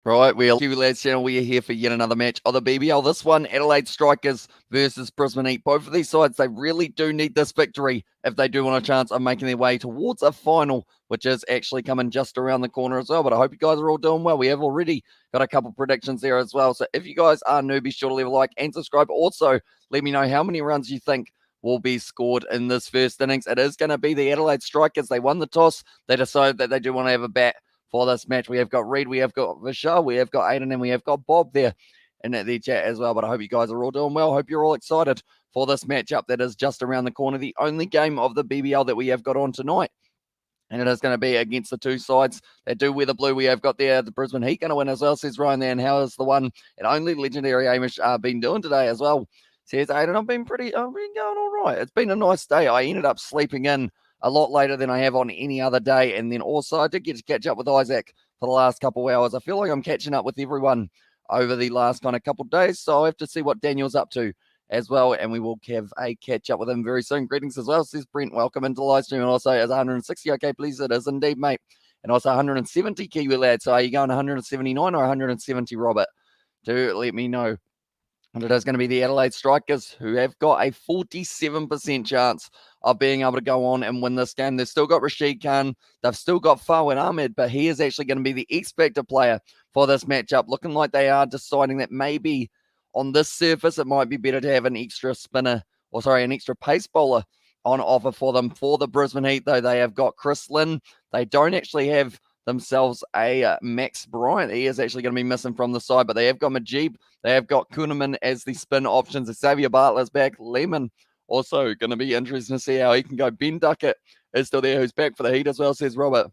Right, we're Kiwi Lads channel. We are here for yet another match of the BBL. This one, Adelaide Strikers versus Brisbane Heat. Both of these sides, they really do need this victory if they do want a chance of making their way towards a final, which is actually coming just around the corner as well. But I hope you guys are all doing well. We have already got a couple predictions there as well. So if you guys are new, be sure to leave a like and subscribe. Also, let me know how many runs you think will be scored in this first innings. It is going to be the Adelaide Strikers. They won the toss. They decided that they do want to have a bat for this match. We have got Reed, we have got Vishal, we have got Aiden, and we have got Bob there in the chat as well. But I hope you guys are all doing well. Hope you're all excited for this matchup that is just around the corner. The only game of the BBL that we have got on tonight. And it is going to be against the two sides that do wear the blue. We have got there the Brisbane Heat going to win as well, says Ryan there. And how is the one and only legendary Amish been doing today as well? Says Aiden, I've been going all right. It's been a nice day. I ended up sleeping in a lot later than I have on any other day. And then also I did get to catch up with Isaac for the last couple of hours. I feel like I'm catching up with everyone over the last kind of couple of days. So I have to see what Daniel's up to as well. And we will have a catch up with him very soon. Greetings as well, says Brent. Welcome into the live stream. And also, is 160 okay, please? It is indeed, mate. And also 170 Kiwi lad. So are you going 179 or 170, Robert? Do let me know. And it is going to be the Adelaide Strikers who have got a 47% chance of being able to go on and win this game. They've still got Rashid Khan. They've still got Fawad Ahmed, but he is actually going to be the X-Factor player for this matchup. Looking like they are deciding that maybe on this surface, it might be better to have an extra spinner, an extra pace bowler on offer for them. For the Brisbane Heat, though, they have got Chris Lynn. They don't actually have themselves a Max Bryant. He is actually going to be missing from the side, but they have got Majib. They have got Kuhneman as the spin options. Xavier Bartlett's back. Lehman also going to be interesting to see how he can go. Ben Duckett is still there, who's back for the Heat as well, says Robert.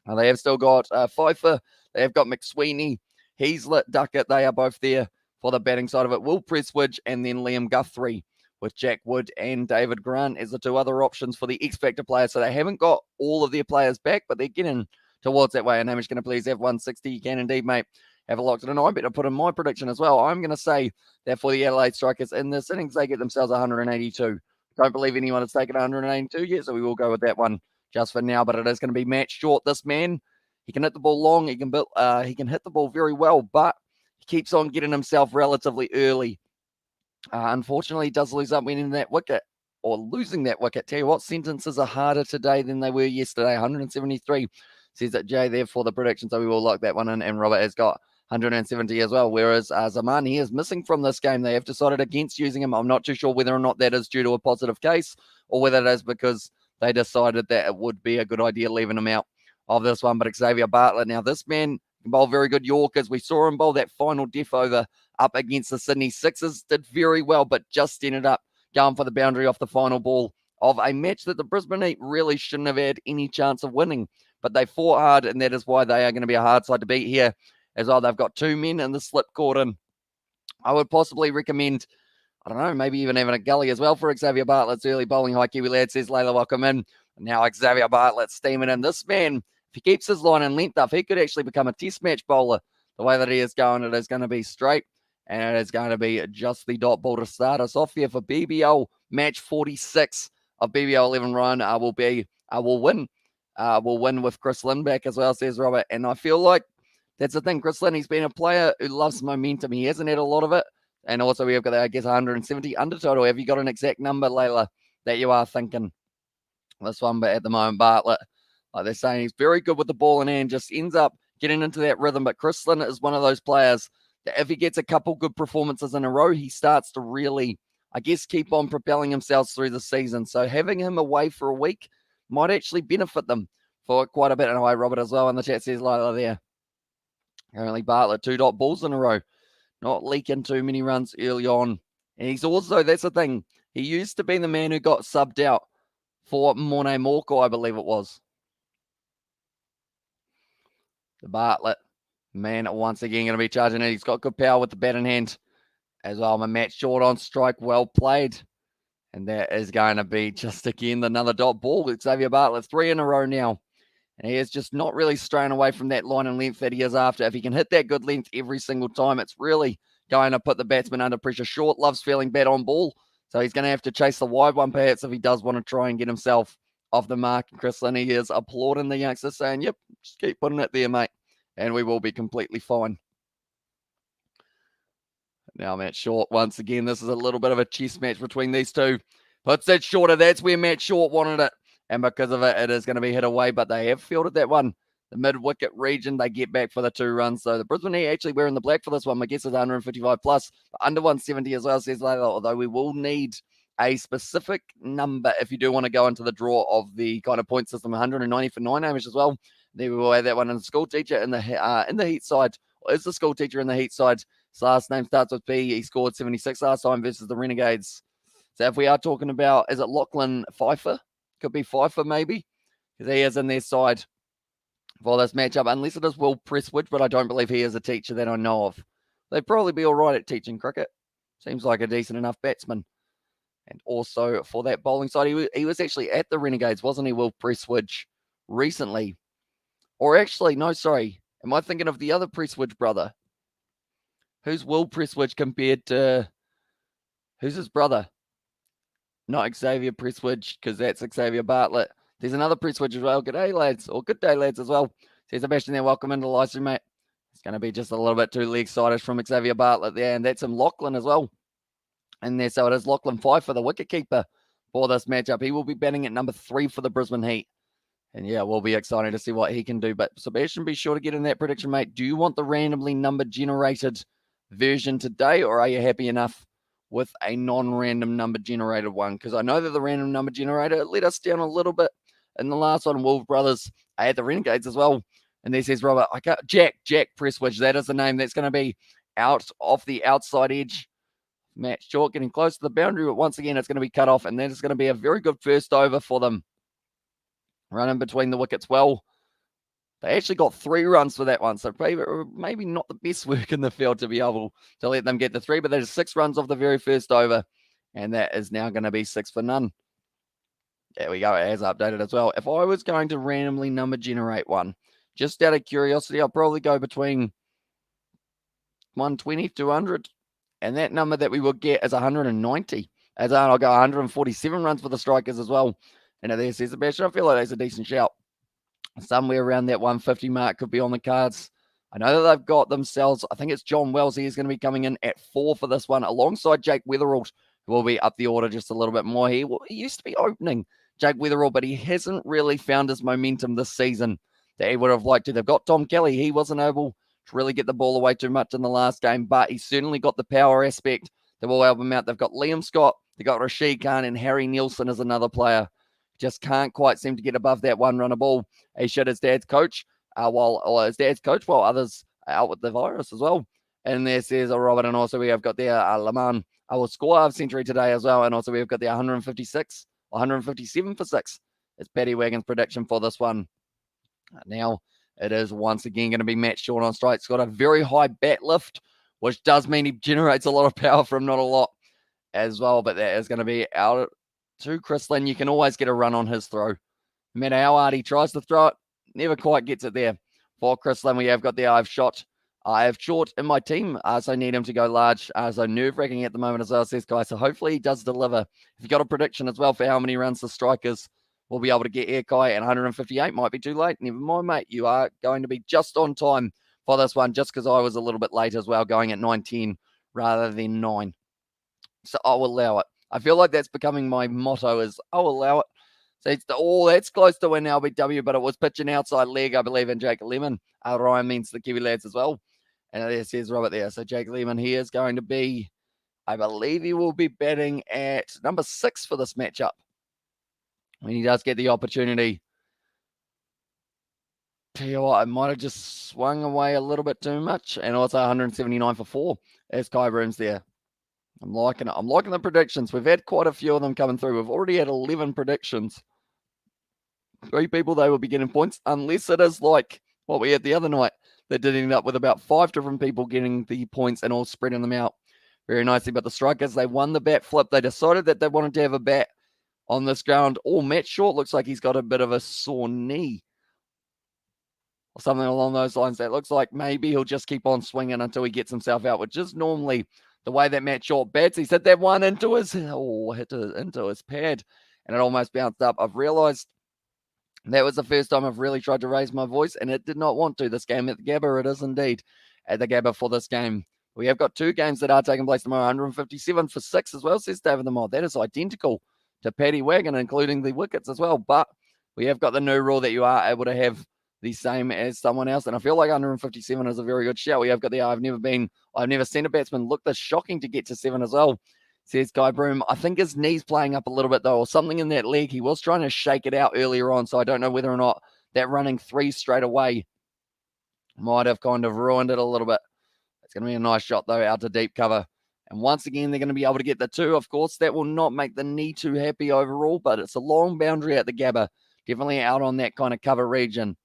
They have still got Pfeiffer. They have got McSweeney, Heaslett, Duckett. They are both there for the batting side of it. Will Presswidge and then Liam Guthrie with Jack Wood and David Grant as the two other options for the X-Factor players. So they haven't got all of their players back, but they're getting towards that way. And Hamish going to please have 160. You can indeed, mate. Have a look at it. And I better put in my prediction as well. I'm going to say that for the Adelaide Strikers in this innings, they get themselves 182. Don't believe anyone has taken 182 yet, so we will go with that one just for now. But it is going to be match short. This man, he can hit the ball long. He can hit the ball very well, but he keeps on getting himself relatively early. Unfortunately, he does lose up winning that wicket or losing that wicket. Tell you what, sentences are harder today than they were yesterday. 173 says that Jay there for the prediction, so we will lock that one in. And Robert has got 170 as well, whereas Zaman, he is missing from this game. They have decided against using him. I'm not too sure whether or not that is due to a positive case or whether it is because they decided that it would be a good idea leaving him out of this one. But Xavier Bartlett, now this man can bowl very good Yorkers. We saw him bowl that final death over up against the Sydney Sixers. Did very well, but just ended up going for the boundary off the final ball of a match that the Brisbane Heat really shouldn't have had any chance of winning. But they fought hard, and that is why they are going to be a hard side to beat here as well. They've got two men in the slip cordon. I would possibly recommend, I don't know, maybe even having a gully as well for Xavier Bartlett's early bowling. Hi, Kiwi lad, says Layla, welcome in. Now Xavier Bartlett steaming in. This man, if he keeps his line and length up, he could actually become a test match bowler. The way that he is going, it is going to be straight, and it is going to be just the dot ball to start us off here for BBL match 46 of BBL 11 run. Will win. Will win with Chris Lynn back as well, says Robert. And I feel like that's the thing. Chris Lynn, he's been a player who loves momentum. He hasn't had a lot of it. And also we have got, I guess, 170 under total. Have you got an exact number, Layla, that you are thinking? This one, but at the moment, Bartlett, like they're saying, he's very good with the ball in hand, just ends up getting into that rhythm. But Chris Lynn is one of those players that if he gets a couple good performances in a row, he starts to really, I guess, keep on propelling himself through the season. So having him away for a week might actually benefit them for quite a bit. And hi, Robert, as well in the chat, says Layla there. Currently, Bartlett, 2 dot balls in a row. Not leaking too many runs early on. And he's also, that's the thing, he used to be the man who got subbed out for Morne Morko, I believe it was. The Bartlett, man, once again going to be charging it. He's got good power with the bat in hand as well. My match short on strike, well played. And that is going to be just again another dot ball with Xavier Bartlett, 3 in a row now. And he is just not really straying away from that line and length that he is after. If he can hit that good length every single time, it's really going to put the batsman under pressure. Short loves feeling bat on ball, so he's going to have to chase the wide one perhaps if he does want to try and get himself off the mark. And Chris Lynn, he is applauding the youngster, saying, yep, just keep putting it there, mate. and we will be completely fine. Now Matt Short, once again, this is a little bit of a chess match between these two. Puts it shorter. That's where Matt Short wanted it. And because of it, it is going to be hit away, but they have fielded that one. The mid-wicket region, they get back for the 2 runs. So the Brisbane Heat actually wearing the black for this one. My guess is 155 plus, but under 170 as well, says later, although we will need a specific number if you do want to go into the draw of the kind of point system, 190 for 9 Hamish as well. There we will add that one. And the school teacher in the Heat side, or is the school teacher in the Heat side? His last name starts with P. He scored 76 last time versus the Renegades. So if we are talking about, is it Lachlan Pfeiffer? Could be Pfeiffer maybe, because he is in their side for this matchup, unless it is Will Presswood, but I don't believe he is a teacher that I know of. They'd probably be all right at teaching cricket. Seems like a decent enough batsman. And also for that bowling side, he was actually at the Renegades, wasn't he, Will Presswood, recently? Or actually, no, sorry. Am I thinking of the other Presswood brother? Who's Will Presswood compared to... Who's his brother? Not Xavier Presswood, because that's Xavier Bartlett. There's another Presswood as well. Good day, lads. Or good day, lads, as well. Says Sebastian there. Welcome into the live stream, mate. It's going to be just a little bit too leg-sided from Xavier Bartlett there. And that's him, Lachlan, as well. And there, so it is Lachlan Pfeiffer, the wicket-keeper for this matchup. He will be batting at number 3 for the Brisbane Heat. And yeah, we'll be excited to see what he can do. But Sebastian, be sure to get in that prediction, mate. Do you want the randomly number-generated version today, or are you happy enough with a non-random number generated one? Because I know that the random number generator let us down a little bit in the last one. Wolf Brothers at the Renegades as well. And there says Robert, Jack Presswood. That is the name. That's going to be out off the outside edge. Matt Short getting close to the boundary, but once again, it's going to be cut off. And that is going to be a very good first over for them. Running between the wickets well. They actually got 3 runs for that one, so maybe not the best work in the field to be able to let them get the 3, but that is 6 runs off the very first over, and that is now going to be 6 for none. There we go, it has updated as well. If I was going to randomly number generate one, just out of curiosity, I'll probably go between 120, 200, and that number that we will get is 190. As I'll go 147 runs for the Strikers as well. And there says Sebastian, I feel like that's a decent shout. Somewhere around that 150 mark could be on the cards. I know that they've got themselves, I think it's John Wells. He is going to be coming in at 4 for this one, alongside Jake Weatherall, who will be up the order just a little bit more. He used to be opening Jake Weatherall, but he hasn't really found his momentum this season that he would have liked to. They've got Tom Kelly. He wasn't able to really get the ball away too much in the last game, but he certainly got the power aspect that will help him out. They've got Liam Scott, they've got Rashid Khan, and Harry Nielsen is another player. Just can't quite seem to get above that one run of ball. He shot his dad's coach, while others are out with the virus as well. And there says Robert, and also we have got there Laman. I will score a century today as well, and also we have got the 156, 157 for 6. It's Paddy Wagon's prediction for this one. Now it is once again going to be Matt Short on strike. He's got a very high bat lift, which does mean he generates a lot of power from not a lot as well. But that is going to be out to Chris Lynn. You can always get a run on his throw. No matter how hard he tries to throw it, never quite gets it there. For Chris Lynn, we have got there. I have Short in my team, so I need him to go large. So nerve-wracking at the moment as well, says Guy. So hopefully he does deliver. If you've got a prediction as well for how many runs the Strikers will be able to get Kai, and 158 might be too late. Never mind, mate. You are going to be just on time for this one, just because I was a little bit late as well, going at 9:10 rather than 9. So I'll allow it. I feel like that's becoming my motto, is I'll allow it. So that's close to an LBW, but it was pitching outside leg, I believe, in Jake Lemon. Ryan means the Kiwi lads as well. And there says Robert there. So Jake Lemon, he is going to be, I believe he will be batting at number 6 for this matchup, when he does get the opportunity. Tell you what, I might have just swung away a little bit too much. And also 179 for 4 as Kai Brooms there. I'm liking it. I'm liking the predictions. We've had quite a few of them coming through. We've already had 11 predictions. 3 people, they will be getting points, unless it is like what we had the other night. That did end up with about 5 different people getting the points and all spreading them out very nicely. But the Strikers, they won the bat flip. They decided that they wanted to have a bat on this ground. Oh, Matt Short looks like he's got a bit of a sore knee or something along those lines. That looks like maybe he'll just keep on swinging until he gets himself out, which is normally the way that Matt Short bats. He's hit that one into his pad, and it almost bounced up. I've realized That was the first time I've really tried to raise my voice, and it did not want to this game at the Gabba. It is indeed at the Gabba for this game. We have got 2 games that are taking place tomorrow, 157 for 6 as well, says David the Mod. That is identical to Paddy Wagon, including the wickets as well. But we have got the new rule that you are able to have the same as someone else, and I feel like 157 is a very good shout. We have got the I've never seen a batsman look this shocking to get to 7 as well, says Guy Broom. I think his knee's playing up a little bit, though, or something in that leg. He was trying to shake it out earlier on, so I don't know whether or not that running 3 straight away might have kind of ruined it a little bit. It's going to be a nice shot, though, out to deep cover. And once again, they're going to be able to get the 2. Of course, that will not make the knee too happy overall, but it's a long boundary at the Gabba. Definitely out on that kind of cover region.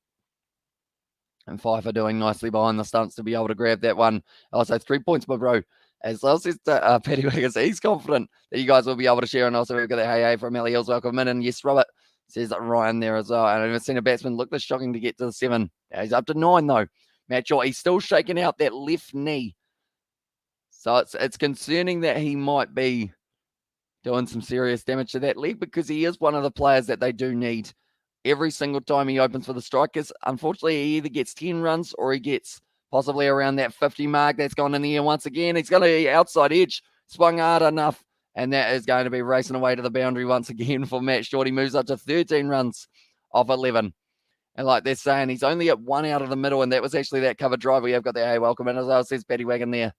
And Pfeiffer doing nicely behind the stumps to be able to grab that one. Also, 3 points, my bro. As well as Paddy Wiggins, he's confident that you guys will be able to share. And also, we've got that hey from Ellie Hills. Welcome in. And yes, Robert says Ryan there as well. And I've never seen a batsman look this shocking to get to the 7. Yeah, he's up to 9, though. Matt Shaw, he's still shaking out that left knee. So it's concerning that he might be doing some serious damage to that leg, because he is one of the players that they do need every single time he opens for the Strikers. Unfortunately, he either gets 10 runs or he gets possibly around that 50 mark. That's gone in the air once again. He's going to be outside edge, swung hard enough, and that is going to be racing away to the boundary once again for Matt Short. He moves up to 13 runs off 11. And like they're saying, he's only at 1 out of the middle, and that was actually that cover drive. We have got the hey, welcome in as well, says Paddy Wagon there.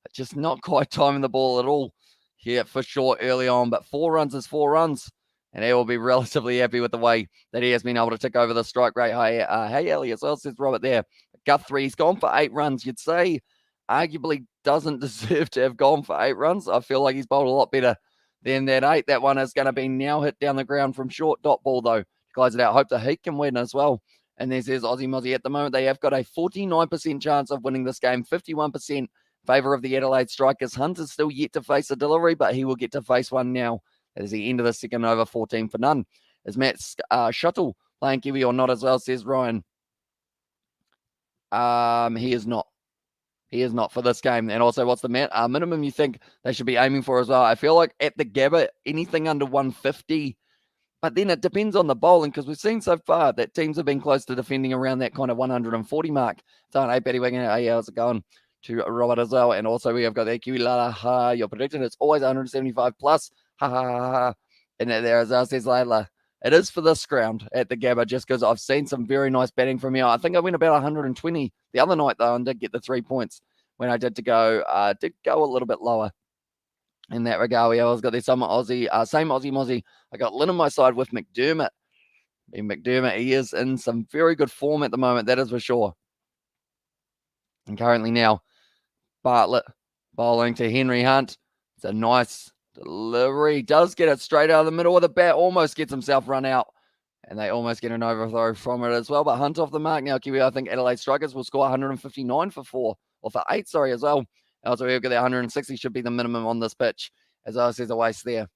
But just not quite timing the ball at all here for Short early on. But 4 runs is 4 runs. And he will be relatively happy with the way that he has been able to tick over the strike rate. Hey, Ellie as well, says Robert there. Guthrie, he's gone for 8 runs. You'd say arguably doesn't deserve to have gone for 8 runs. I feel like he's bowled a lot better than that 8. That one is going to be now hit down the ground from Short. Dot ball, though. Close it out. Hope the Heat can win as well. And there's Aussie Mozzie. At the moment, they have got a 49% chance of winning this game, 51% favour of the Adelaide Strikers. Hunt is still yet to face a delivery, but he will get to face one now. That is the end of the second over, 14 for none. Is Matt Shuttle playing Kiwi or not as well, says Ryan. He is not. He is not for this game. And also, what's the minimum you think they should be aiming for as well? I feel like at the Gabba, anything under 150. But then it depends on the bowling, because we've seen so far that teams have been close to defending around that kind of 140 mark. So, hey, Betty Wagon, hey, how's it going? To Robert as well. And also, we have got that Kiwi Lala. Your prediction, it's always 175 plus. Ha ha ha ha. And there as well, says Layla. It is for this ground at the Gabba, just because I've seen some very nice batting from here. I think I went about 120 the other night, though, and did get the 3 points when I did go a little bit lower in that regard. We always got this same Aussie Mozzie. I got Lynn on my side with McDermott. McDermott, he is in some very good form at the moment, that is for sure. And currently now, Bartlett bowling to Henry Hunt. It's a nice delivery. Does get it straight out of the middle of the bat. Almost gets himself run out. And they almost get an overthrow from it as well. But Hunt off the mark now. Kiwi, I think Adelaide Strikers will score 159 for 4. Or for 8, sorry, as well. Also, we've got that 160 should be the minimum on this pitch. As I says, a waste there.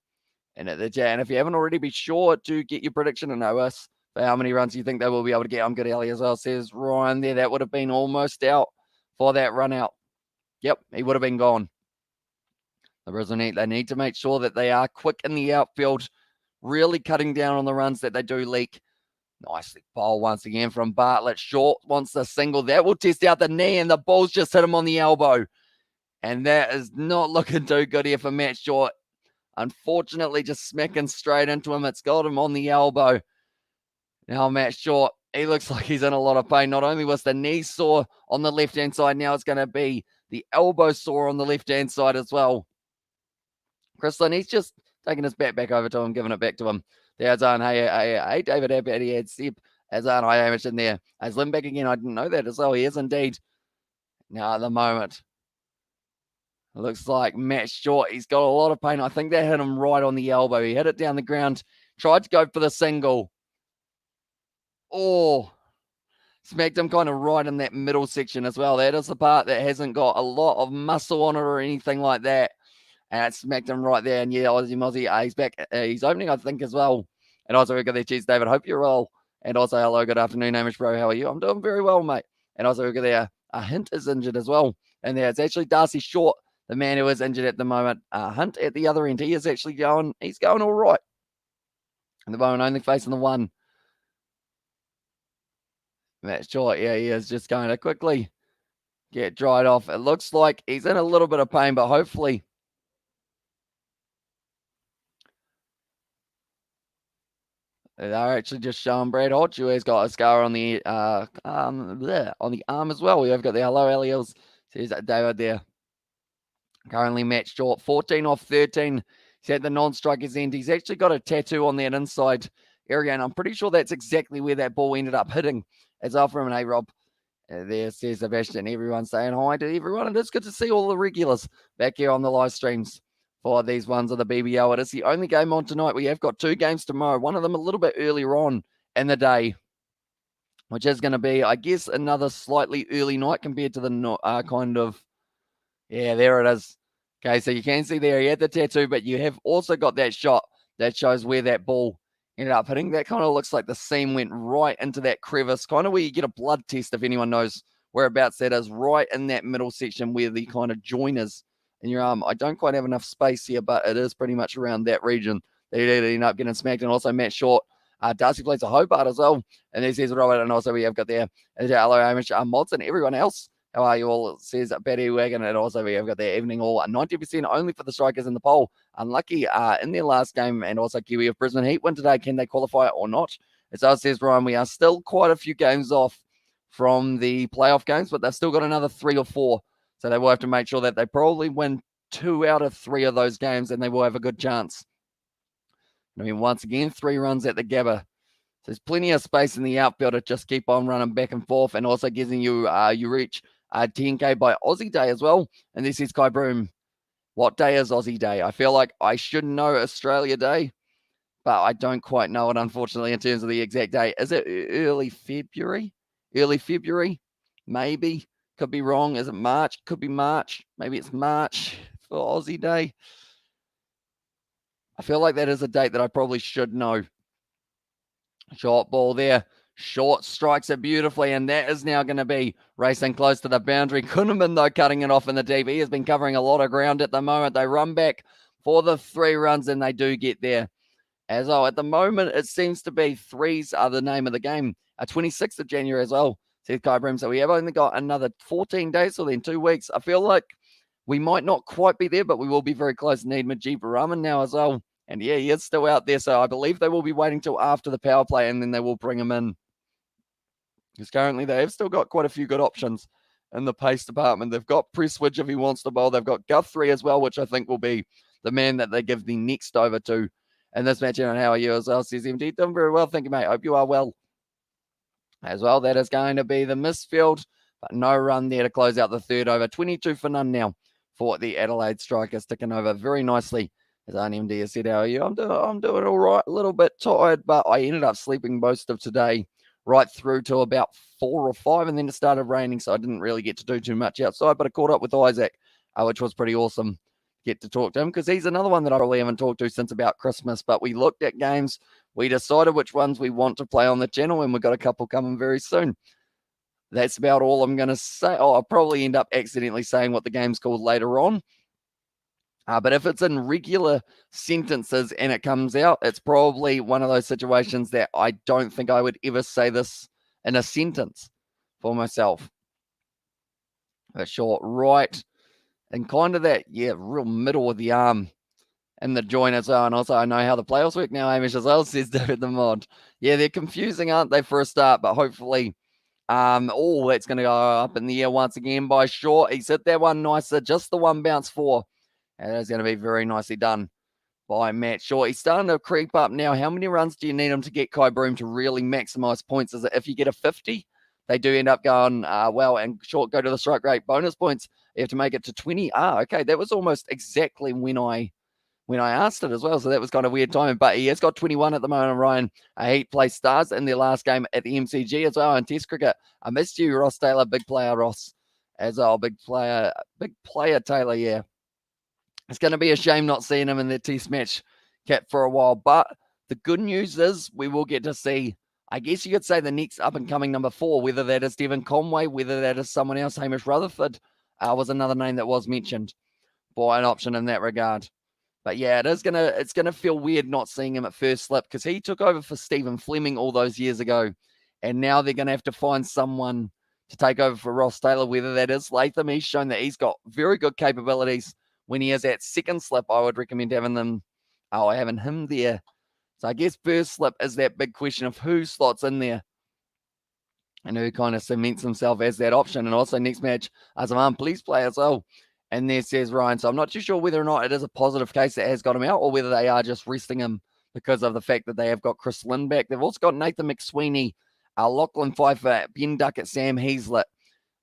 And at the J. And if you haven't already, be sure to get your prediction and know us for how many runs you think they will be able to get. I'm good, Ellie, as well, says Ryan there. That would have been almost out for that run out. Yep, he would have been gone. The Brisbane Heat, they need to make sure that they are quick in the outfield, really cutting down on the runs that they do leak. Nicely bowled once again from Bartlett. Short wants the single. That will test out the knee, and the ball's just hit him on the elbow. And that is not looking too good here for Matt Short. Unfortunately, just smacking straight into him. It's got him on the elbow. Now Matt Short, he looks like he's in a lot of pain. Not only was the knee sore on the left-hand side, now it's going to be the elbow sore on the left-hand side as well. Chrislin, he's just taking his bat back over to him, giving it back to him. There's on, hey, David Abbott, he had Seb. As on, I am in there. As Lim back again, I didn't know that as well. He is indeed. Now at the moment, it looks like Matt Short, he's got a lot of pain. I think that hit him right on the elbow. He hit it down the ground, tried to go for the single. Oh, smacked him kind of right in that middle section as well. That is the part that hasn't got a lot of muscle on it or anything like that. And it smacked him right there. And yeah, Aussie Mozzie, he's back. He's opening, I think, as well. And also, we've got there, cheers, David. Hope you're well. And also, hello, good afternoon, Hamish Bro. How are you? I'm doing very well, mate. And also, we've got there, Hunt is injured as well. And there, it's actually Darcy Short, the man who is injured at the moment. Hunt at the other end, he's going all right. And the moment only facing the one. Matt Short, yeah, he is just going to quickly get dried off. It looks like he's in a little bit of pain, but hopefully they're actually just showing Brad Hodge, who has got a scar on the on the arm as well. We have got the hello Eliels. Says David there. Currently Matt Short, 14 off 13. He's at the non-strikers end. He's actually got a tattoo on that inside area, and I'm pretty sure that's exactly where that ball ended up hitting. It's off from an A-Rob. There says Sebastian. Everyone saying hi to everyone. And it's good to see all the regulars back here on the live streams for these ones of the BBL. It is the only game on tonight. We have got 2 games tomorrow. One of them a little bit earlier on in the day, which is going to be, I guess, another slightly early night compared to the kind of, yeah, there it is. Okay, so you can see there he had the tattoo, but you have also got that shot that shows where that ball ended up hitting. That kind of looks like the seam went right into that crevice, kind of where you get a blood test, if anyone knows whereabouts that is, right in that middle section where the kind of joint is in your arm. I don't quite have enough space here, but it is pretty much around that region that he did end up getting smacked. And also Matt Short, Darcy plays a Hobart as well. And this is Robert, and also we have got there, hello Hamish, Mods, and everyone else. How are you all? It says Betty Wagon, and also we have got their evening all 90% only for the Strikers in the poll. Unlucky in their last game, and also Kiwi of Brisbane Heat win today. Can they qualify or not? As I says Ryan, we are still quite a few games off from the playoff games, but they've still got another 3 or 4. So they will have to make sure that they probably win 2 out of 3 of those games, and they will have a good chance. I mean, once again, 3 runs at the Gabba. So there's plenty of space in the outfield to just keep on running back and forth, and also giving you reach 10K by Aussie Day as well. And this is Kai Broom. What day is Aussie Day? I feel like I should know Australia Day, but I don't quite know it, unfortunately, in terms of the exact day. Is it early February? Early February? Maybe. Could be wrong. Is it March? Could be March. Maybe it's March for Aussie Day. I feel like that is a date that I probably should know. Short ball there. Short strikes it beautifully, and that is now going to be racing close to the boundary. Kuhneman, though, cutting it off in the deep. He has been covering a lot of ground at the moment. They run back for the 3 runs, and they do get there. As well, at the moment, it seems to be 3s are the name of the game. 26th of January as well, says Kai Brim. So we have only got another 14 days, so then 2 weeks. I feel like we might not quite be there, but we will be very close. Need Majib Rahman now as well. And yeah, he is still out there. So I believe they will be waiting till after the power play, and then they will bring him in. Because currently they have still got quite a few good options in the pace department. They've got Presswidge if he wants to bowl. They've got Guthrie as well, which I think will be the man that they give the next over to in this match. And how are you as well, says MD? Doing very well, thank you, mate. Hope you are well. As well, that is going to be the Misfield, but no run there to close out the 3rd over. 22 for none now for the Adelaide Strikers, ticking over very nicely. As MD has said, how are you? I'm doing all right, a little bit tired, but I ended up sleeping most of today, right through to about 4 or 5, and then it started raining, so I didn't really get to do too much outside, but I caught up with Isaac, which was pretty awesome. Get to talk to him, because he's another one that I probably haven't talked to since about Christmas, but we looked at games, we decided which ones we want to play on the channel, and we've got a couple coming very soon. That's about all I'm going to say. I'll probably end up accidentally saying what the game's called later on. But if it's in regular sentences and it comes out, it's probably one of those situations that I don't think I would ever say this in a sentence for myself. A short right and kind of that, real middle of the arm and the joint as well. And also I know how the playoffs work now, Hamish, as well, says David the Mod. Yeah, they're confusing, aren't they, for a start? But hopefully, that's going to go up in the air once again by Short. He's hit that one nicer, just the one bounce 4. And that's going to be very nicely done by Matt Short. He's starting to creep up now. How many runs do you need him to get Kai Broom to really maximize points? Is it if you get a 50, they do end up going well, and Short go to the strike rate bonus points. You have to make it to 20. Okay, that was almost exactly when I asked it as well, so that was kind of weird timing. But he has got 21 at the moment, Ryan. Heat play stars in their last game at the MCG as well in Test cricket. I missed you, Ross Taylor, big player, Ross, as well, big player Taylor, yeah. It's going to be a shame not seeing him in the Test match cap for a while. But the good news is we will get to see, I guess you could say, the next up-and-coming number 4, whether that is Devon Conway, whether that is someone else. Hamish Rutherford was another name that was mentioned by an option in that regard. But yeah, it's gonna feel weird not seeing him at first slip because he took over for Stephen Fleming all those years ago, and now they're gonna have to find someone to take over for Ross Taylor. Whether that is Latham, he's shown that he's got very good capabilities. When he is at second slip, I would recommend having him there. So I guess first slip is that big question of who slots in there and who kind of cements himself as that option. And also next match, Azam, please play as well. And there says Ryan. So I'm not too sure whether or not it is a positive case that has got him out or whether they are just resting him because of the fact that they have got Chris Lynn back. They've also got Nathan McSweeney, Lachlan Pfeiffer, Ben Duckett, Sam Heaslett.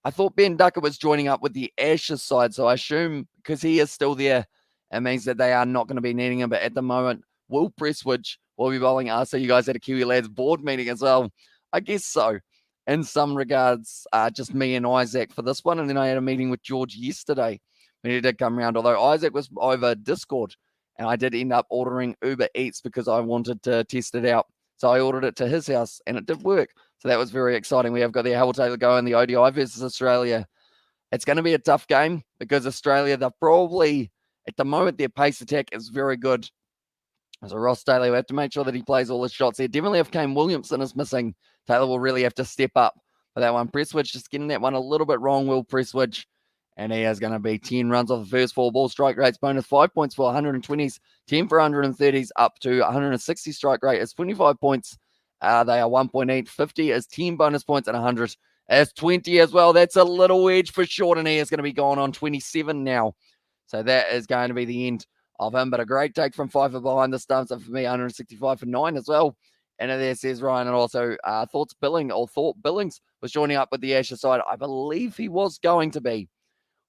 I thought Ben Duckett was joining up with the Ashes side, so I assume because he is still there, it means that they are not going to be needing him. But at the moment, Will Presswood will be bowling us. So you guys had a Kiwi Lads board meeting as well. I guess so. In some regards, just me and Isaac for this one. And then I had a meeting with George yesterday when he did come around, although Isaac was over Discord. And I did end up ordering Uber Eats because I wanted to test it out. So I ordered it to his house and it did work. So that was very exciting. We have got the Howell Taylor going, the ODI versus Australia. It's going to be a tough game because Australia, they're probably, at the moment, their pace attack is very good. So Ross Taylor, we have to make sure that he plays all his shots here. Definitely if Kane Williamson is missing, Taylor will really have to step up for that one. Presswood just getting that one a little bit wrong, Will Presswood. And he is going to be 10 runs off the first 4 balls. Strike rates bonus 5 points for 120s, 10 for 130s, up to 160 strike rate is 25 points. They are 1.8. 50 is 10 bonus points, and 100 is 20 as well. That's a little edge for short, and he is going to be going on 27 now. So that is going to be the end of him. But a great take from Pfeiffer behind the stumps, and for me, 165 for 9 as well. And there says Ryan, and also Thought Billings was joining up with the Ashes side. I believe he was going to be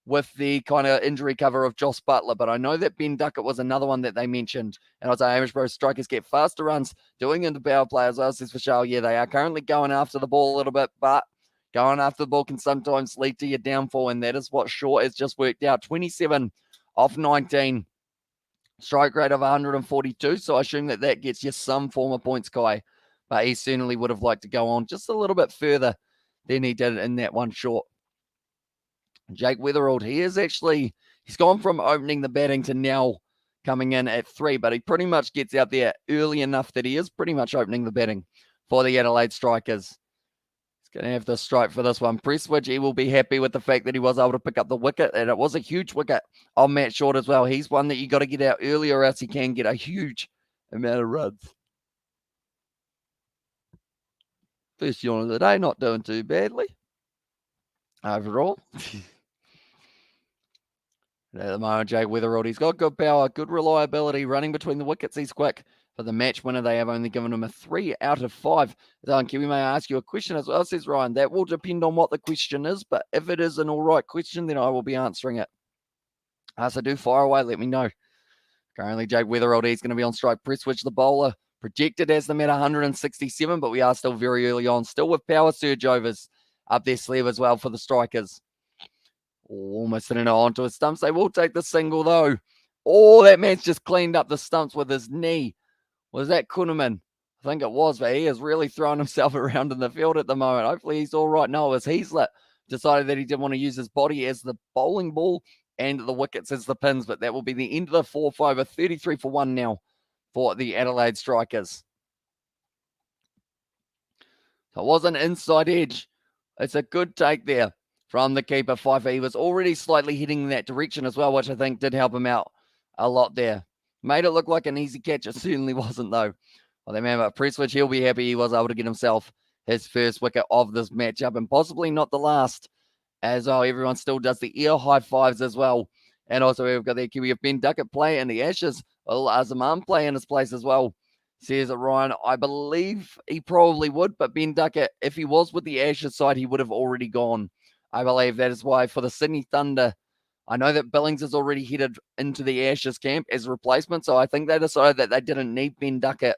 with the kind of injury cover of Joss Butler, but I know that Ben Duckett was another one that they mentioned. And I was like, Amishbro strikers get faster runs doing into power play as well, says Vishal. Yeah, they are currently going after the ball a little bit, but going after the ball can sometimes lead to your downfall, and that is what Short has just worked out. 27 off 19, strike rate of 142, so I assume that that gets you some form of points, Kai, but he certainly would have liked to go on just a little bit further than he did in that one short. Jake Weatherald, he's gone from opening the batting to now coming in at 3, but he pretty much gets out there early enough that he is pretty much opening the batting for the Adelaide Strikers. He's going to have the strike for this one. Presswood, he will be happy with the fact that he was able to pick up the wicket, and it was a huge wicket on Matt Short as well. He's one that you got to get out early or else he can get a huge amount of runs. First yawn of the day, not doing too badly overall. At the moment, Jake Weatherald, he's got good power, good reliability, running between the wickets. He's quick. For the match winner, they have only given him a 3 out of 5. Kiwi, may I ask you a question as well, says Ryan. That will depend on what the question is, but if it is an all right question, then I will be answering it. So do fire away, let me know. Currently, Jake Weatherald, he's going to be on strike. Presswood, the bowler, projected as them at 167, but we are still very early on. Still with power surge overs up their sleeve as well for the Strikers. Almost in and onto his stumps. They will take the single, though. Oh, that man's just cleaned up the stumps with his knee. Was that Kuhneman? I think it was, but he is really throwing himself around in the field at the moment. Hopefully he's all right. No, it was Heaslett. Decided that he didn't want to use his body as the bowling ball and the wickets as the pins, but that will be the end of the 4-5, 33 for 1 now for the Adelaide Strikers. So it was an inside edge. It's a good take there from the keeper, Pfeiffer. He was already slightly heading in that direction as well, which I think did help him out a lot there. Made it look like an easy catch. It certainly wasn't, though. Well, then, man, but Presswood, he'll be happy he was able to get himself his first wicket of this matchup, and possibly not the last, as well. Everyone still does the ear high fives as well. And also, we've got the Kiwi of Ben Duckett play in the Ashes. Well, Azam play in his place as well. Says Ryan, I believe he probably would, but Ben Duckett, if he was with the Ashes side, he would have already gone. I believe that is why for the Sydney Thunder, I know that Billings is already headed into the Ashes camp as a replacement, so I think they decided that they didn't need Ben Duckett.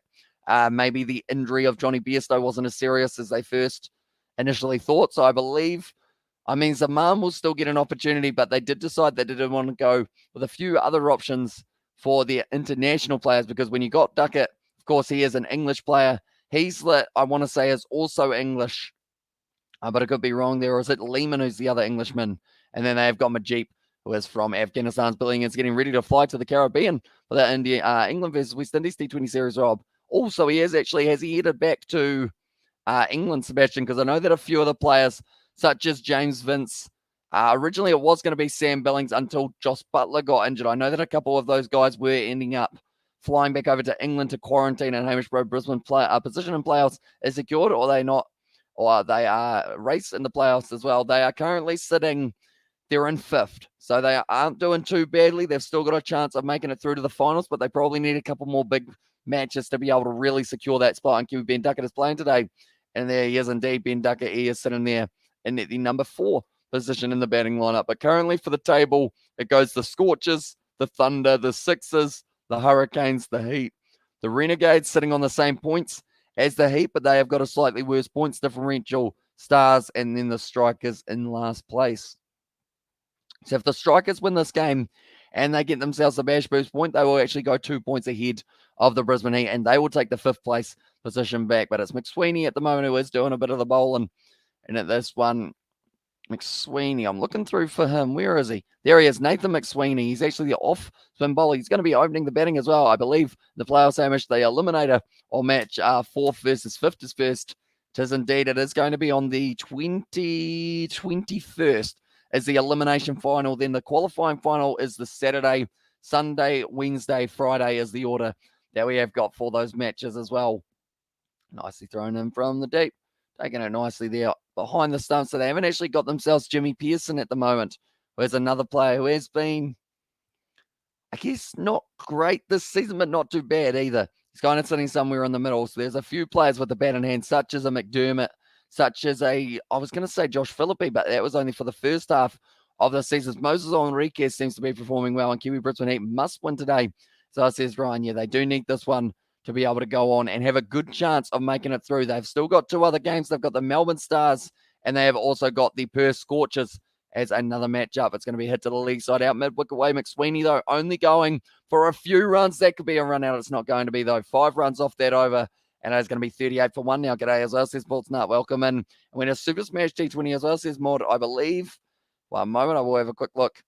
Maybe the injury of Johnny Bairstow wasn't as serious as they first initially thought, so I believe, Zaman will still get an opportunity, but they did decide they didn't want to go with a few other options for their international players, because when you got Duckett, of course, he is an English player. Heaslett, I want to say, is also English. But I could be wrong there. Or is it Lehman who's the other Englishman? And then they've got Majip who is from Afghanistan's Billions, getting ready to fly to the Caribbean for the England versus West Indies T20 series, Rob. Also, has he headed back to England, Sebastian? Because I know that a few of the players, such as James Vince, originally it was going to be Sam Billings until Josh Butler got injured. I know that a couple of those guys were ending up flying back over to England to quarantine, and Hamish Bro Brisbane position in playoffs is secured, or they not, or they are race in the playoffs as well. They are currently sitting, they're in 5th, so they aren't doing too badly. They've still got a chance of making it through to the finals, but they probably need a couple more big matches to be able to really secure that spot. And Kiwi Ben Duckett is playing today, and there he is indeed. Ben Duckett, he is sitting there in the number 4 position in the batting lineup. But currently for the table, it goes the Scorchers, the Thunder, the Sixers, the Hurricanes, the Heat, the Renegades sitting on the same points as the Heat, but they have got a slightly worse points differential. Stars, and then the Strikers in last place. So if the Strikers win this game and they get themselves a bash boost point, they will actually go 2 points ahead of the Brisbane Heat, and they will take the 5th place position back. But it's McSweeney at the moment who is doing a bit of the bowling. And at this one, McSweeney, I'm looking through for him. Where is he? There he is, Nathan McSweeney. He's actually the off-spin bowler. He's going to be opening the batting as well, I believe. The playoffs, Hamish, the eliminator or match 4th versus 5th is first. Tis indeed. It is going to be on the 21st is the elimination final. Then the qualifying final is the Saturday, Sunday, Wednesday, Friday is the order that we have got for those matches as well. Nicely thrown in from the deep. Taking it nicely there behind the stump. So they haven't actually got themselves Jimmy Pearson at the moment, who is another player who has been, I guess, not great this season, but not too bad either. He's kind of sitting somewhere in the middle. So there's a few players with the bat in hand, such as a McDermott, such as I was going to say Josh Phillippe, but that was only for the first half of the season. Moses Enriquez seems to be performing well, and Kiwi Brisbane Heat must win today. So says Ryan, yeah, they do need this one to be able to go on and have a good chance of making it through. They've still got 2 other games. They've got the Melbourne Stars, and they have also got the Perth Scorchers as another matchup. It's going to be hit to the leg side out mid-wicket way. McSweeney, though, only going for a few runs. That could be a run out. It's not going to be, though. 5 runs off that over, and it's going to be 38 for 1 now. G'day as well, says Boltnut. Welcome in. And when a Super Smash T20 as well, says Maud, I believe. One moment, I will have a quick look.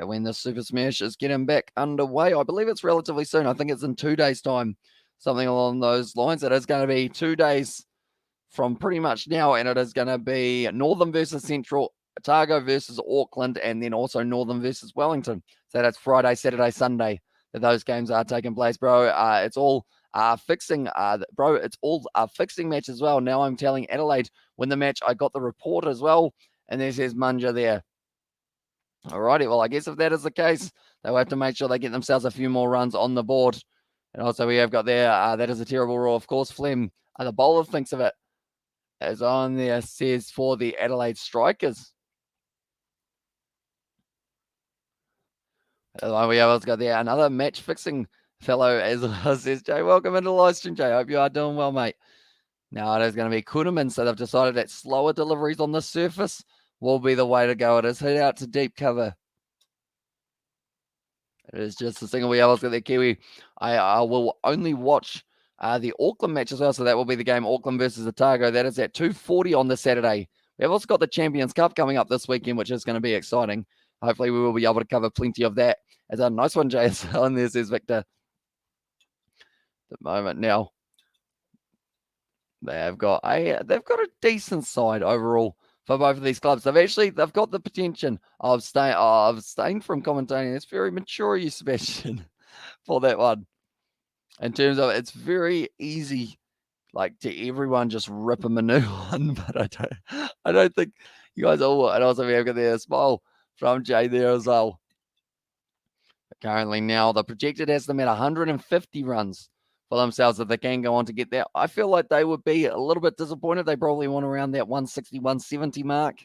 And when the Super Smash is getting back underway, I believe it's relatively soon. I think it's in 2 days' time, something along those lines. It is going to be 2 days from pretty much now, and it is going to be Northern versus Central, Otago versus Auckland, and then also Northern versus Wellington. So that's Friday, Saturday, Sunday that those games are taking place, bro. It's all fixing, bro. It's all fixing match as well. Now I'm telling Adelaide win the match. I got the report as well, and there says Munja there. Alrighty, well, I guess if that is the case, they'll have to make sure they get themselves a few more runs on the board. And also we have got there, that is a terrible rule. Of course, Flem, the bowler thinks of it, as on there says for the Adelaide Strikers. We have got there another match fixing fellow, as says Jay. Welcome into the live stream, Jay. Hope you are doing well, mate. Now it is going to be Kuhneman, so they've decided that slower deliveries on the surface will be the way to go. It is hit out to deep cover. It is just a single. We have got the Kiwi. I will only watch the Auckland match as well, so that will be the game Auckland versus Otago. That is at 2:40 on this Saturday. We have also got the Champions Cup coming up this weekend, which is going to be exciting. Hopefully we will be able to cover plenty of that. As a nice one, Jay, and there says Victor. At the moment now, they've got a decent side overall for both of these clubs. They've got the potential of staying from commentating. It's very mature, you Sebastian, for that one. In terms of it's very easy, like to everyone just rip them a new one, but I don't think you guys all. And also we have got their smile from Jay there as well. But currently now the projected has them at 150 runs for themselves if they can go on to get there. I feel like they would be a little bit disappointed. They probably want around that 160, 170 mark.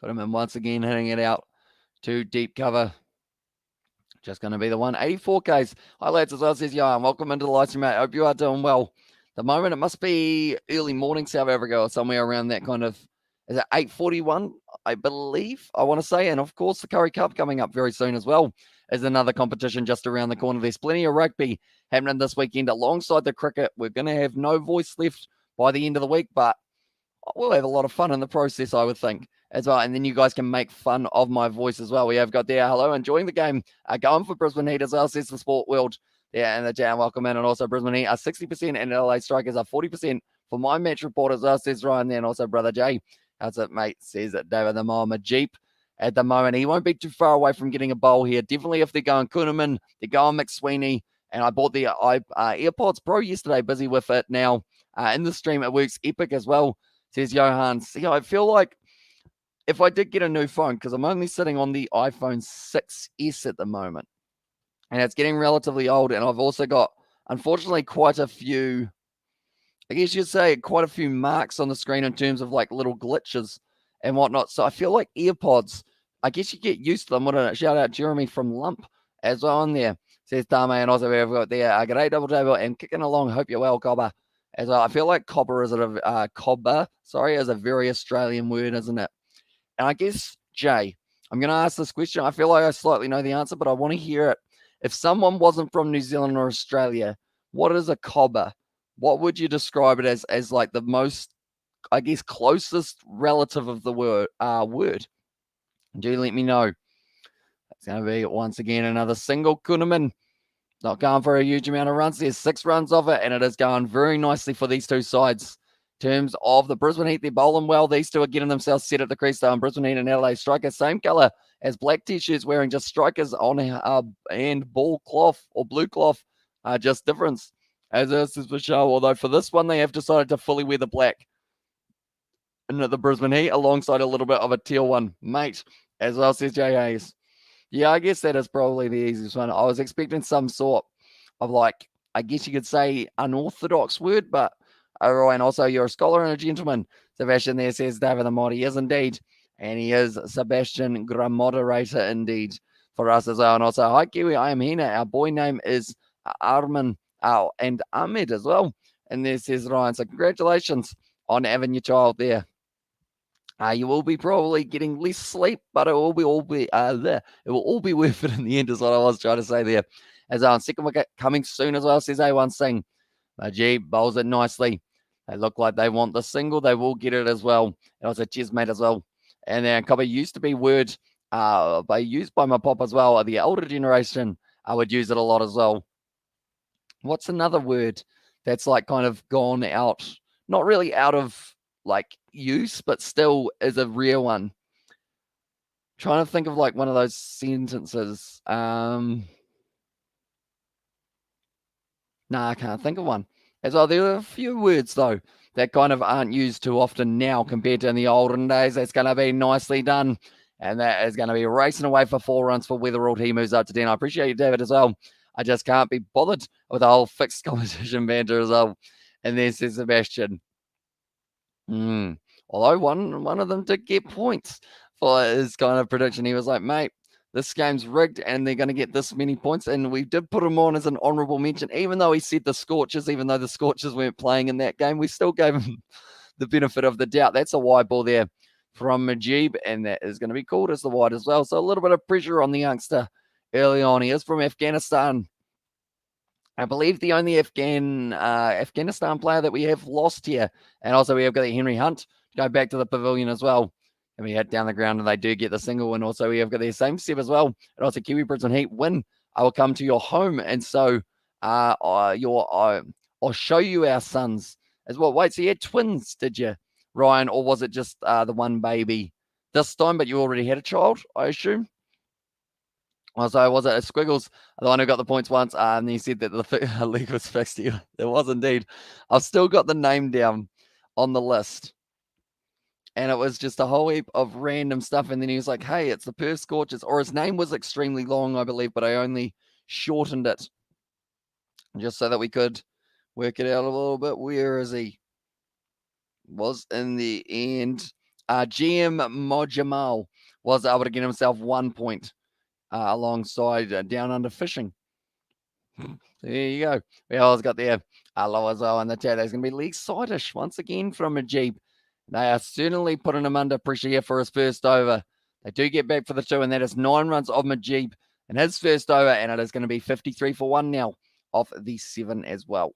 Got him in once again, hitting it out to deep cover. Just going to be the 184Ks. Hi, lads, as well, says Johan. Welcome into the live stream, mate. I hope you are doing well. The moment, it must be early morning South Africa or somewhere around that kind of, is it 8:41, I believe, I want to say. And, of course, the Curry Cup coming up very soon as well is another competition just around the corner. There's plenty of rugby happening this weekend alongside the cricket. We're going to have no voice left by the end of the week, but we'll have a lot of fun in the process, I would think, as well. And then you guys can make fun of my voice as well. We have got there, hello, enjoying the game. Going for Brisbane Heat as well, says the sport world. Yeah, and the jam, welcome in. And also Brisbane Heat are 60% and Adelaide Strikers are 40% for my match report as well, says Ryan there. And also Brother Jay. How's it, mate? Says it, David the Mama Jeep. At the moment, he won't be too far away from getting a bowl here. Definitely if they're going Kuhneman, they're going McSweeney. And I bought the AirPods Pro yesterday, busy with it now. In the stream, it works epic as well, says Johan. See, I feel like if I did get a new phone, because I'm only sitting on the iPhone 6S at the moment, and it's getting relatively old, and I've also got, unfortunately, quite a few, I guess you'd say, quite a few marks on the screen in terms of like little glitches and whatnot. So I feel like AirPods, I guess you get used to them. Wouldn't it? Shout out Jeremy from Lump as well on there. Says Dame, and also we've got there G'day Double Table and kicking along. Hope you're well, Gabba. As well, I feel like cobber is a very Australian word, isn't it? And I guess Jay, I'm going to ask this question. I feel like I slightly know the answer, but I want to hear it. If someone wasn't from New Zealand or Australia, what is a cobber? What would you describe it as like the most, I guess, closest relative of the word? Do let me know. It's going to be, once again, another single. Kuhneman not going for a huge amount of runs. There's 6 runs of it, and it is going very nicely for these two sides. In terms of the Brisbane Heat, they're bowling well. These two are getting themselves set at the crease, though. And Brisbane Heat and Adelaide Strikers, same colour as black T-shirts, wearing just Strikers on and ball cloth or blue cloth, just difference. As this is for show, although for this one, they have decided to fully wear the black. And the Brisbane Heat, alongside a little bit of a teal one, mate, as well, says Jay Hayes. Yeah, I guess that is probably the easiest one. I was expecting some sort of, like, I guess you could say unorthodox word, but and also you're a scholar and a gentleman. Sebastian there says David the Mod. He is indeed. And he is Sebastian Moderator indeed for us as well. And also, hi Kiwi, I am Hina. Our boy name is Armin and Ahmed as well. And there says Ryan. So congratulations on having your child there. You will be probably getting less sleep, but it will all be worth it in the end, is what I was trying to say there. As our second wicket coming soon as well, says A1 Singh. Najib bowls it nicely. They look like they want the single. They will get it as well. It was a chessmate as well. And then Cobber used to be word used by my pop as well. The older generation, I would use it a lot as well. What's another word that's like kind of gone out, not really out of like use, but still is a real one? Trying to think of like one of those sentences. I can't think of one. As well, there are a few words though that kind of aren't used too often now compared to in the olden days. That's going to be nicely done. And that is going to be racing away for 4 runs for Weatherald. He moves up to 10. I appreciate you, David, as well. I just can't be bothered with the whole fixed competition banter as well. And then says Sebastian. Although one of them did get points for his kind of prediction. He was like, mate, this game's rigged and they're going to get this many points. And we did put him on as an honourable mention, even though he said the Scorchers, even though the Scorchers weren't playing in that game, we still gave him the benefit of the doubt. That's a wide ball there from Majib, and that is going to be called as the wide as well. So a little bit of pressure on the youngster early on. He is from Afghanistan. I believe the only Afghanistan player that we have lost here. And also we have got Henry Hunt to go back to the pavilion as well. And we hit down the ground and they do get the single. And also we have got the same step as well. And also Kiwi Brisbane Heat win. I will come to your home. And so I'll show you our sons as well. Wait, so you had twins, did you, Ryan? Or was it just the one baby this time, but you already had a child, I assume? So was it a Squiggles, the one who got the points once, and he said that the league was fixed here. There was indeed. I've still got the name down on the list. And it was just a whole heap of random stuff. And then he was like, hey, it's the Perth Scorchers. Or his name was extremely long, I believe, but I only shortened it just so that we could work it out a little bit. Where is he? Was in the end. GM Mojamal was able to get himself 1 point. Alongside Down Under Fishing. There you go. We always got there. Loazo in the chat. There's going to be Lee Sidish once again from a Jeep. They are certainly putting him under pressure here for his first over. They do get back for the 2, and that is 9 runs of Majib in his first over, and it is going to be 53 for 1 now off the 7 as well.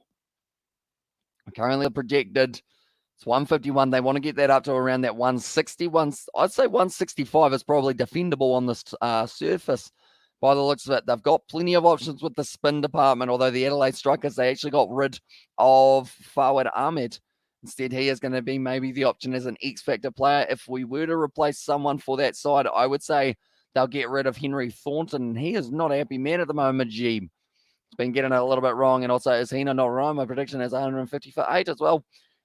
Currently projected It's 151. They want to get that up to around that 161. I'd say 165 is probably defendable on this surface. By the looks of it, they've got plenty of options with the spin department, although the Adelaide Strikers, they actually got rid of Fawad Ahmed. Instead, he is going to be maybe the option as an X-Factor player. If we were to replace someone for that side, I would say they'll get rid of Henry Thornton. He is not a happy man at the moment, Majib. He's been getting it a little bit wrong, and also is Hina not right? My prediction is 150 for 8 as well.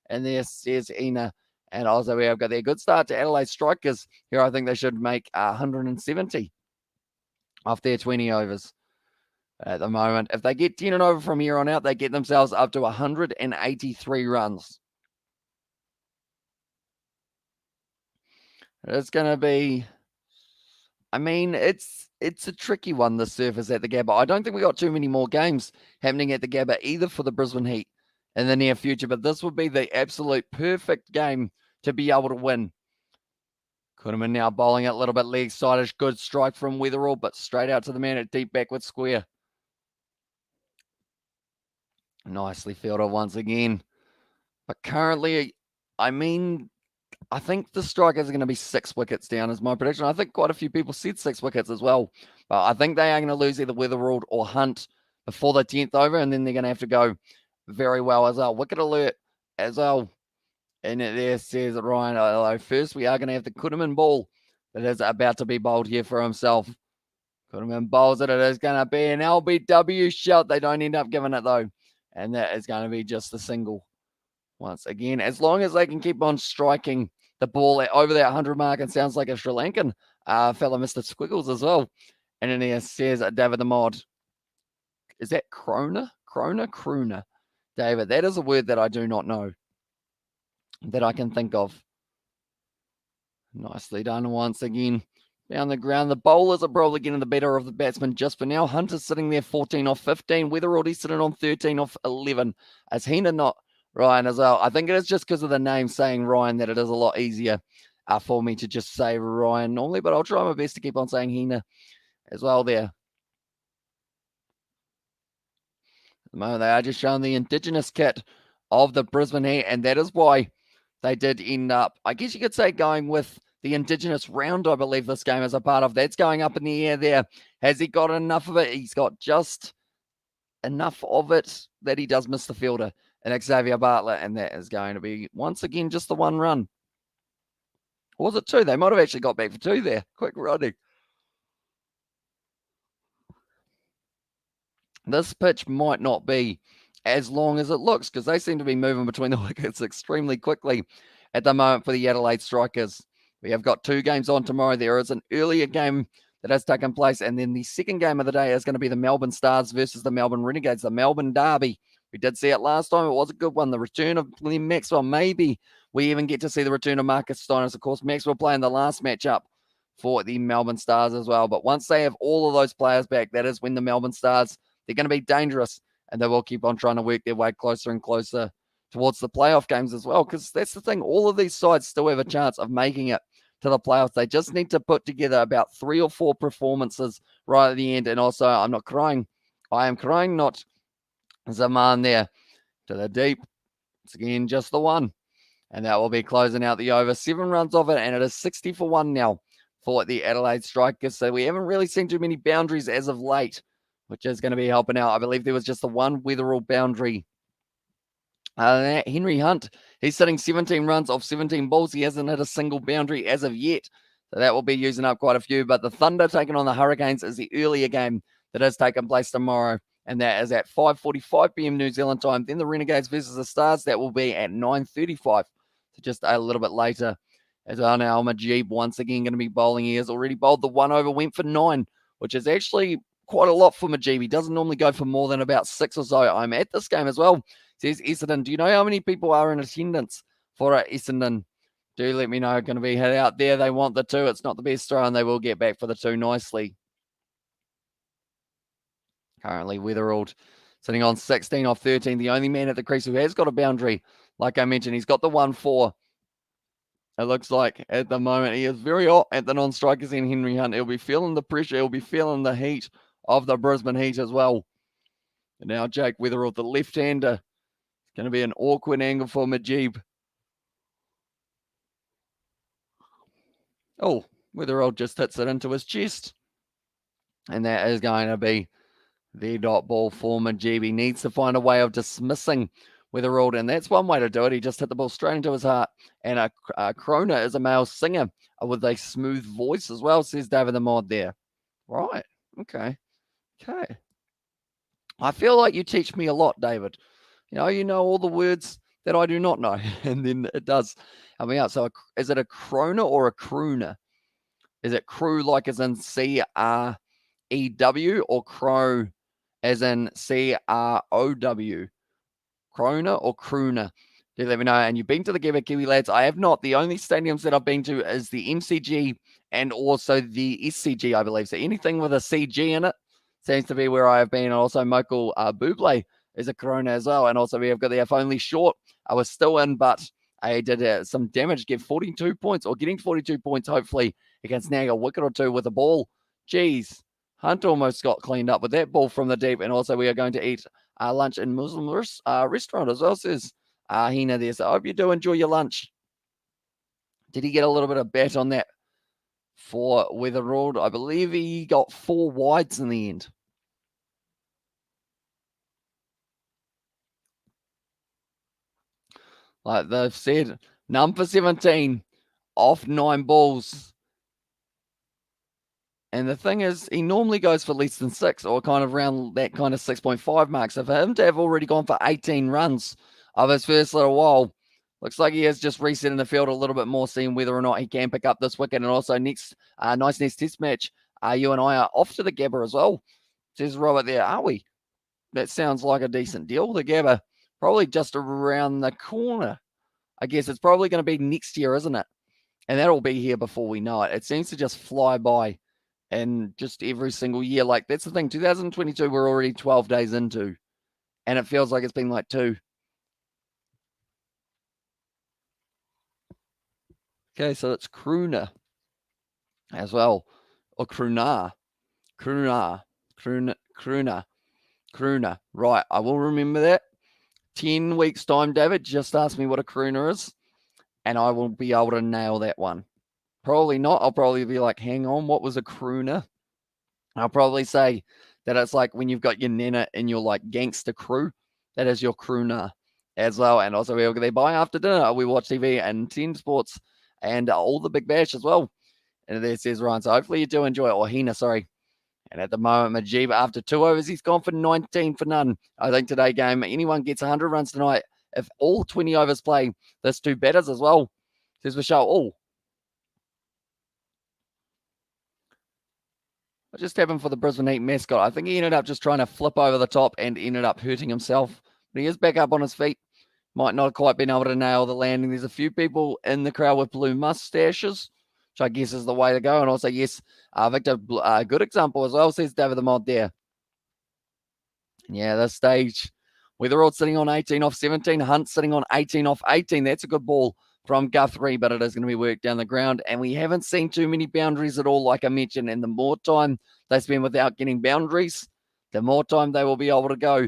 And there says Hina. And also we have got their good start to Adelaide Strikers. Here I think they should make 170 off their 20 overs at the moment. If they get 10 and over from here on out, they get themselves up to 183 runs. It's going to be, I mean, it's a tricky one, the surface at the Gabba. I don't think we got too many more games happening at the Gabba either for the Brisbane Heat in the near future, but this would be the absolute perfect game to be able to win. Kuhnemann now bowling it a little bit leg side-ish. Good strike from Weatherall, but straight out to the man at deep backward square. Nicely fielded once again. But currently, I mean, I think the Strikers are going to be 6 wickets down is my prediction. I think quite a few people said 6 wickets as well. But I think they are going to lose either Weatherall or Hunt before the 10th over, and then they're going to have to go very well as well. Wicket alert as well. And there says Ryan, although first we are going to have the Kuhnemann ball that is about to be bowled here for himself. Kuhnemann bowls it. It is going to be an LBW shot. They don't end up giving it though. And that is going to be just a single. Once again, as long as they can keep on striking the ball over that 100 mark, it sounds like a Sri Lankan fella, Mr. Squiggles as well. And then there says David the Mod. Is that Krona? Krona? David, that is a word that I do not know, that I can think of. Nicely done once again. Down the ground. The bowlers are probably getting the better of the batsmen just for now. Hunter's sitting there 14 off 15. Weatherall sitting on 13 off 11. As Hina not Ryan as well. I think it is just because of the name saying Ryan that it is a lot easier for me to just say Ryan normally, but I'll try my best to keep on saying Hina as well there. At the moment, they are just showing the Indigenous kit of the Brisbane Heat, and that is why they did end up, I guess you could say, going with the Indigenous round, I believe this game is a part of. That's going up in the air there. Has he got enough of it? He's got just enough of it that he does miss the fielder. And Xavier Bartlett, and that is going to be, once again, just the 1 run. Or was it 2? They might have actually got back for 2 there. Quick running. This pitch might not be as long as it looks, because they seem to be moving between the wickets extremely quickly at the moment for the Adelaide Strikers. We have got 2 games on tomorrow. There is an earlier game that has taken place, and then the second game of the day is going to be the Melbourne Stars versus the Melbourne Renegades, the Melbourne Derby. We did see it last time. It was a good one. The return of Glenn Maxwell. Maybe we even get to see the return of Marcus Stoinis. Of course, Maxwell playing the last matchup for the Melbourne Stars as well. But once they have all of those players back, that is when the Melbourne Stars, they're going to be dangerous, and they will keep on trying to work their way closer and closer towards the playoff games as well, because that's the thing. All of these sides still have a chance of making it to the playoffs. They just need to put together about 3 or 4 performances right at the end. And also, I'm not crying. I am crying, not Zaman there to the deep. It's again just the 1. And that will be closing out the over. 7 runs of it, and it is 60 for 1 now for the Adelaide Strikers. So we haven't really seen too many boundaries as of late, which is going to be helping out. I believe there was just the 1 Weatherall boundary. Henry Hunt, he's sitting 17 runs off 17 balls. He hasn't hit a single boundary as of yet. So that will be using up quite a few. But the Thunder taking on the Hurricanes is the earlier game that has taken place tomorrow. And that is at 5:45 p.m. New Zealand time. Then the Renegades versus the Stars, that will be at 9:35. So just a little bit later. As well now, Majib once again going to be bowling. He has already bowled the 1 over, went for 9, which is actually quite a lot for Majib. He doesn't normally go for more than about 6 or so. I'm at this game as well. Says Essendon. Do you know how many people are in attendance for Essendon? Do let me know. Going to be head out there. They want the 2. It's not the best throw, and they will get back for the 2 nicely. Currently, Weatherall sitting on 16 off 13. The only man at the crease who has got a boundary. Like I mentioned, he's got the 1-4. It looks like at the moment he is very hot at the non-strikers in Henry Hunt. He'll be feeling the pressure. He'll be feeling the heat of the Brisbane Heat as well. And now Jake Weatherall, the left-hander. It's going to be an awkward angle for Majib. Oh, Weatherald just hits it into his chest. And that is going to be the dot ball for Majib. He needs to find a way of dismissing Weatherald, and that's one way to do it. He just hit the ball straight into his heart. And a Krona is a male singer with a smooth voice as well, says David the Mod there. Right. Okay. I feel like you teach me a lot, David. You know all the words that I do not know, and then it does help me out. So, is it a Krona or a crooner? Is it crew like as in CREW or crow as in CROW? Krona or crooner? Do let me know. And you've been to the Gabba, Kiwi lads? I have not. The only stadiums that I've been to is the MCG and also the SCG, I believe. So anything with a CG in it seems to be where I have been. And also Michael Bublé is a Corona as well. And also we have got the F only short. I was still in, but I did some damage, get 42 points or getting 42 points. Hopefully he can snag a wicket or two with a ball. Jeez, Hunt almost got cleaned up with that ball from the deep. And also we are going to eat lunch in Muslim restaurant as well, says Hina there. So I hope you do enjoy your lunch. Did he get a little bit of bat on that for Weatherald? I believe he got 4 wides in the end. Like they've said, number 17 off 9 balls. And the thing is, he normally goes for less than 6 or kind of around that kind of 6.5 mark. So for him to have already gone for 18 runs of his first little while, looks like he has just reset in the field a little bit more, seeing whether or not he can pick up this wicket. And also next test match, you and I are off to the Gabba as well. Says Robert there, are we? That sounds like a decent deal. The Gabba, probably just around the corner. I guess it's probably going to be next year, isn't it? And that'll be here before we know it. It seems to just fly by. And just every single year, like that's the thing. 2022, we're already 12 days into, and it feels like it's been like 2. Okay, so it's Crooner as well, or Crooner. Right, I will remember that. 10 weeks time, David. Just ask me what a crooner is, and I will be able to nail that one. Probably not. I'll probably be like, hang on, what was a crooner? I'll probably say that it's like when you've got your nana in your like gangster crew, that is your crooner as well. And also we'll get by after dinner. We watch TV and 10 sports and all the Big Bash as well. And there says Ryan. So hopefully you do enjoy it. Or Hina, sorry. And at the moment, Majib, after 2 overs, he's gone for 19 for none. I think today game, anyone gets 100 runs tonight, if all 20 overs play, there's 2 batters as well. Says Michelle, what just happened for the Brisbane Heat mascot? I think he ended up just trying to flip over the top and ended up hurting himself. But he is back up on his feet. Might not have quite been able to nail the landing. There's a few people in the crowd with blue mustaches, which I guess is the way to go. And also, yes, Victor, a good example as well, says David the Mod there. Yeah, this stage, Weatherald sitting on 18 off 17, Hunt sitting on 18 off 18. That's a good ball from Guthrie, but it is going to be worked down the ground. And we haven't seen too many boundaries at all, like I mentioned. And the more time they spend without getting boundaries, the more time they will be able to go.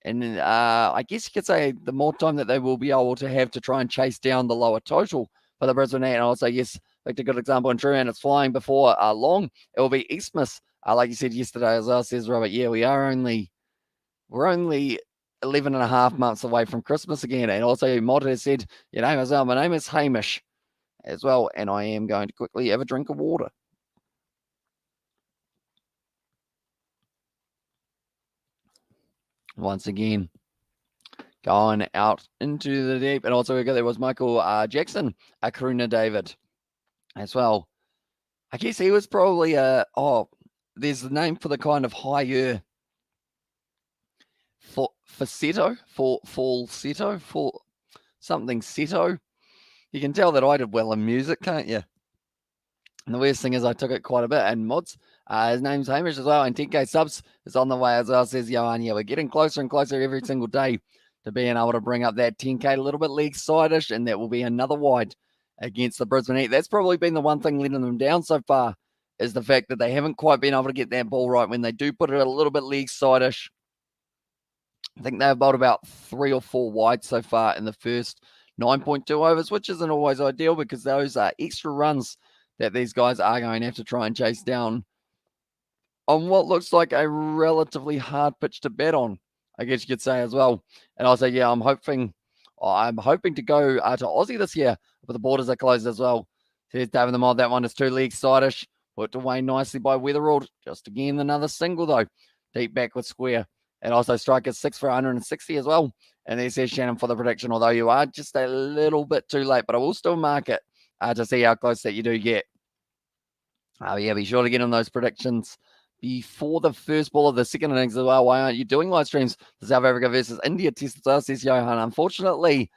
And I guess you could say the more time that they will be able to have to try and chase down the lower total for the Brisbane Heat. And I'll say, yes, like a good example in true, and it's flying before long. It will be Eastmas, like you said yesterday as well, says Robert. Yeah, we're only 11 and a half months away from Christmas again. And also, Mod has said, your name as well. My name is Hamish as well. And I am going to quickly have a drink of water. Once again, going out into the deep. And also, there was Michael Jackson, Karuna David as well. I guess he was probably there's the name for the kind of higher falsetto, something setto. You can tell that I did well in music, can't you? And the worst thing is I took it quite a bit. And Mods, his name's Hamish as well. And 10K subs is on the way as well, says Johan. Yeah, we're getting closer and closer every single day to being able to bring up that 10K a little bit league side-ish. And that will be another wide against the Brisbane Heat. That's probably been the one thing letting them down so far, is the fact that they haven't quite been able to get that ball right when they do put it a little bit league side-ish. I think they've bowled about 3 or 4 wide so far in the first 9.2 overs, which isn't always ideal because those are extra runs that these guys are going to have to try and chase down on what looks like a relatively hard pitch to bet on, I guess you could say as well. And I'll say, yeah, I'm hoping to go to Aussie this year, but the borders are closed as well. Here's David the Mod. That one is 2 legs sidish. Put away nicely by Weatherald. Just again, another single though. Deep back with square. And also Strikers 6 for 160 as well. And there says Shannon for the prediction, although you are just a little bit too late, but I will still mark it to see how close that you do get. Yeah, be sure to get in those predictions before the first ball of the second innings as well. Why aren't you doing live streams? The South Africa versus India test as well, says Johan. Unfortunately,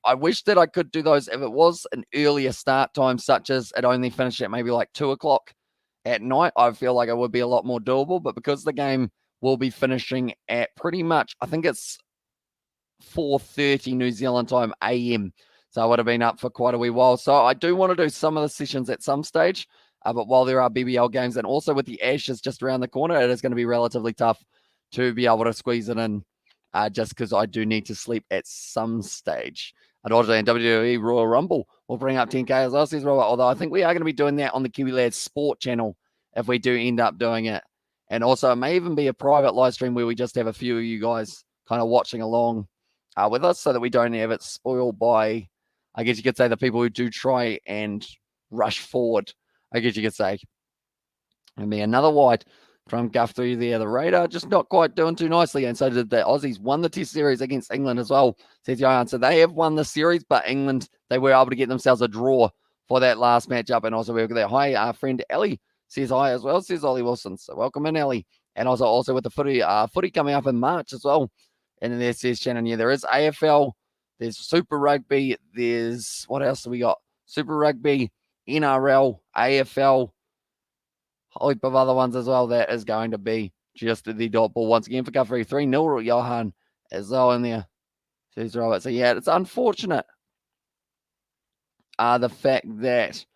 I wish that I could do those if it was an earlier start time, such as it only finished at maybe 2 o'clock at night. I feel like it would be a lot more doable, but because the game will be finishing at pretty much, I think it's 4:30 New Zealand time AM. So I would have been up for quite a wee while. So I do want to do some of the sessions at some stage. But while there are BBL games and also with the Ashes just around the corner, it is going to be relatively tough to be able to squeeze it in just because I do need to sleep at some stage. And WWE Royal Rumble will bring up 10K as well, says Robert, although I think we are going to be doing that on the Kiwi Lads Sport channel if we do end up doing it. And also it may even be a private live stream where we just have a few of you guys kind of watching along with us so that we don't have it spoiled by, I guess you could say, the people who do try and rush forward, I guess you could say. And be another wide from Guthrie there. The radar just not quite doing too nicely. And so did the Aussies won the test series against England as well, says Johan. So they have won the series, but England, they were able to get themselves a draw for that last matchup. And also we've got that hi, our friend Ellie says hi as well, says Ollie Wilson. So welcome in, Ellie. And also with the footy coming up in March as well. And then there says Shannon, yeah, there is AFL, there's Super Rugby, there's, what else do we got? Super Rugby, NRL, AFL, a whole heap of other ones as well. That is going to be just the dot ball once again for Guthrie. 3-0 Johan as well in there, says Robert. So yeah, it's unfortunate. The fact that,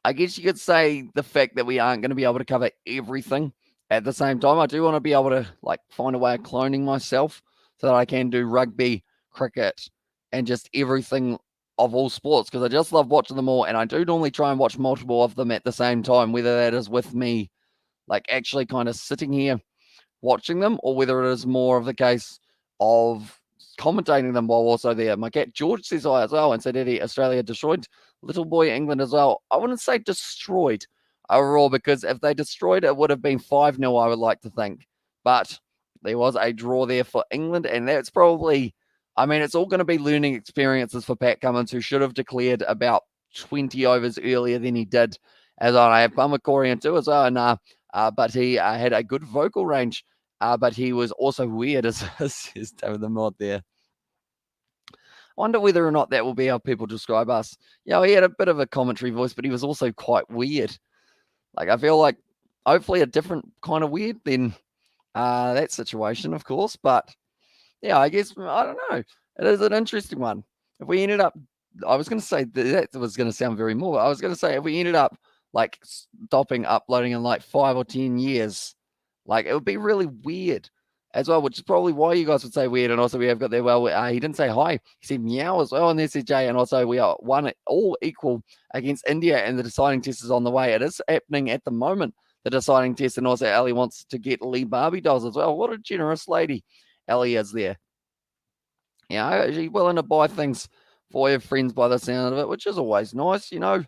I guess you could say, the fact that we aren't going to be able to cover everything at the same time. I do want to be able to find a way of cloning myself so that I can do rugby, cricket, and just everything of all sports, because I just love watching them all, and I do normally try and watch multiple of them at the same time, whether that is with me actually kind of sitting here watching them, or whether it is more of the case of commentating them while also there. My cat George says hi as well, and said Eddie, Australia destroyed little boy England as well. I wouldn't say destroyed overall, because if they destroyed it would have been 5-0, I would like to think, but there was a draw there for England, and that's probably, I mean, it's all going to be learning experiences for Pat Cummins, who should have declared about 20 overs earlier than he did. As I have Pamakorian too as well, and but he had a good vocal range, but he was also weird, as says David the Mod there. I wonder whether or not that will be how people describe us. Yeah, he had a bit of a commentary voice, but he was also quite weird. I feel like hopefully a different kind of weird than that situation, of course. But yeah, I guess, I don't know. It is an interesting one. If we ended up, I was going to say that was going to sound very more. I was going to say if we ended up stopping uploading in 5 or 10 years, it would be really weird as well, which is probably why you guys would say weird. And also we have got there, well, he didn't say hi. He said meow as well. And there's Jay. And also we are all equal against India, and the deciding test is on the way. It is happening at the moment, the deciding test. And also Ellie wants to get Lee Barbie dolls as well. What a generous lady Ellie is there. Yeah, she's willing to buy things for your friends by the sound of it, which is always nice. You know,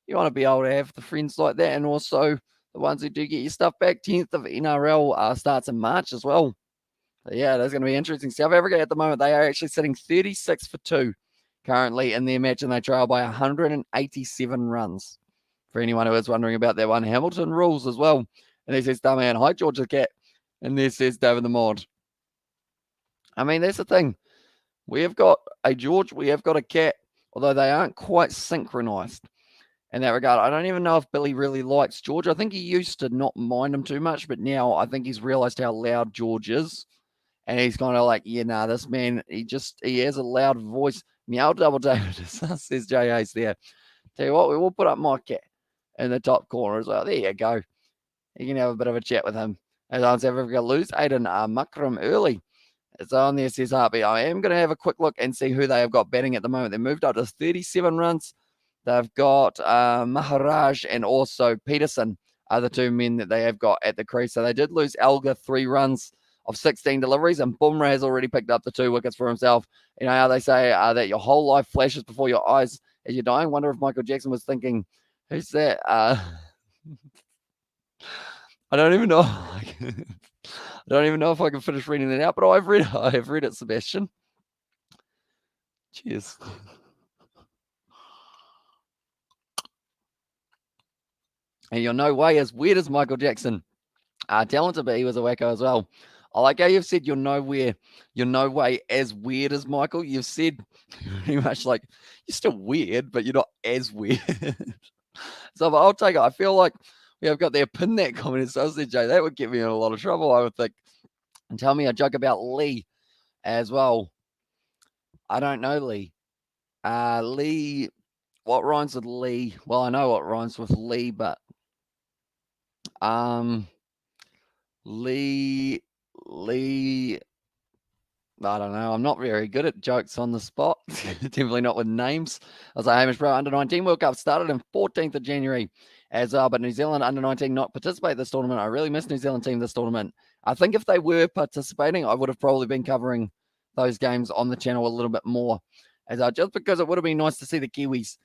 you want to be able to have the friends like that, and also the ones who do get your stuff back. 10th of NRL starts in March as well. So yeah, that's going to be interesting. South Africa at the moment, they are actually sitting 36 for 2 currently in their match, and they trail by 187 runs. For anyone who is wondering about that one, Hamilton rules as well. And there says Dumman, hi George the Cat. And there says David the Mod. I mean, that's the thing. We have got a George, we have got a Cat, although they aren't quite synchronized in that regard. I don't even know if Billy really likes George. I think he used to not mind him too much, but now I think he's realized how loud George is. And he's kind of yeah, nah, this man, he has a loud voice. Meow double David, says J. Hayes there. Tell you what, we will put up my Cat in the top corner as well. There you go. You can have a bit of a chat with him. As on South Africa lose, Aiden Mukram early. It's on there, says Harvey. I am going to have a quick look and see who they have got batting at the moment. They moved up to 37 runs. They've got Maharaj and also Peterson are the two men that they have got at the crease. So they did lose Elgar 3 runs of 16 deliveries, and Bumrah has already picked up the 2 wickets for himself. You know how they say that your whole life flashes before your eyes as you're dying? Wonder if Michael Jackson was thinking, who's that? I don't even know. I don't even know if I can finish reading that out, but I have read it, Sebastian. Cheers. And you're no way as weird as Michael Jackson. Talented, but he was a wacko as well. I like how you've said you're no way as weird as Michael. You've said pretty much like you're still weird, but you're not as weird. So I'll take it. I feel like we have got there pin that comment. So I said, Jay, that would get me in a lot of trouble, I would think. And tell me a joke about Lee as well. I don't know Lee. Lee, what rhymes with Lee? Well, I know what rhymes with Lee, but Lee, I don't know. I'm not very good at jokes on the spot. Definitely not with names. I was like, Hamish, bro, under-19 World Cup started on 14th of January as well, but New Zealand under-19 not participate this tournament. I really miss New Zealand team this tournament. I think if they were participating, I would have probably been covering those games on the channel a little bit more, just because it would have been nice to see the Kiwis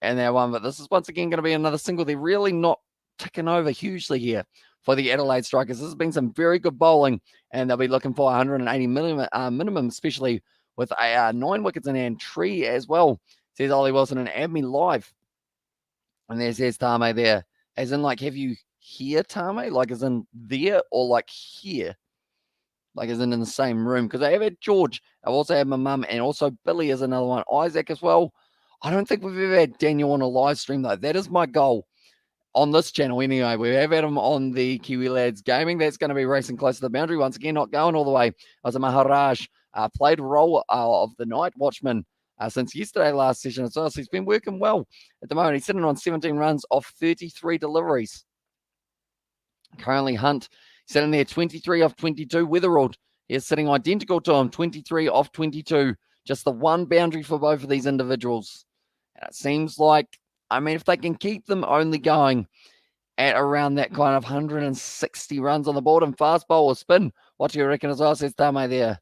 and their one. But this is once again going to be another single. They're really not ticking over hugely here for the Adelaide Strikers. This has been some very good bowling, and they'll be looking for 180 minimum, especially with 9 wickets in hand. Tree as well, says Ollie Wilson and Admi Live. And there says Tame there. As in, like, have you here, Tame? Like, as in there or like here? Like, as in the same room? Because I have had George. I've also had my mum, and also Billy is another one. Isaac as well. I don't think we've ever had Daniel on a live stream, though. That is my goal. On this channel, anyway, we have had him on the Kiwi Lads Gaming. That's going to be racing close to the boundary. Once again, not going all the way. As a Maharaj played role of the night watchman since yesterday last session as well. So he's been working well at the moment. He's sitting on 17 runs off 33 deliveries. Currently, Hunt sitting there 23 off 22. Wetherald is sitting identical to him, 23 off 22. Just the one boundary for both of these individuals. And it seems like, I mean, if they can keep them only going at around that kind of 160 runs on the board and fast bowler spin, what do you reckon as well, says Tame there?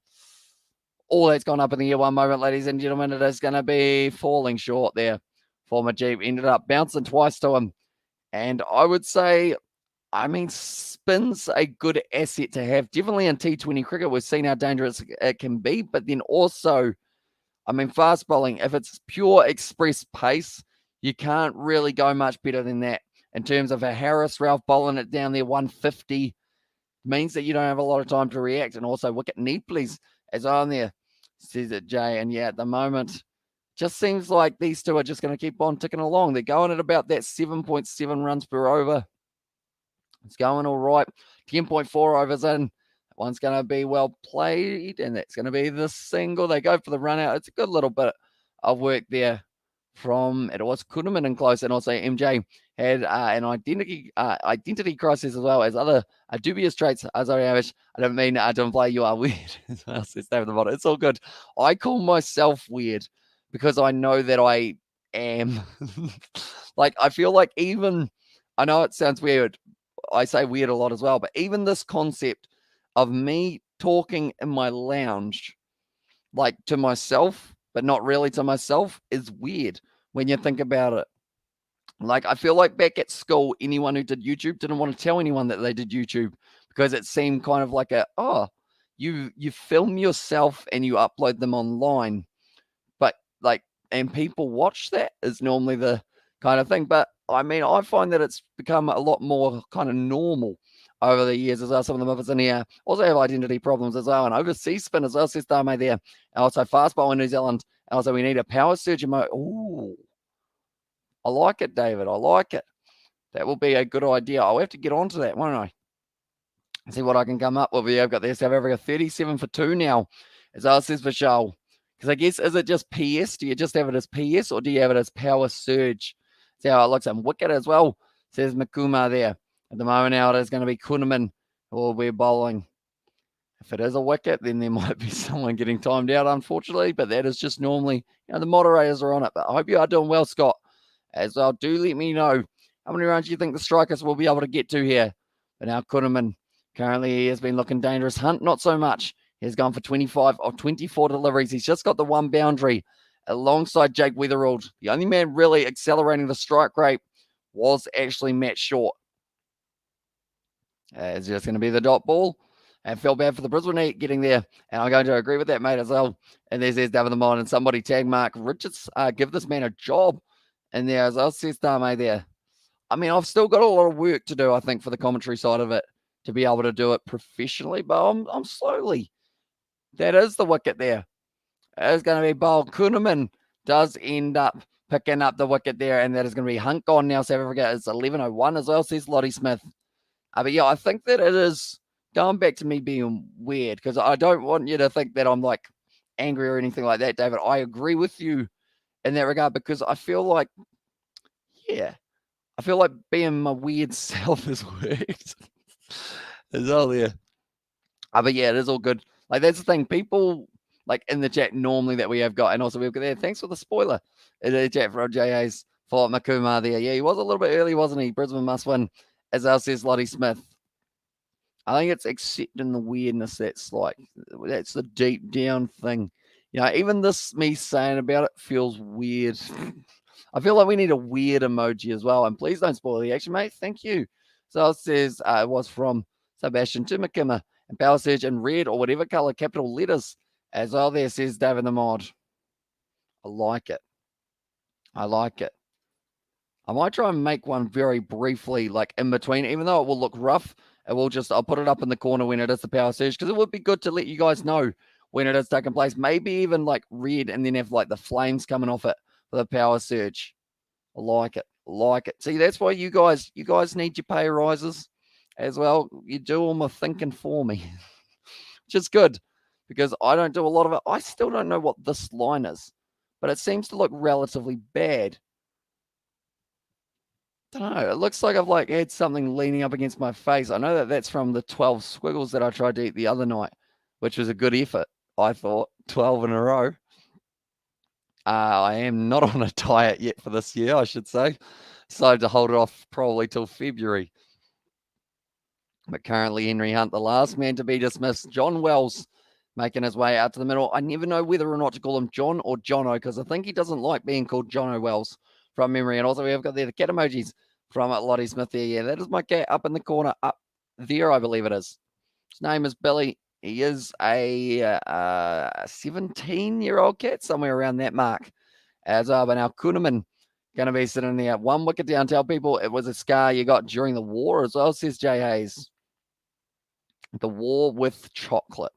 Oh, that's gone up in the air one moment, ladies and gentlemen. It is going to be falling short there for Majib. Ended up bouncing twice to him. And I would say, I mean, spin's a good asset to have. Definitely in T20 cricket, we've seen how dangerous it can be. But then also, I mean, fast bowling, if it's pure express pace, you can't really go much better than that. In terms of a Harris, Ralph bowling it down there 150 means that you don't have a lot of time to react. And also Wicket need please as on there, says it Jay. And yeah, at the moment, just seems like these two are just going to keep on ticking along. They're going at about that 7.7 runs per over. It's going all right. 10.4 overs in. One's going to be well played, and that's going to be the single. They go for the run out. It's a good little bit of work there from, it was Kuhneman in close, and also MJ had an identity crisis as well as other dubious traits. Sorry, Hamish, I don't mean to imply you are weird. It's all good. I call myself weird because I know that I am. Like, I feel like even, I know it sounds weird. I say weird a lot as well, but even this concept of me talking in my lounge, like to myself, but not really to myself, is weird when you think about it. Like, I feel like back at school, anyone who did YouTube didn't want to tell anyone that they did YouTube because it seemed kind of like you film yourself and you upload them online, but like, and people watch that is normally the kind of thing. But I mean, I find that it's become a lot more kind of normal over the years as well. Some of the Muppets in here also have identity problems as well. And overseas spin as well, says Dame there. And also fast bowl in New Zealand. And also we need a power surge emote. Ooh, I like it, David. I like it. That will be a good idea. I'll have to get onto that, won't I? See what I can come up with. I've got there South Africa 37 for 2 now, as well, says Vishal. Because I guess, is it just PS? Do you just have it as PS or do you have it as power surge? See how it looks. And Wicket as well, says Makuma there. At the moment now, it is going to be Kuhneman who will be bowling. If it is a wicket, then there might be someone getting timed out, unfortunately. But that is just normally, the moderators are on it. But I hope you are doing well, Scott. as well. Do let me know how many runs you think the Strikers will be able to get to here. But now Kuhnemann, currently he has been looking dangerous. Hunt, not so much. He's gone for 25 or 24 deliveries. He's just got the one boundary alongside Jake Weatherald. The only man really accelerating the strike rate was actually Matt Short. It's just going to be the dot ball. And felt bad for the Brisbane Heat getting there. And I'm going to agree with that, mate, as well. And there's David the Mon and somebody tag Mark Richards. Give this man a job. And there as well says Dame there. I mean, I've still got a lot of work to do, I think, for the commentary side of it to be able to do it professionally. But I'm slowly. That is the wicket there. It's going to be bowled. Kuhnemann does end up picking up the wicket there. And that is going to be Hunt gone now. South Africa is 11:01 as well, says Lottie Smith. But yeah, I think that it is going back to me being weird because I don't want you to think that I'm like angry or anything like that, David. I agree with you in that regard because I feel like, I feel like being my weird self has worked. It's all there. But yeah, it is all good. Like, that's the thing. People, like, in the chat normally that we have got, and also we've got there, thanks for the spoiler in the chat for JA's follow-up Makuma there. Yeah, he was a little bit early, wasn't he? Brisbane must win, as our says Lottie Smith. I think it's accepting the weirdness that's the deep down thing. You know, even this, me saying about it feels weird. I feel like we need a weird emoji as well. And please don't spoil the action, mate. Thank you. So it says it was from Sebastian to Makima and Power Surge in red or whatever color, capital letters as well. There says David the Mod. I like it. I like it. I might try and make one very briefly, like in between, even though it will look rough. I'll put it up in the corner when it is the Power Surge, because it would be good to let you guys know when it is taking place. Maybe even like red and then have like the flames coming off it for the Power Surge. I like it. I like it. See, that's why you guys need your pay rises as well. You do all my thinking for me, which is good because I don't do a lot of it. I still don't know what this line is, but it seems to look relatively bad. I don't know. It looks like I've like had something leaning up against my face. I know that that's from the 12 squiggles that I tried to eat the other night, which was a good effort. I thought 12 in a row. I am not on a diet yet for this year, I should say. Decided to hold it off probably till February. But currently Henry Hunt, the last man to be dismissed. John Wells making his way out to the middle. I never know whether or not to call him John or Jono because I think he doesn't like being called Jono Wells from memory. And also we have got there the cat emojis from Lottie Smith there. Yeah, that is my cat up in the corner up there, I believe it is. His name is Billy. He is a 17-year-old cat, somewhere around that mark. But now Kuhnemann going to be sitting there. One wicket down. Tell people it was a scar you got during the war as well, says Jay Hayes. The war with chocolate.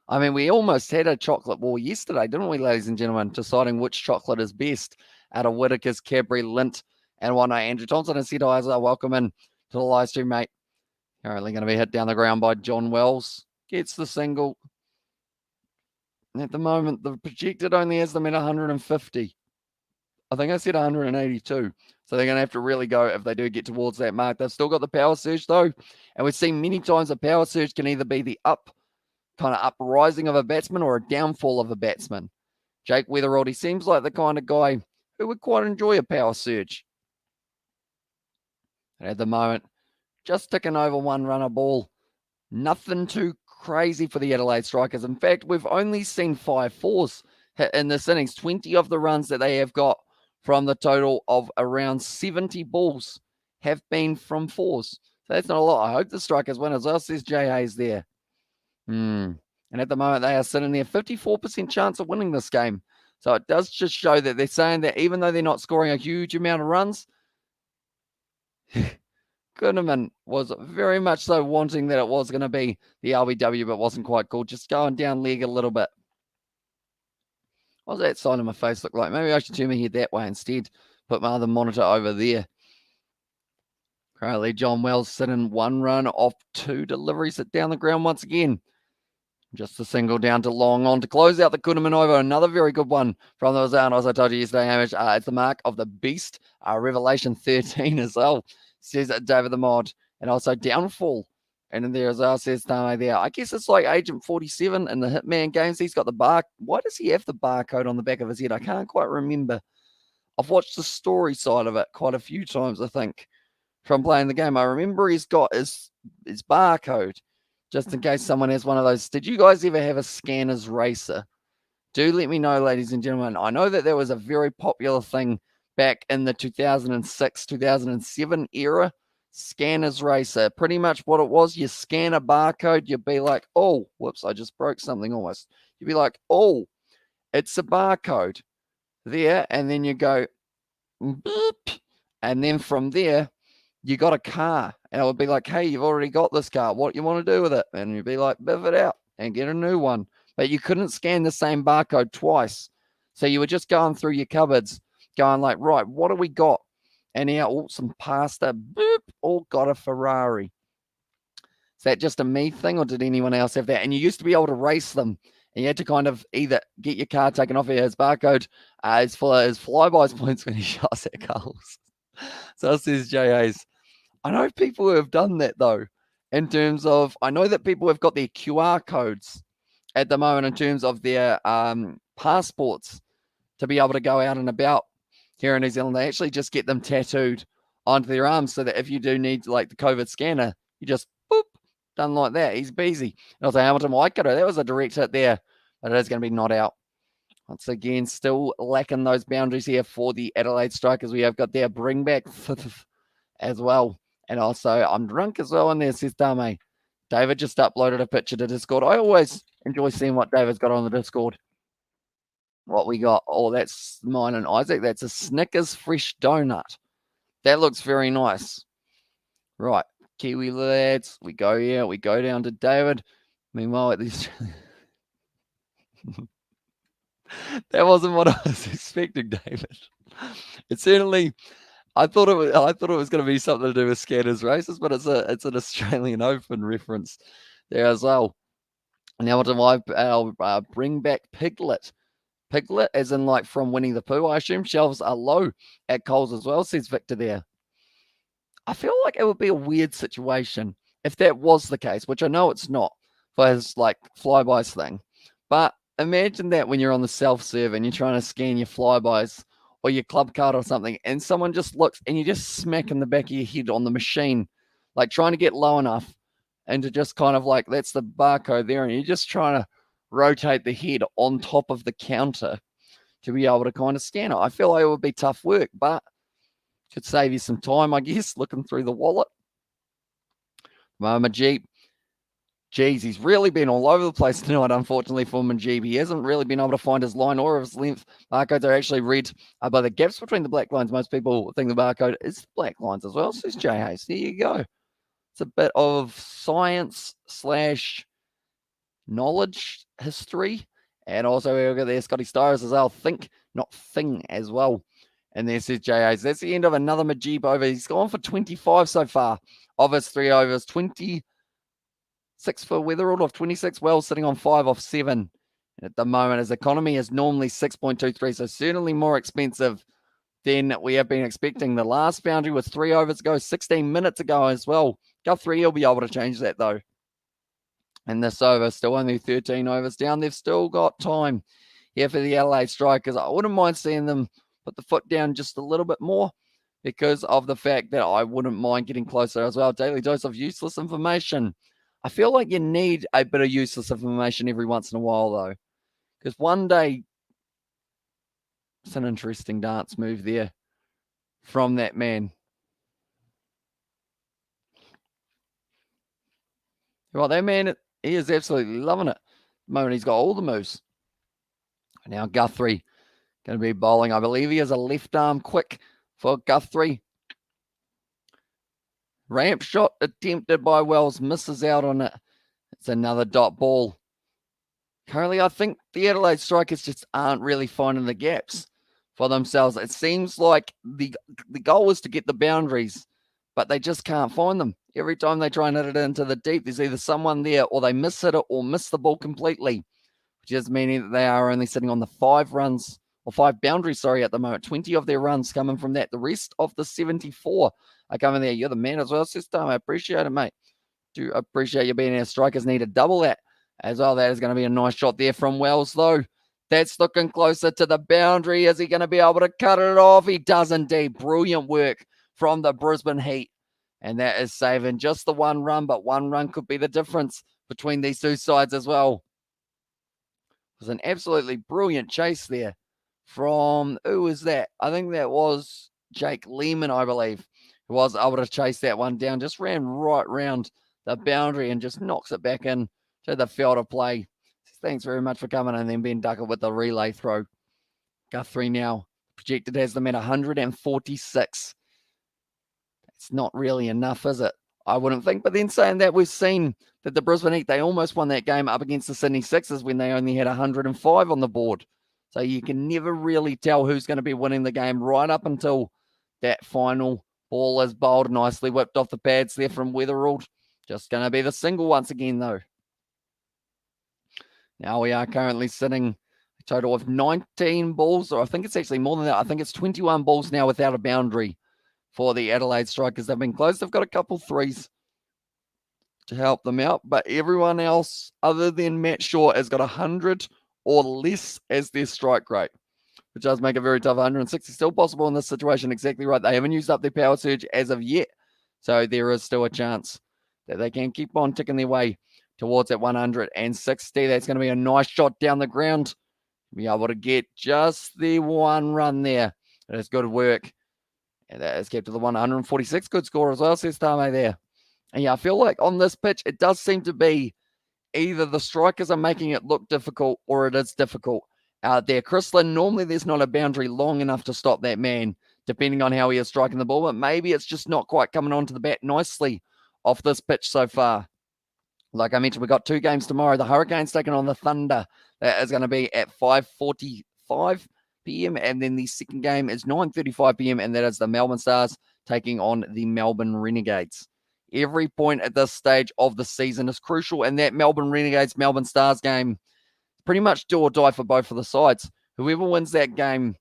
I mean, we almost had a chocolate war yesterday, didn't we, ladies and gentlemen, deciding which chocolate is best out of Whittaker's, Cadbury, Lindt, and whatnot. Andrew Thompson and Sid Isaac, welcome in to the live stream, mate. Currently going to be hit down the ground by John Wells. Gets the single. At the moment, the projected only has them at 150. I think I said 182. So they're going to have to really go if they do get towards that mark. They've still got the power surge, though. And we've seen many times a power surge can either be the uprising of a batsman or a downfall of a batsman. Jake Weatherald, he seems like the kind of guy who would quite enjoy a power surge. And at the moment, just ticking over one runner ball. Nothing too crazy for the Adelaide Strikers. In fact, we've only seen 5 fours hit in this innings. 20 of the runs that they have got from the total of around 70 balls have been from fours. So that's not a lot. I hope the Strikers win as well, says Jay Hayes there. And at the moment, they are sitting there 54% chance of winning this game. So it does just show that they're saying that even though they're not scoring a huge amount of runs, Kuhnemann was very much so wanting that it was going to be the LBW, but wasn't quite cool. Just going down leg a little bit. What does that side of my face look like? Maybe I should turn my head that way instead. Put my other monitor over there. Currently, John Wells sitting 1 run off 2 deliveries it down the ground once again. Just a single down to long on to close out the Kuhnemann over. Another very good one from those out. As I told you yesterday, Hamish, it's the mark of the beast. Revelation 13 as well, says David the Mod. And also downfall. And then there as well, says Tame there. I guess it's like Agent 47 in the Hitman games. He's got the bar. Why does he have the barcode on the back of his head? I can't quite remember I've watched the story side of it quite a few times, I think, from playing the game. I remember he's got his barcode, just in case someone has one of those. Did you guys ever have a Scanners Racer? Do let me know, ladies and gentlemen. I know that there was a very popular thing back in the 2006, 2007 era. Scanners Racer. Pretty much what it was, you scan a barcode, you'd be like, oh, whoops, I just broke something almost. You'd be like, oh, it's a barcode there. And then you go, boop. And then from there, you got a car. And it would be like, hey, you've already got this car. What do you want to do with it? And you'd be like, biff it out and get a new one. But you couldn't scan the same barcode twice. So you were just going through your cupboards, going like, right, what do we got? And here, oh, some pasta, boop, oh, got a Ferrari. Is that just a me thing, or did anyone else have that? And you used to be able to race them, and you had to kind of either get your car taken off his barcode as for his flybys points when he shots at goals. So says J.A.'s. I know people who have done that, though, in terms of, I know that people have got their QR codes at the moment in terms of their passports to be able to go out and about here in New Zealand. They actually just get them tattooed onto their arms so that if you do need like the COVID scanner, you just boop, done like that. He's busy. And also Hamilton Waikato, that was a direct hit there, but it is going to be not out. Once again, still lacking those boundaries here for the Adelaide Strikers. We have got their bring back as well. And also, I'm drunk as well in there, says Dame. David just uploaded a picture to Discord. I always enjoy seeing what David's got on the Discord. What we got? Oh, that's mine and Isaac. That's a Snickers fresh donut. That looks very nice. Right, Kiwi lads. We go here. We go down to David. Meanwhile, at least that wasn't what I was expecting, David. It certainly. I thought it was going to be something to do with Scanners Races, but it's an Australian Open reference there as well. Now, what do I bring back Piglet? Piglet, as in like from Winnie the Pooh, I assume. Shelves are low at Coles as well, says Victor there. I feel like it would be a weird situation if that was the case, which I know it's not for his like flybys thing. But imagine that when you're on the self-serve and you're trying to scan your flybys or your club card or something, and someone just looks and you just smack in the back of your head on the machine, like trying to get low enough and to just kind of like, that's the barcode there, and you're just trying to rotate the head on top of the counter to be able to kind of scan it. I feel like it would be tough work, but could save you some time, I guess, looking through the wallet. Majib. Geez, he's really been all over the place tonight, unfortunately, for Majib. He hasn't really been able to find his line or his length. Barcodes are actually read by the gaps between the black lines. Most people think the barcode is black lines as well, says J. Hayes. There you go. It's a bit of science / knowledge history. And also, we've got there Scotty Stars as well. Think, not thing as well. And there says J. Hayes. That's the end of another Majib over. He's gone for 25 so far of his 3 overs. 26 for Weatherald off 26. Well, sitting on 5 off 7 at the moment. His economy is normally 6.23, so certainly more expensive than we have been expecting. The last boundary was 3 overs ago, 16 minutes ago as well. Guthrie will be able to change that though. And this over, still only 13 overs down. They've still got time here for the Adelaide Strikers. I wouldn't mind seeing them put the foot down just a little bit more because of the fact that I wouldn't mind getting closer as well. Daily dose of useless information. I feel like you need a bit of useless information every once in a while, though, because one day it's an interesting dance move there from that man. Well, that man, he is absolutely loving it. The moment he's got all the moves. Now Guthrie going to be bowling. I believe he has a left arm quick for Guthrie. Ramp shot attempted by Wells. Misses out on it. It's another dot ball. Currently, I think the Adelaide Strikers just aren't really finding the gaps for themselves. It seems like the goal is to get the boundaries, but they just can't find them. Every time they try and hit it into the deep, there's either someone there or they miss it or miss the ball completely, which is meaning that they are only sitting on the 5 runs or 5 boundaries, at the moment. 20 of their runs coming from that. The rest of the 74 are coming there. You're the man as well, sister. I appreciate it, mate. Do appreciate you being our Strikers. Need to double that as well. That is going to be a nice shot there from Wells, though. That's looking closer to the boundary. Is he going to be able to cut it off? He does indeed. Brilliant work from the Brisbane Heat. And that is saving just the one run, but one run could be the difference between these two sides as well. It was an absolutely brilliant chase there from, who was that? I think that was Jake Lehman, I believe, who was able to chase that one down. Just ran right round the boundary and just knocks it back in to the field of play. Thanks very much for coming. And then Ben Ducker with the relay throw. Guthrie now projected has them at 146. It's not really enough, is it? I wouldn't think. But then saying that, we've seen that the Brisbane Heat, they almost won that game up against the Sydney Sixers when they only had 105 on the board. So you can never really tell who's going to be winning the game right up until that final ball is bowled, nicely whipped off the pads there from Weatherald. Just going to be the single once again, though. Now we are currently sitting a total of 19 balls, or I think it's actually more than that. I think it's 21 balls now without a boundary for the Adelaide Strikers. They've been close. They've got a couple threes to help them out, but everyone else other than Matt Shaw has got 100 or less as their strike rate, which does make it very tough. 160 still possible in this situation. Exactly right. They haven't used up their power surge as of yet, so there is still a chance that they can keep on ticking their way towards that 160. That's going to be a nice shot down the ground. Be able to get just the one run there. That is good work. And that is kept to the 146. Good score as well, says Tame there. And yeah, I feel like on this pitch, it does seem to be either the strikers are making it look difficult or it is difficult out there. Chrislin, normally there's not a boundary long enough to stop that man, depending on how he is striking the ball. But maybe it's just not quite coming onto the bat nicely off this pitch so far. Like I mentioned, we've got two games tomorrow. The Hurricanes taking on the Thunder. That is going to be at 5:45 p.m. And then the second game is 9:35 p.m. And that is the Melbourne Stars taking on the Melbourne Renegades. Every point at this stage of the season is crucial. And that Melbourne Renegades, Melbourne Stars game, pretty much do or die for both of the sides. Whoever wins that game,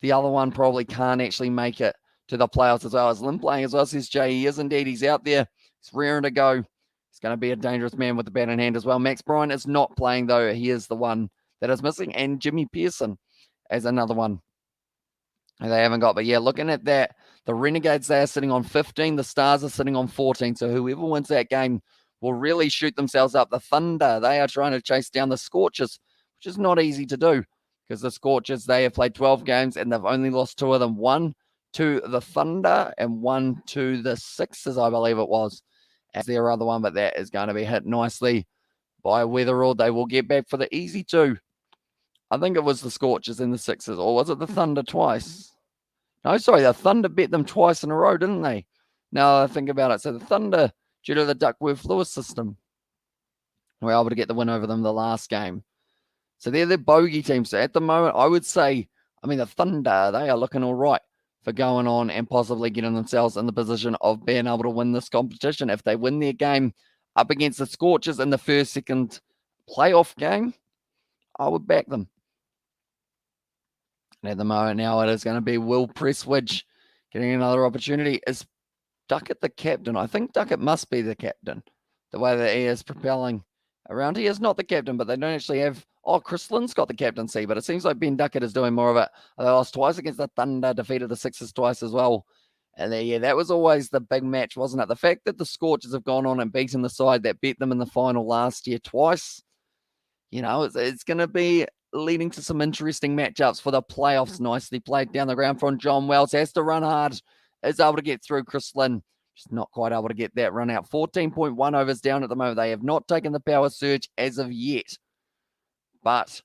the other one probably can't actually make it to the playoffs as well. As Lynn playing as well, says Jay. He is indeed. He's out there. He's raring to go. He's going to be a dangerous man with the bat in hand as well. Max Bryan is not playing, though. He is the one that is missing. And Jimmy Pearson as another one they haven't got. But yeah, looking at that, the Renegades, they are sitting on 15. The Stars are sitting on 14. So whoever wins that game will really shoot themselves up. The Thunder, they are trying to chase down the Scorchers, which is not easy to do because the Scorchers, they have played 12 games and they've only lost two of them. One to the Thunder and one to the Sixers, I believe it was, as their other one. But that is going to be hit nicely by Weatherall. They will get back for the easy two. I think it was the Scorchers and the Sixers, or was it the Thunder twice? No, sorry, the Thunder bet them twice in a row, didn't they? Now I think about it. So the Thunder, due to the Duckworth-Lewis system, were able to get the win over them the last game. So they're the bogey team. So at the moment, I would say, the Thunder, they are looking all right for going on and possibly getting themselves in the position of being able to win this competition. If they win their game up against the Scorchers in the second playoff game, I would back them. And at the moment now, it is going to be Will Presswidge getting another opportunity. Is Duckett the captain? I think Duckett must be the captain, the way that he is propelling around. He is not the captain, but they don't actually have... Oh, Chris Lynn's got the captaincy, but it seems like Ben Duckett is doing more of it. They lost twice against the Thunder, defeated the Sixers twice as well. And yeah, that was always the big match, wasn't it? The fact that the Scorchers have gone on and beaten the side that beat them in the final last year twice, it's going to be leading to some interesting matchups for the playoffs. Nicely played down the ground from John Wells. Has to run hard. Is able to get through Chris Lynn. Just not quite able to get that run out. 14.1 overs down at the moment. They have not taken the power surge as of yet. But,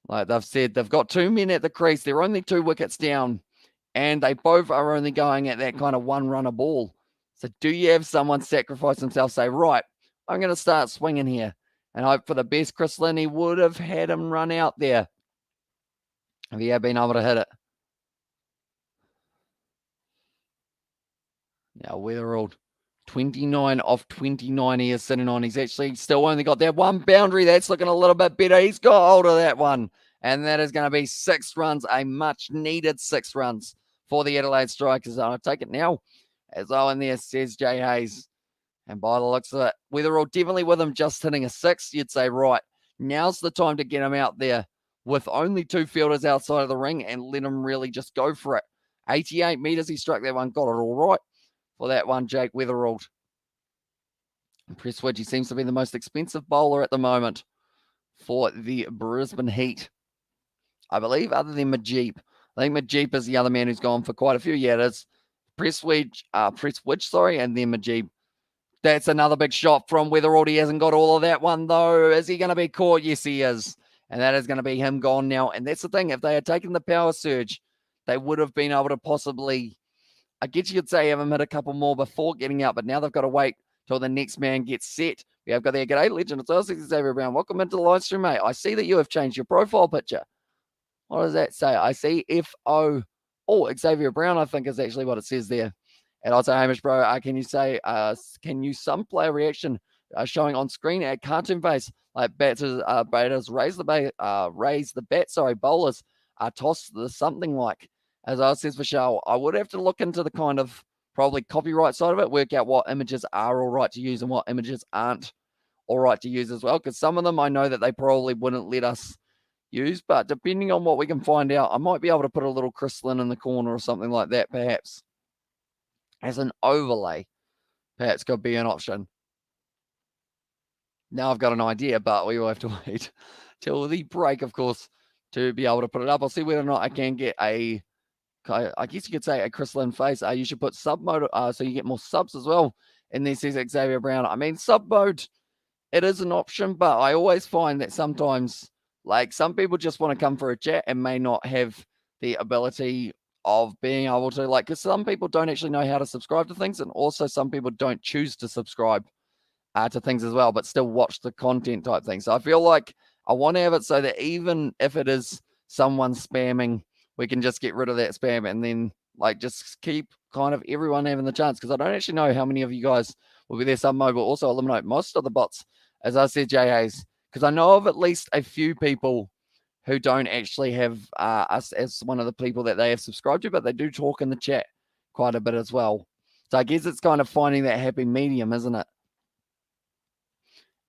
like they've said, they've got two men at the crease. They're only 2 wickets down. And they both are only going at that kind of one-runner ball. So do you have someone sacrifice themselves, say, right, I'm going to start swinging here and hope for the best? Chris Lynn, he would have had him run out there if he had been able to hit it. Now, Weatherald, 29 off 29 he is sitting on. He's actually still only got that one boundary. That's looking a little bit better. He's got hold of that one. And that is going to be 6 runs, a much-needed 6 runs for the Adelaide Strikers. I'll take it now. As Owen there says, Jay Hayes. And by the looks of it, Weatherall definitely with him just hitting a 6. You'd say, right, Now's the time to get him out there with only 2 fielders outside of the ring and let him really just go for it. 88 metres, he struck that one, got it all right for that one, Jake Weatherald. Presswood, he seems to be the most expensive bowler at the moment for the Brisbane Heat, I believe, other than Majib. I think Majib is the other man who's gone for quite a few. Yeah, it is Presswood, and then Majib. That's another big shot from Weatherald. He hasn't got all of that one, though. Is he going to be caught? Yes, he is. And that is going to be him gone now. And that's the thing. If they had taken the power surge, they would have been able to possibly, I guess you could say, have him hit a couple more before getting out. But now they've got to wait till the next man gets set. We have got there. G'day, legend. It's us, Xavier Brown. Welcome into the live stream, mate. I see that you have changed your profile picture. What does that say? I see F-O. Oh, Xavier Brown, I think is actually what it says there. And also, Hamish, bro, can you some player reaction showing on screen at cartoon face, like batters raise the bat, bowlers toss the something like, as I says for show. I would have to look into the kind of probably copyright side of it, work out what images are all right to use and what images aren't all right to use as well, because some of them I know that they probably wouldn't let us use, but depending on what we can find out, I might be able to put a little crystalline in the corner or something like that, perhaps as an overlay. Perhaps could be an option. Now I've got an idea, but we will have to wait till the break, of course, to be able to put it up. I'll see whether or not I can get I guess you could say a crystalline face. You should put sub mode so you get more subs as well. And then says Xavier Brown. I mean, sub mode, it is an option, but I always find that sometimes, like, some people just want to come for a chat and may not have the ability of being able to, like, because some people don't actually know how to subscribe to things, and also some people don't choose to subscribe to things as well, but still watch the content type thing. So I feel like I want to have it so that even if it is someone spamming, we can just get rid of that spam and then, like, just keep kind of everyone having the chance, because I don't actually know how many of you guys will be there. Some mode will also eliminate most of the bots, as I said, JAs, because I know of at least a few people who don't actually have us as one of the people that they have subscribed to, but they do talk in the chat quite a bit as well. So I guess it's kind of finding that happy medium, isn't it?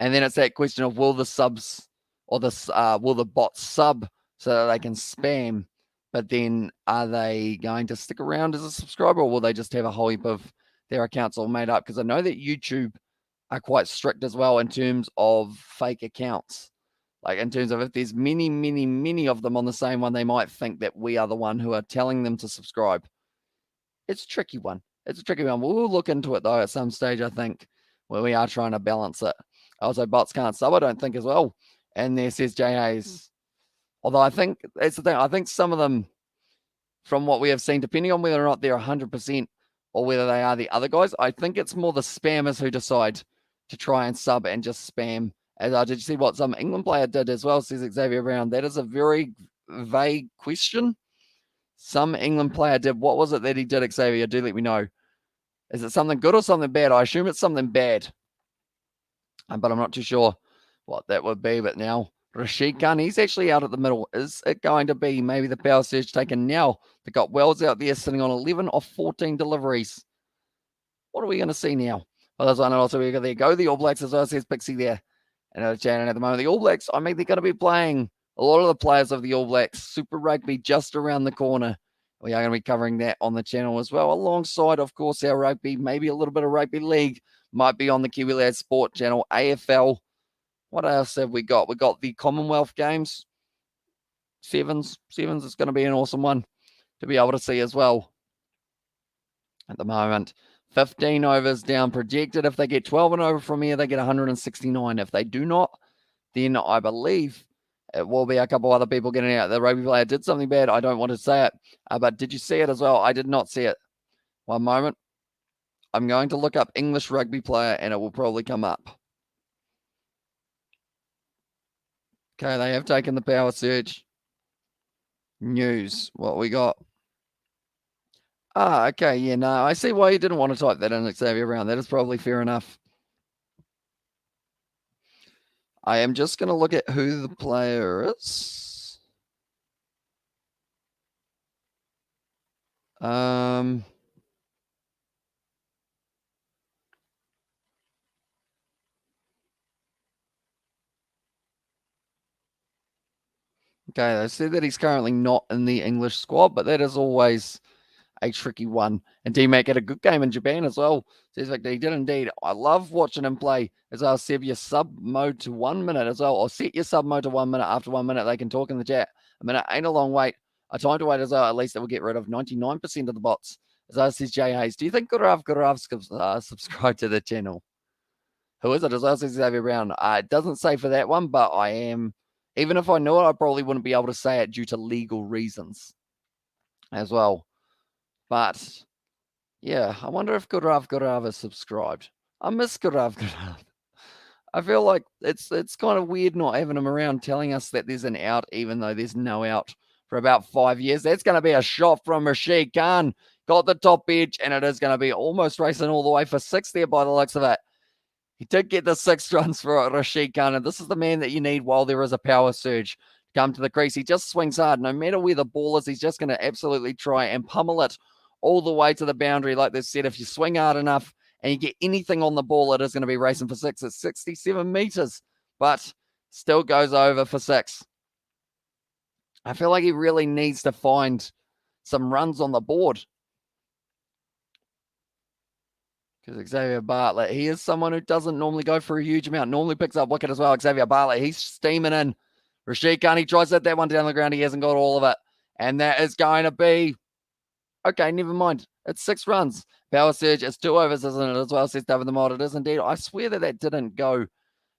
And then it's that question of will the subs or will the bots sub so that they can spam, but then are they going to stick around as a subscriber, or will they just have a whole heap of their accounts all made up? Because I know that YouTube are quite strict as well in terms of fake accounts. Like, in terms of if there's many, many, many of them on the same one, they might think that we are the one who are telling them to subscribe. It's a tricky one. It's a tricky one. We'll look into it, though, at some stage, I think, where we are trying to balance it. Also, bots can't sub, I don't think, as well. And there says JAs. Although I think that's the thing. I think some of them, from what we have seen, depending on whether or not they're 100% or whether they are the other guys, I think it's more the spammers who decide to try and sub and just spam. As did you see what some England player did as well, says Xavier Brown. That is a very vague question. Some England player did. What was it that he did, Xavier? Do let me know. Is it something good or something bad? I assume it's something bad, but I'm not too sure what that would be. But now Rashid Khan, he's actually out at the middle. Is it going to be maybe the power surge taken now? They got Wells out there sitting on 11 off 14 deliveries. What are we going to see now? Well, that's one. Also, we got there go the All Blacks, as well, says Pixie there. And chatting at the moment, the All Blacks, I mean, they're going to be playing a lot of the players of the All Blacks Super Rugby just around the corner. We are going to be covering that on the channel as well, alongside, of course, our rugby, maybe a little bit of rugby league might be on the Kiwi Lad Sport channel, AFL. What else have we got? We got the Commonwealth Games, Sevens is going to be an awesome one to be able to see as well. At the moment, 15 overs down projected. If they get 12 and over from here, they get 169. If they do not, then I believe it will be a couple other people getting out. The rugby player did something bad. I don't want to say it, but did you see it as well? I did not see it. One moment. I'm going to look up English rugby player, and it will probably come up. Okay, they have taken the power surge. News. What we got? Okay. Yeah, no, I see why you didn't want to type that in, Xavier Brown. That is probably fair enough. I am just going to look at who the player is. Okay, they said that he's currently not in the English squad, but that is always a tricky one. And D-Mac had a good game in Japan as well. Says Victor, he did indeed. I love watching him play as well. Set your sub mode to 1 minute as well, or set your sub mode to 1 minute. After 1 minute, they can talk in the chat. A minute ain't a long wait. A time to wait as well. At least it will get rid of 99% of the bots. As well, says Jay Hayes. Do you think Gurav subscribe to the channel? Who is it? As well, says Xavier Brown. It doesn't say for that one, but I am. Even if I knew it, I probably wouldn't be able to say it due to legal reasons as well. But yeah, I wonder if Gurav is subscribed. I miss Gurav. I feel like it's kind of weird not having him around telling us that there's an out, even though there's no out for about 5 years. That's going to be a shot from Rashid Khan. Got the top edge, and it is going to be almost racing all the way for 6 there by the looks of it. He did get the 6 runs for Rashid Khan, and this is the man that you need while there is a power surge to come to the crease. He just swings hard. No matter where the ball is, he's just going to absolutely try and pummel it all the way to the boundary. Like they said, if you swing hard enough and you get anything on the ball, it is going to be racing for 6. It's 67 meters, but still goes over for 6. I feel like he really needs to find some runs on the board. Because Xavier Bartlett, he is someone who doesn't normally go for a huge amount. Normally picks up wicket as well. Xavier Bartlett, he's steaming in. Rashid Khan, he tries to hit that one down the ground. He hasn't got all of it. And that is going to be... Okay, never mind. It's 6 runs. Power surge, it's 2 overs, isn't it? As well, says David the Mod. It is indeed. I swear that didn't go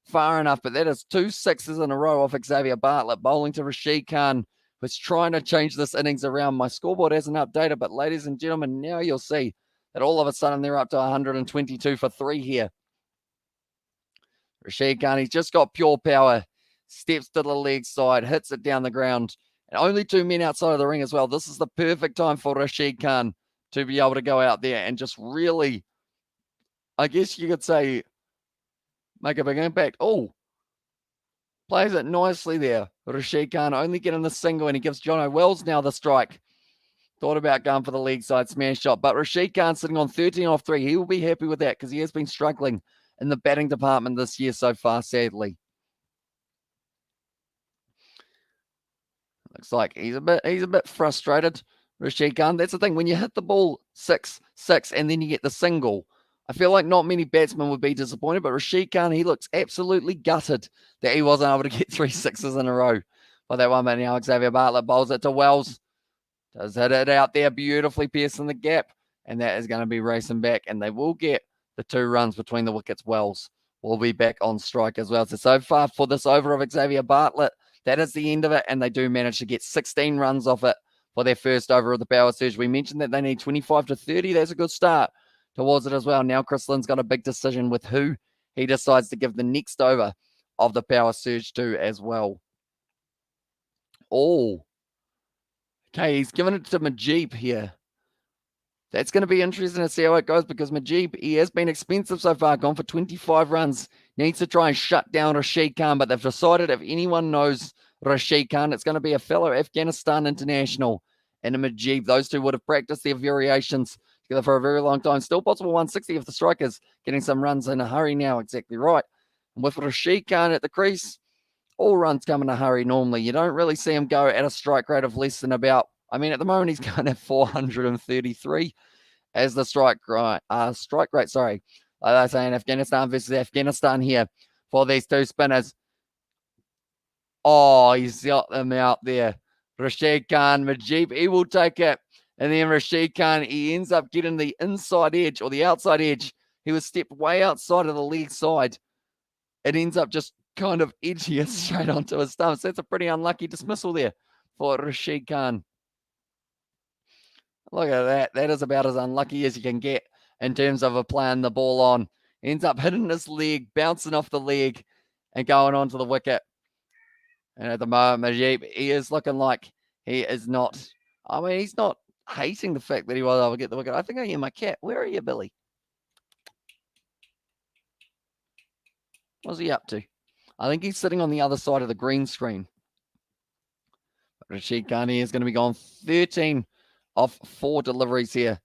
far enough, but that is 2 6s in a row off Xavier Bartlett. Bowling to Rashid Khan, who's trying to change this innings around. My scoreboard hasn't updated, but ladies and gentlemen, now you'll see that all of a sudden they're up to 122 for 3 here. Rashid Khan, he's just got pure power. Steps to the leg side, hits it down the ground. And only 2 men outside of the ring as well. This is the perfect time for Rashid Khan to be able to go out there and just really, I guess you could say, make a big impact. Oh, plays it nicely there. Rashid Khan only getting the single, and he gives Jono Wells now the strike. Thought about going for the leg side smash shot, but Rashid Khan sitting on 13 off 3. He will be happy with that because he has been struggling in the batting department this year so far, sadly. Looks like he's a bit frustrated, Rashid Khan. That's the thing. When you hit the ball 6, and then you get the single, I feel like not many batsmen would be disappointed, but Rashid Khan, he looks absolutely gutted that he wasn't able to get 3 6s in a row by that one. But now Xavier Bartlett bowls it to Wells. Does hit it out there beautifully, piercing the gap. And that is going to be racing back. And they will get the 2 runs between the wickets. Wells will be back on strike as well. So far for this over of Xavier Bartlett, that is the end of it. And they do manage to get 16 runs off it for their first over of the power surge. We mentioned that they need 25 to 30. That's a good start towards it as well. Now Chris Lynn's got a big decision with who he decides to give the next over of the power surge to as well. Oh, okay, he's giving it to Majib here. That's going to be interesting to see how it goes because Majib, he has been expensive so far, gone for 25 runs. Needs to try and shut down Rashid Khan, but they've decided if anyone knows Rashid Khan, it's going to be a fellow Afghanistan international and a Majib. Those two would have practiced their variations together for a very long time. Still possible 160 if the Strikers getting some runs in a hurry now. Exactly right. And with Rashid Khan at the crease, all runs come in a hurry normally. You don't really see him go at a strike rate of less than about, I mean, at the moment he's going at 433 as the strike rate. Like I say in Afghanistan versus Afghanistan here for these 2 spinners. Oh, he's got them out there. Rashid Khan, Majib, he will take it. And then Rashid Khan, he ends up getting the inside edge or the outside edge. He was stepped way outside of the leg side. It ends up just kind of edging it straight onto his stump. So that's a pretty unlucky dismissal there for Rashid Khan. Look at that. That is about as unlucky as you can get in terms of playing the ball on. Ends up hitting his leg, bouncing off the leg, and going onto the wicket. And at the moment, Majib, he is looking like he is not, I mean, he's not hating the fact that he was able to get the wicket. I think I hear my cat. Where are you, Billy? What's he up to? I think he's sitting on the other side of the green screen. But Rashid Khan is going to be gone 13 off 4 deliveries here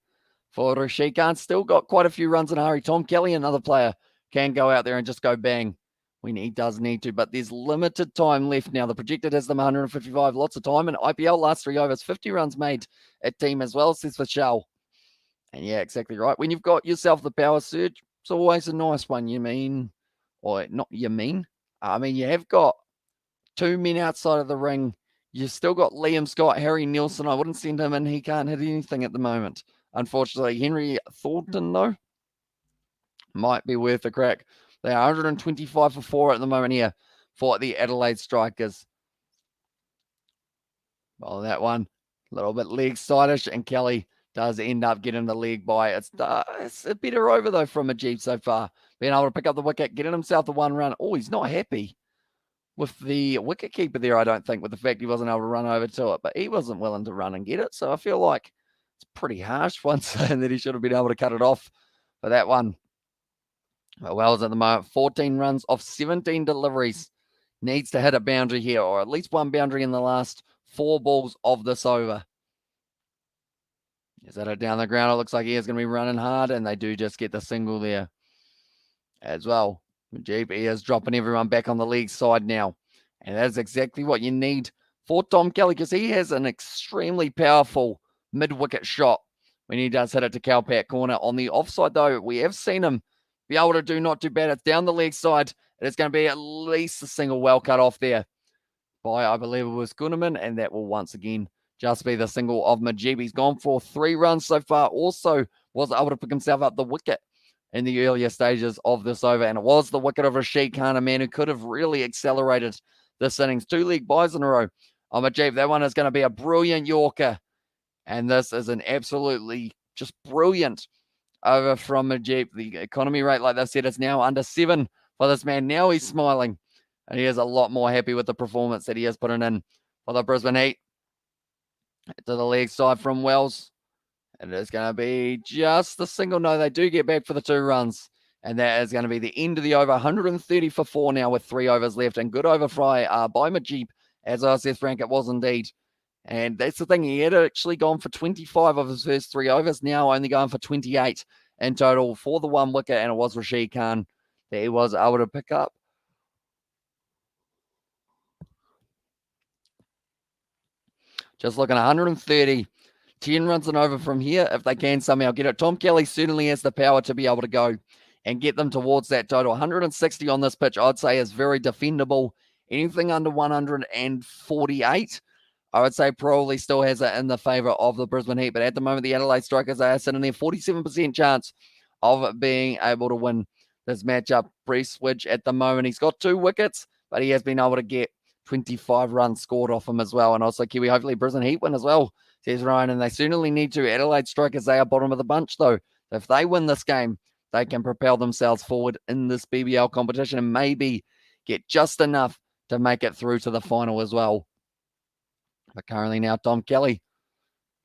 for Rashid Khan. Still got quite a few runs in a hurry. Tom Kelly, another player, can go out there and just go bang when he does need to, but there's limited time left now. The projected has them 155, lots of time, and IPL last 3 overs, 50 runs made at team as well, says Vishal. And yeah, exactly right. When you've got yourself the power surge, it's always a nice one, you mean. Or not you mean. I mean, you have got 2 men outside of the ring. You've still got Liam Scott, Harry Nielsen. I wouldn't send him in. He can't hit anything at the moment. Unfortunately, Henry Thornton, though, might be worth a crack. They are 125 for 4 at the moment here for the Adelaide Strikers. Well, that one, a little bit leg sideish, and Kelly does end up getting the leg by. It's a better over, though, from Ajib so far. Being able to pick up the wicket, getting himself the 1 run. Oh, he's not happy with the wicket keeper there, I don't think, with the fact he wasn't able to run over to it. But he wasn't willing to run and get it. So I feel like it's pretty harsh one saying that he should have been able to cut it off for that one. Wells at the moment, 14 runs off 17 deliveries. Needs to hit a boundary here, or at least 1 boundary in the last 4 balls of this over. Is that it down the ground? It looks like he is going to be running hard, and they do just get the single there as well. JP is dropping everyone back on the leg side now, and that's exactly what you need for Tom Kelly, because he has an extremely powerful mid-wicket shot when he does hit it to Cowpat corner. On the offside, though, we have seen him be able to do not too bad. It's down the leg side. It's going to be at least a single well cut off there by, I believe it was Gunnerman, and that will once again just be the single of Majib. He's gone for 3 runs so far. Also was able to pick himself up the wicket in the earlier stages of this over, and it was the wicket of Rashid Khan, a man who could have really accelerated this innings. 2 leg buys in a row on Majib. That one is going to be a brilliant Yorker, and this is an absolutely just brilliant over from Majib. The economy rate, like they've said, is now under 7 for this man. Now he's smiling, and he is a lot more happy with the performance that he has put in for the Brisbane Heat. To the leg side from Wells. It is going to be just the single. No, they do get back for the 2 runs. And that is going to be the end of the over. 130 for 4 now with 3 overs left. And good over fry by Majib. As I said, Frank, it was indeed. And that's the thing. He had actually gone for 25 of his first 3 overs. Now only going for 28 in total for the 1 wicket. And it was Rashid Khan that he was able to pick up. Just looking, 130, 10 runs and over from here if they can somehow get it. Tom Kelly certainly has the power to be able to go and get them towards that total. 160 on this pitch, I'd say, is very defendable. Anything under 148, I would say probably still has it in the favour of the Brisbane Heat. But at the moment, the Adelaide Strikers are sitting there, 47% chance of being able to win this matchup. Breeswidge at the moment, he's got 2 wickets, but he has been able to get 25 runs scored off him as well. And also Kiwi, hopefully Brisbane Heat win as well, says Ryan. And they certainly need to. Adelaide Strikers, they are bottom of the bunch, though. If they win this game, they can propel themselves forward in this BBL competition and maybe get just enough to make it through to the final as well. But currently now, Tom Kelly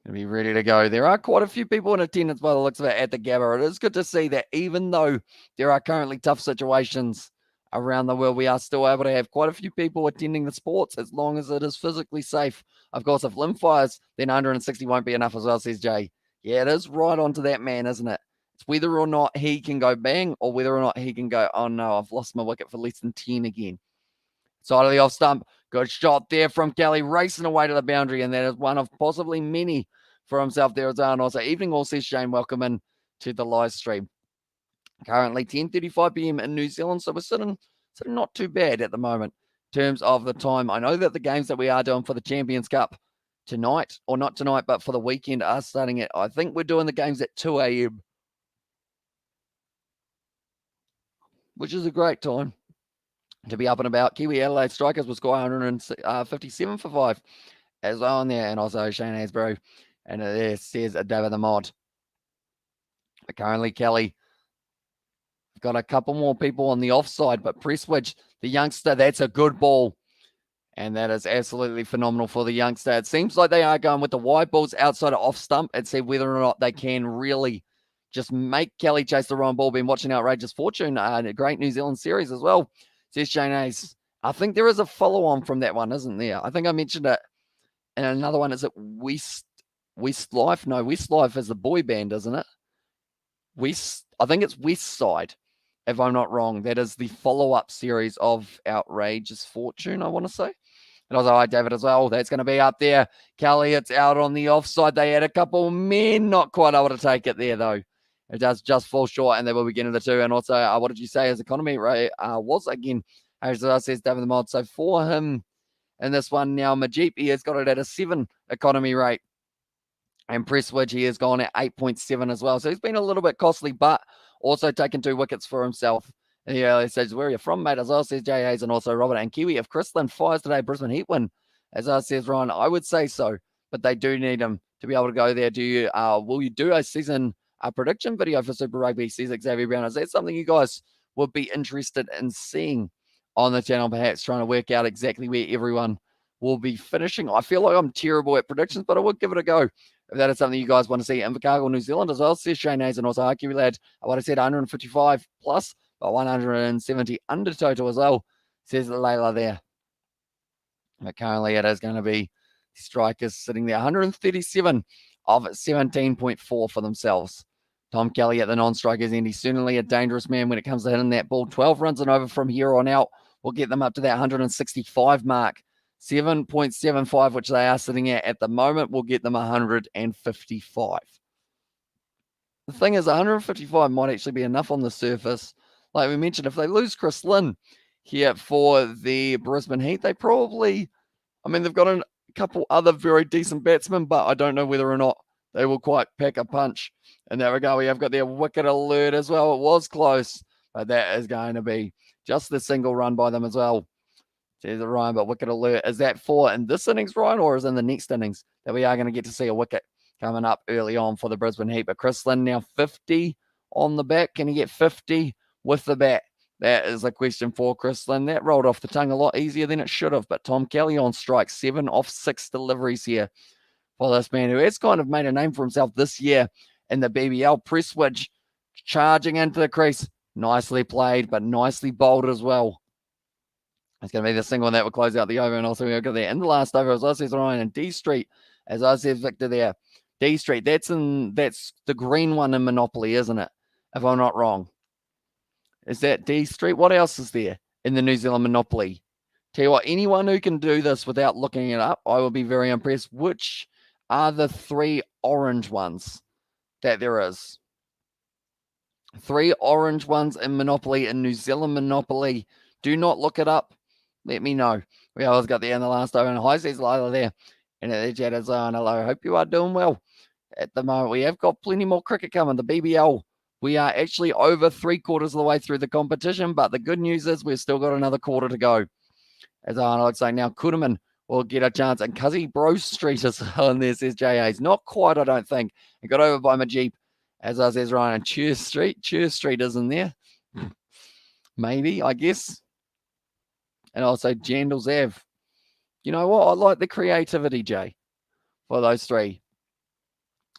going to be ready to go. There are quite a few people in attendance by the looks of it at the Gabba. It is good to see that even though there are currently tough situations around the world, we are still able to have quite a few people attending the sports as long as it is physically safe. Of course, if Lim fires, then 160 won't be enough as well, says Jay. Yeah, it is right onto that man, isn't it? It's whether or not he can go bang or whether or not he can go, oh no, I've lost my wicket for less than 10 again. Side of the off stump. Good shot there from Kelly, racing away to the boundary, and that is one of possibly many for himself there as well. And also, evening all, says Shane. Welcome in to the live stream. Currently 10:35 p.m. in New Zealand, so we're sitting not too bad at the moment in terms of the time. I know that the games that we are doing for the Champions Cup tonight, or not tonight, but for the weekend, are starting at, I think we're doing the games at 2 a.m., which is a great time to be up and about. Kiwi Adelaide Strikers will score 157 for 5 as well on there, and also Shane Asbury, and there says David the Mod. But currently Kelly got a couple more people on the offside, but Breeswidge, the youngster, that's a good ball. And that is absolutely phenomenal for the youngster. It seems like they are going with the wide balls outside of off stump and see whether or not they can really just make Kelly chase the wrong ball. Been watching Outrageous Fortune, a great New Zealand series as well, says Shane Ace. I think there is a follow-on from that one, isn't there? I think I mentioned it. And another one, is it Westlife? No, Westlife is the boy band, isn't it? I think it's West Side. if I'm not wrong. That is the follow-up series of Outrageous Fortune, I want to say. And also, hi, David, as well. That's going to be up there. Kelly, it's out on the offside. They had a couple men not quite able to take it there, though. It does just fall short, and they will be getting the two. And also, what did you say his economy rate was again? As says David the Mod. So for him in this one now, Majip, he has got it at a 7 economy rate. And Presswidge, he has gone at 8.7 as well. So he's been a little bit costly, but also taken 2 wickets for himself. And the early says, where are you from, mate? As well says Jay Hayes and also Robert and Kiwi. If Chrisland fires today, Brisbane Heat win. As I says Ryan, I would say so, but they do need him to be able to go there. Will you do a season prediction video for Super Rugby? Says Xavier Brown. Is that something you guys would be interested in seeing on the channel? Perhaps trying to work out exactly where everyone will be finishing. I feel like I'm terrible at predictions, but I would give it a go if that is something you guys want to see. Invercargill, New Zealand as well, says Shane Hayes and also Haki Lad. What I said, 155 plus, but 170 under total as well, says Layla there. But currently it is going to be Strikers sitting there, 137 of 17.4 for themselves. Tom Kelly at the non-strikers end. He's certainly a dangerous man when it comes to hitting that ball. 12 runs and over from here on out will get them up to that 165 mark. 7.75, which they are sitting at the moment, will get them 155. The thing is, 155 might actually be enough on the surface. Like we mentioned, if they lose Chris Lynn here for the Brisbane Heat, they probably, they've got a couple other very decent batsmen, but I don't know whether or not they will quite pack a punch. And there we go. We have got their wicket alert as well. It was close, but that is going to be just the single run by them as well. There's a Ryan, but wicket alert. Is that for in this innings, Ryan, or is in the next innings that we are going to get to see a wicket coming up early on for the Brisbane Heat? But Chris Lynn now 50 on the bat. Can he get 50 with the bat? That is a question for Chris Lynn. That rolled off the tongue a lot easier than it should have. But Tom Kelly on strike, 7 off 6 deliveries here for this man who has kind of made a name for himself this year in the BBL. Presswidge charging into the crease. Nicely played, but nicely bowled as well. It's going to be the single that will close out the over. And also we've got there in the last over, as I says Ryan, and D Street, as I says Victor there. D Street, that's the green one in Monopoly, isn't it? If I'm not wrong. Is that D Street? What else is there in the New Zealand Monopoly? Tell you what, anyone who can do this without looking it up, I will be very impressed. Which are the 3 orange ones that there is? 3 orange ones in Monopoly, in New Zealand Monopoly. Do not look it up. Let me know. We always got there in the last over. And hi, says Lila there. And at the chat as well. Hello. I hope you are doing well. At the moment, we have got plenty more cricket coming. The BBL, we are actually over 3/4 of the way through the competition. But the good news is we've still got another quarter to go. As I looks like now, Kuderman will get a chance. And Cuzzy Bro Street is on there, says J.A.'s. Not quite, I don't think. It got over by Majip. As I says Ryan, Cheer Street isn't there. Maybe, I guess. And also Jandals Ave. You know what? I like the creativity, Jay, for those 3.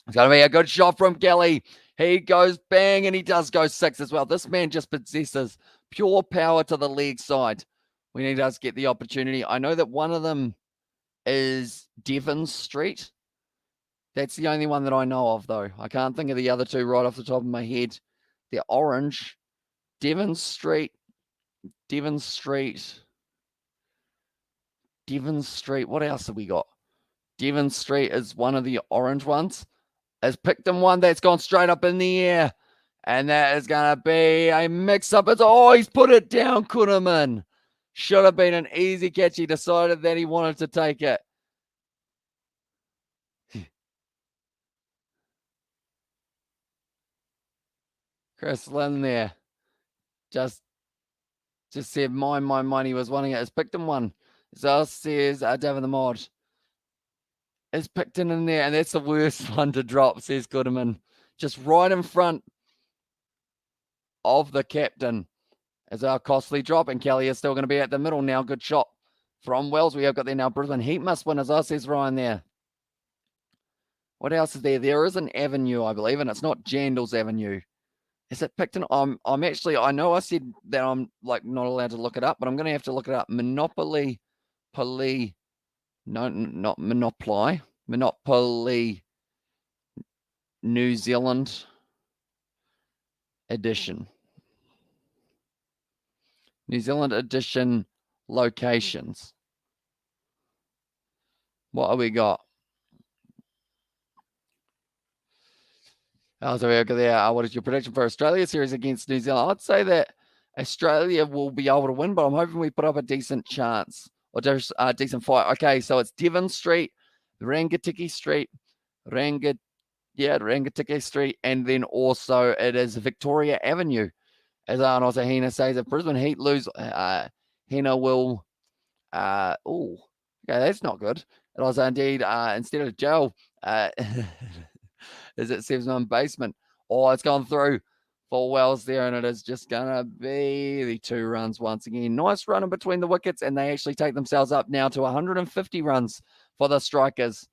It's going to be a good shot from Kelly. He goes bang, and he does go 6 as well. This man just possesses pure power to the leg side when he does get the opportunity. I know that one of them is Devon Street. That's the only one that I know of, though. I can't think of the other 2 right off the top of my head. They're orange. Devon Street. What else have we got? Devon Street is one of the orange ones. Has picked him one that's gone straight up in the air. And that is going to be a mix-up. He's put it down, Kuderman. Should have been an easy catch. He decided that he wanted to take it. Chris Lynn there. Just said, mine. He was wanting it. Has picked him one. So says David the Mod. Is picked in there, and that's the worst one to drop, says Goodman. Just right in front of the captain. As our costly drop, and Kelly is still going to be at the middle now. Good shot from Wells. We have got there now. Brisbane Heat must win, as I says Ryan there. What else is there? There is an avenue, I believe, and it's not Jandals Avenue. Is it Picton? I'm actually, I know I said that I'm like not allowed to look it up, but I'm going to have to look it up. Monopoly, no, not Monopoly. Monopoly New Zealand edition. New Zealand edition locations. What have we got? So we go there. What is your prediction for Australia series against New Zealand? I'd say that Australia will be able to win, but I'm hoping we put up a decent chance or just a decent fight. Okay, so it's Devon Street, Rangitikei Street, Rangitikei Street, and then also it is Victoria Avenue. As Arnold Hina says, if Brisbane Heat lose, Hina will. Okay, that's not good. It was indeed instead of Joe, is it Sev's basement? Oh, it's gone through for Wells there, and it is just gonna be the 2 runs once again. Nice run in between the wickets, and they actually take themselves up now to 150 runs for the Strikers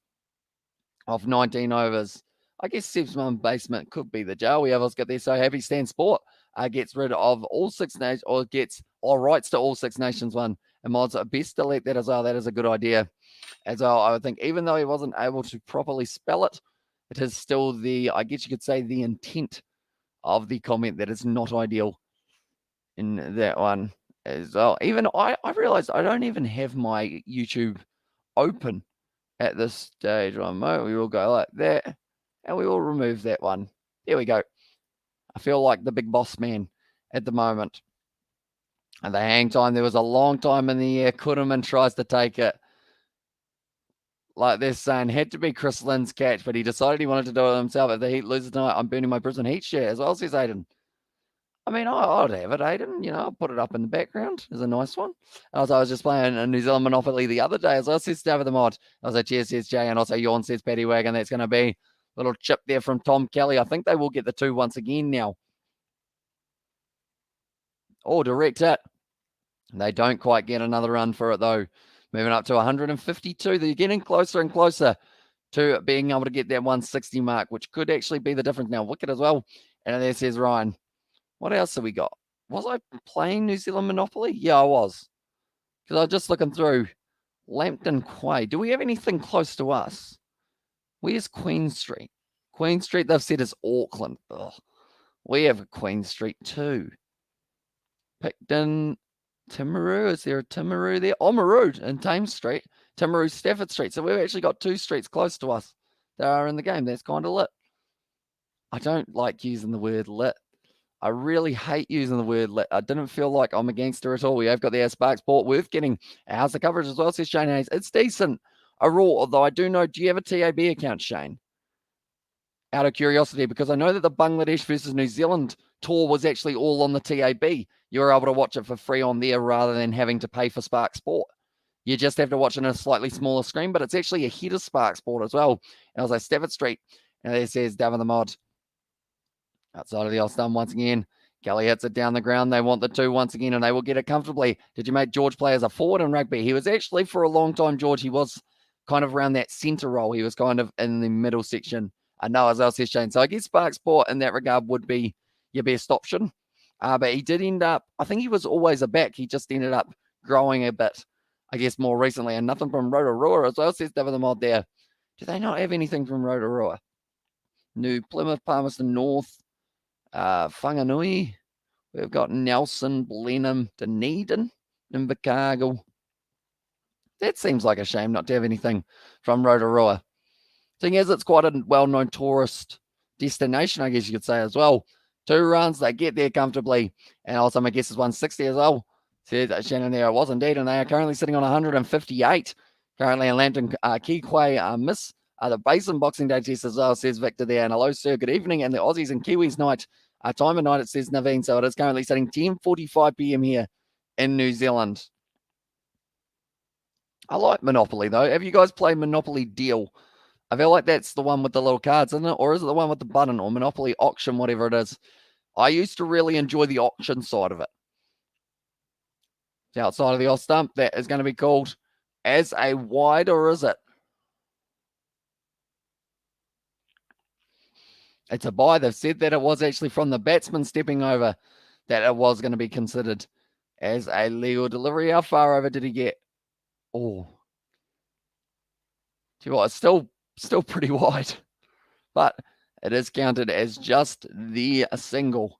of 19 overs. I guess Sev's basement could be the jail. We have got there. So Happy Stand Sport gets rid of all 6 nations, or gets all rights to all 6 nations one. And mods are best delete that as well. That is a good idea as well. I would think, even though he wasn't able to properly spell it, it is still the, I guess you could say, the intent of the comment that is not ideal in that one as well. Even I realized I don't even have my YouTube open at this stage. We will go like that, and we will remove that one. There we go. I feel like the big boss man at the moment. And the hang time, there was a long time in the air. Kuderman tries to take it. Like they're saying, had to be Chris Lynn's catch, but he decided he wanted to do it himself. If the Heat loses tonight, I'm burning my Brisbane Heat share as well, says Aiden. I mean, I'd have it, Aiden. I'll put it up in the background. It's a nice one. I was just playing a New Zealand Monopoly the other day as well, says David the Mod. I was like, cheers, says Jay, and also Yawn, says Paddy Wagon. That's going to be a little chip there from Tom Kelly. I think they will get the 2 once again now. Oh, direct hit. They don't quite get another run for it, though. Moving up to 152. They're getting closer and closer to being able to get that 160 mark, which could actually be the difference now. Wicket as well. And there says Ryan. What else have we got? Was I playing New Zealand Monopoly? Yeah, I was. Because I was just looking through. Lambton Quay. Do we have anything close to us? Where's Queen Street? Queen Street, they've said, is Auckland. Ugh. We have a Queen Street too. Picton, Timaru. Is there a Timaru there? Oamaru in Thames Street. Timaru, Stafford Street. So we've actually got 2 streets close to us that are in the game. That's kind of lit. I don't like using the word lit. I really hate using the word lit. I didn't feel like I'm a gangster at all. We have got the Sparks Port worth getting. How's the coverage as well, says Shane Hayes. It's decent. A raw, although I do know, do you have a TAB account, Shane? Out of curiosity, because I know that the Bangladesh versus New Zealand tour was actually all on the TAB. You were able to watch it for free on there rather than having to pay for Spark Sport. You just have to watch it on a slightly smaller screen, but it's actually ahead of Spark Sport as well. And I was like, Stafford Street. And there says Davin the Mod. Outside of the off-stump once again. Kelly hits it down the ground. They want the 2 once again, and they will get it comfortably. Did you make George play as a forward in rugby? He was actually, for a long time, George, he was kind of around that centre role. He was kind of in the middle section. No, as well says Shane. So I guess Spark Sport in that regard would be your best option. But he did end up, I think he was always a back. He just ended up growing a bit, I guess, more recently. And nothing from Rotorua as well, says David the Mod there. Do they not have anything from Rotorua? New Plymouth, Palmerston North, Whanganui. We've got Nelson, Blenheim, Dunedin, Invercargill. That seems like a shame not to have anything from Rotorua. Thing is, it's quite a well-known tourist destination, I guess you could say as well. 2 runs, they get there comfortably. And also, my guess is 160 as well. Says Shannon there, it was indeed. And they are currently sitting on 158. Currently in Lambton, Kikway miss the Basin Boxing Day test as well, says Victor there. And hello, sir, good evening. And the Aussies and Kiwis night, time of night, it says Naveen. So it is currently sitting 10:45 p.m. here in New Zealand. I like Monopoly, though. Have you guys played Monopoly Deal? I feel like that's the one with the little cards, isn't it? Or is it the one with the button, or Monopoly Auction, whatever it is? I used to really enjoy the auction side of it. It's outside of the off stump. That is going to be called as a wide, or is it? It's a bye. They've said that it was actually from the batsman stepping over that it was going to be considered as a legal delivery. How far over did he get? Oh. See what? It's still pretty wide, but it is counted as just the single.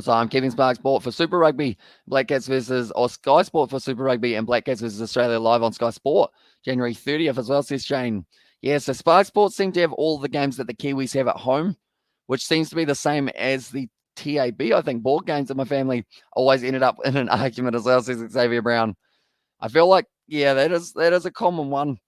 So I'm keeping Spark Sport for Super Rugby, Black Cats or Sky Sport for Super Rugby, and Black Cats versus Australia live on Sky Sport, January 30th as well, says Shane. Yeah, so Spark Sport seem to have all the games that the Kiwis have at home, which seems to be the same as the TAB. I think board games in my family always ended up in an argument as well, says Xavier Brown. I feel like, yeah, that is a common one.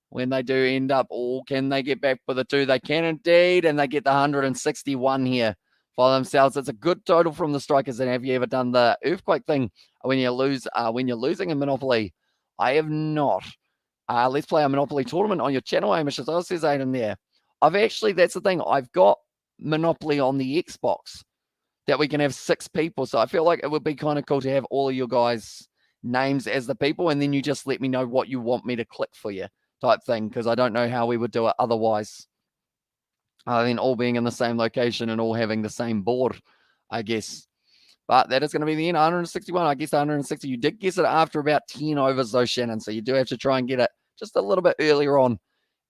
When they do end up, can they get back with a 2? They can indeed, and they get the 161 here for themselves. It's a good total from the Strikers. And have you ever done the earthquake thing when you lose, when you're losing in Monopoly? I have not. Let's play a Monopoly tournament on your channel, Amish, as well, says Aiden there. That's the thing. I've got Monopoly on the Xbox that we can have 6 people. So I feel like it would be kind of cool to have all of your guys' names as the people, and then you just let me know what you want me to click for you type thing, because I don't know how we would do it otherwise. Then all being in the same location and all having the same board, I guess. But that is going to be the end. 161. I guess 160. You did guess it after about 10 overs, though, Shannon. So you do have to try and get it just a little bit earlier on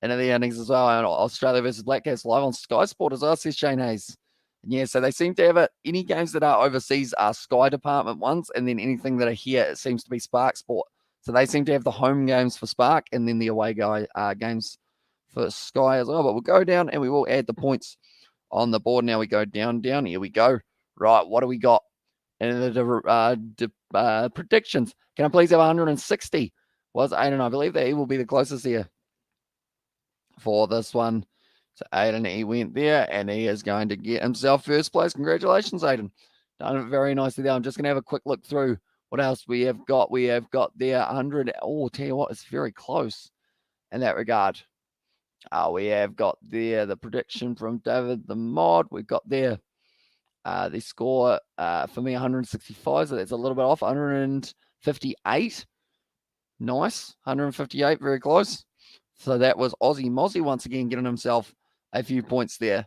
into the innings as well. And Australia versus Black Cats live on Sky Sport as well, says Shane Hayes. And yeah, so they seem to have it. Any games that are overseas are Sky Department ones, and then anything that are here, it seems to be Spark Sport. So they seem to have the home games for Spark and then the away games for Sky as well. But we'll go down and we will add the points on the board. Now we go down. Here we go. Right, what do we got? And the predictions. Can I please have 160? Was Aiden, I believe that he will be the closest here for this one. So Aiden, he went there, and he is going to get himself first place. Congratulations, Aiden. Done it very nicely there. I'm just going to have a quick look through what else we have got. We have got there 100. Oh, tell you what, it's very close in that regard. We have got there the prediction from David the Mod. We've got there the score for me 165, so that's a little bit off. 158. Nice. 158, very close. So that was Aussie Mozzie once again getting himself a few points there.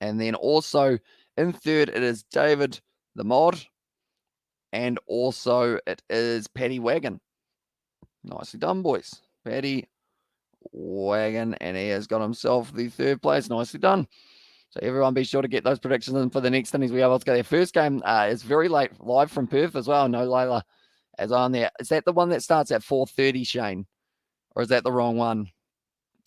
And then also in third, it is David the Mod. And also it is Paddy Wagon. Nicely done, boys. Paddy Wagon, and he has got himself the third place. Nicely done. So everyone be sure to get those predictions in for the next innings. We have let's go. Their first game is very late, live from Perth as well. No Layla as on there. Is that the one that starts at 4:30, Shane? Or is that the wrong one?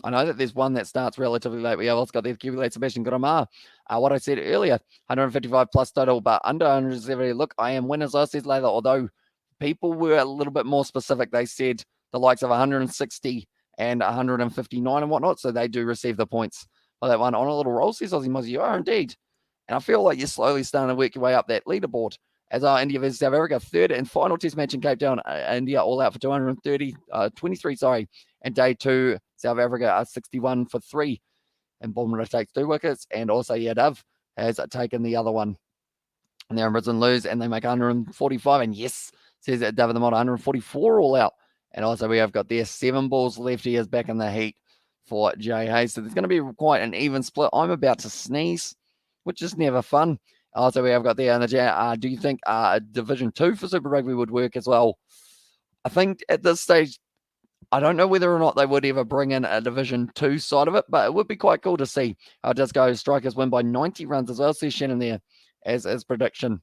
I know that there's one that starts relatively late. We have also got the accumulated Sebastian Gurama. What I said earlier, 155 plus total, but under 170. Look, I am winners, I said Layla, although people were a little bit more specific. They said the likes of 160 and 159 and whatnot, so they do receive the points for that one. On a little roll, says Aussie Mozzie, you are indeed. And I feel like you're slowly starting to work your way up that leaderboard. As our India versus South Africa, third and final test match in Cape Town, India all out for 23, and day 2, South Africa are 61 for 3, and Bomber takes 2 wickets, and also Yadav has taken the other one. And they're in Brisbane lose, and they make 145, and yes, says that David the Mod, 144 all out. And also we have got there 7 balls left. He is back in the heat for Jay Hayes. So there's going to be quite an even split. I'm about to sneeze, which is never fun. Also, we have got there in the do you think Division 2 for Super Rugby would work as well? I think at this stage, I don't know whether or not they would ever bring in a Division 2 side of it, but it would be quite cool to see how it does go. Strikers win by 90 runs as well. See Shannon there as prediction.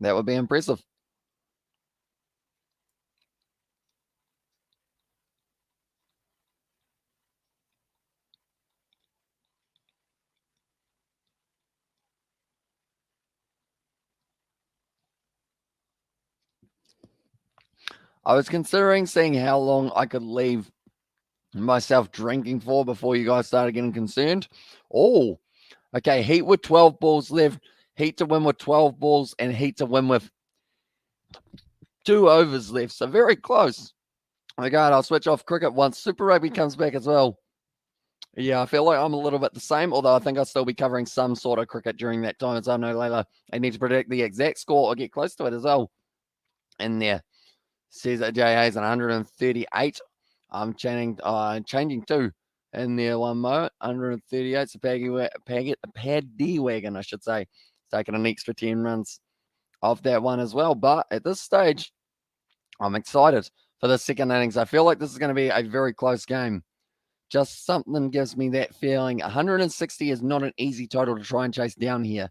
That would be impressive. I was considering seeing how long I could leave myself drinking for before you guys started getting concerned. Oh, okay. Heat with 12 balls left. Heat to win with 12 balls, and Heat to win with 2 overs left. So very close. Okay, I'll switch off cricket once Super Rugby comes back as well. Yeah, I feel like I'm a little bit the same, although I think I'll still be covering some sort of cricket during that time. As I know, Layla, I need to predict the exact score or get close to it as well. In there, says Jay Hayes, 138. I'm changing too in there one moment. 138. So Paddy Wagon, I should say, taking an extra 10 runs off that one as well. But at this stage, I'm excited for the second innings. I feel like this is going to be a very close game. Just something gives me that feeling. 160 is not an easy total to try and chase down here.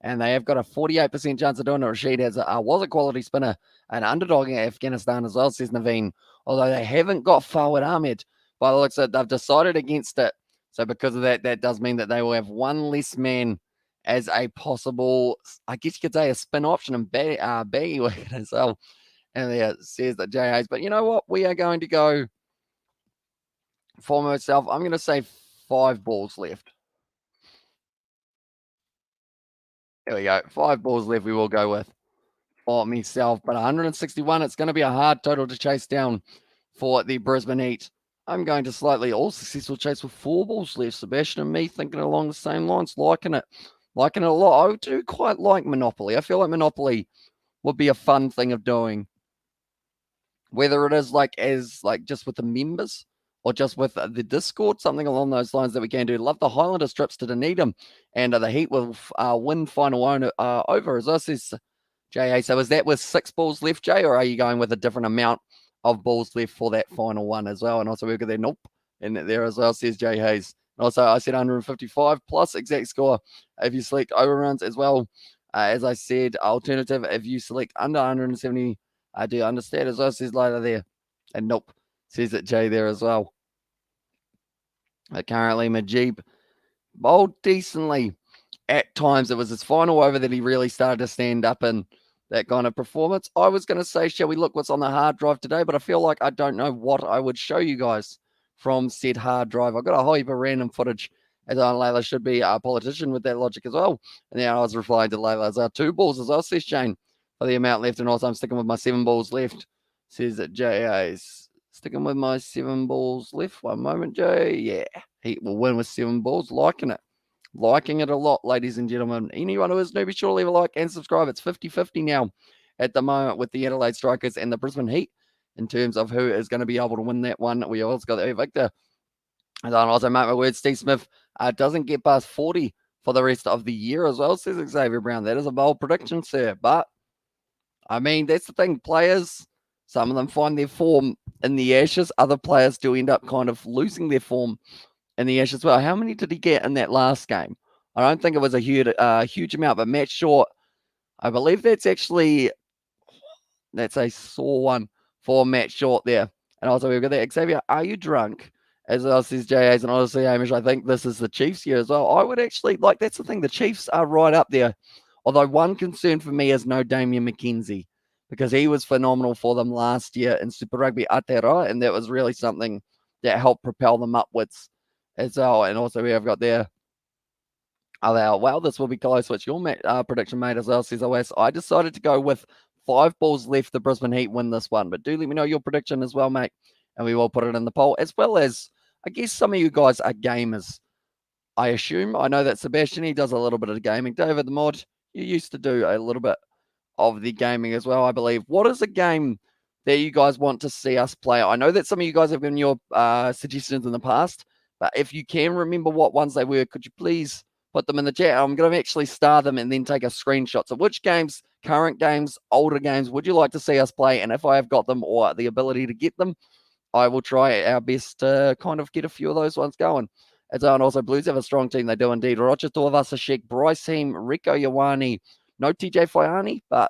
and they have got a 48% chance of doing it. Rashid was a quality spinner, an underdog in Afghanistan as well, says Naveen. Although they haven't got Fawad Ahmed, by the looks of it, they've decided against it. So because of that, that does mean that they will have one less man as a possible, I guess you could say, a spin option and baggy wicket as well. And there says that Jay Hayes. But you know what? We are going to go for myself. I'm going to say 5 balls left. There we go. 5 balls left we will go with for myself. But 161, it's going to be a hard total to chase down for the Brisbane Heat. I'm going to slightly all successful chase with 4 balls left. Sebastian and me thinking along the same lines, liking it a lot. I do quite like Monopoly. I feel like Monopoly would be a fun thing of doing. Whether it is just with the members or just with the Discord, something along those lines that we can do. Love the Highlanders trips to Dunedin, and the Heat will win final over, as I says, Jay. So is that with 6 balls left, Jay, or are you going with a different amount of balls left for that final one as well? And also we've got that nope in there as well, says Jay Hayes. And also I said 155 plus exact score if you select overruns as well. As I said, alternative if you select under 170. I do understand as well, says later there. And nope, says it Jay there as well. Currently Majib bowled decently. At times it was his final over that he really started to stand up in that kind of performance. I was going to say, shall we look what's on the hard drive today? But I feel like I don't know what I would show you guys from said hard drive. I've got a whole heap of random footage, as Layla should be a politician with that logic as well. And then I was replying to Layla's 2 balls as well, says Shane, for the amount left. And also I'm sticking with my 7 balls left, says that J.A.'s sticking with my 7 balls left. One moment, Jay. Yeah, he will win with 7 balls. Liking it. Liking it a lot, ladies and gentlemen. Anyone who is new, be sure to leave a like and subscribe. It's 50-50 now at the moment with the Adelaide Strikers and the Brisbane Heat in terms of who is going to be able to win that one. We also got the Victor. And I also mark my words, Steve Smith doesn't get past 40 for the rest of the year as well, says Xavier Brown. That is a bold prediction, sir. But, I mean, that's the thing. Players, some of them find their form in the Ashes. Other players do end up kind of losing their form in the Ashes as well. How many did he get in that last game? I don't think it was a huge amount, but Matt Short, I believe that's a sore one for Matt Short there. And also we've got that. Xavier, are you drunk? As well says J.A.'s, and honestly, Hamish, I think this is the Chiefs year as well. I would actually, that's the thing, the Chiefs are right up there. Although one concern for me is no Damian McKenzie, because he was phenomenal for them last year in Super Rugby Aotearoa, and that was really something that helped propel them upwards as well. And also we have got there, well, this will be close. What's your prediction, mate, as well, says OS. I decided to go with 5 balls left. The Brisbane Heat win this one, but do let me know your prediction as well, mate, and we will put it in the poll, as well as, I guess some of you guys are gamers, I assume. I know that Sebastian, he does a little bit of gaming. David the Mod, you used to do a little bit of the gaming as well, I believe. What is a game that you guys want to see us play? I know that some of you guys have given your suggestions in the past, but if you can remember what ones they were, could you please put them in the chat? I'm going to actually star them and then take a screenshot. So which games, current games, older games, would you like to see us play? And if I have got them or the ability to get them, I will try our best to kind of get a few of those ones going. And also Blues have a strong team. They do indeed. Roger Tuivasa-Sheck, Bryce Heem, Rico Ioane, no TJ Faiani, but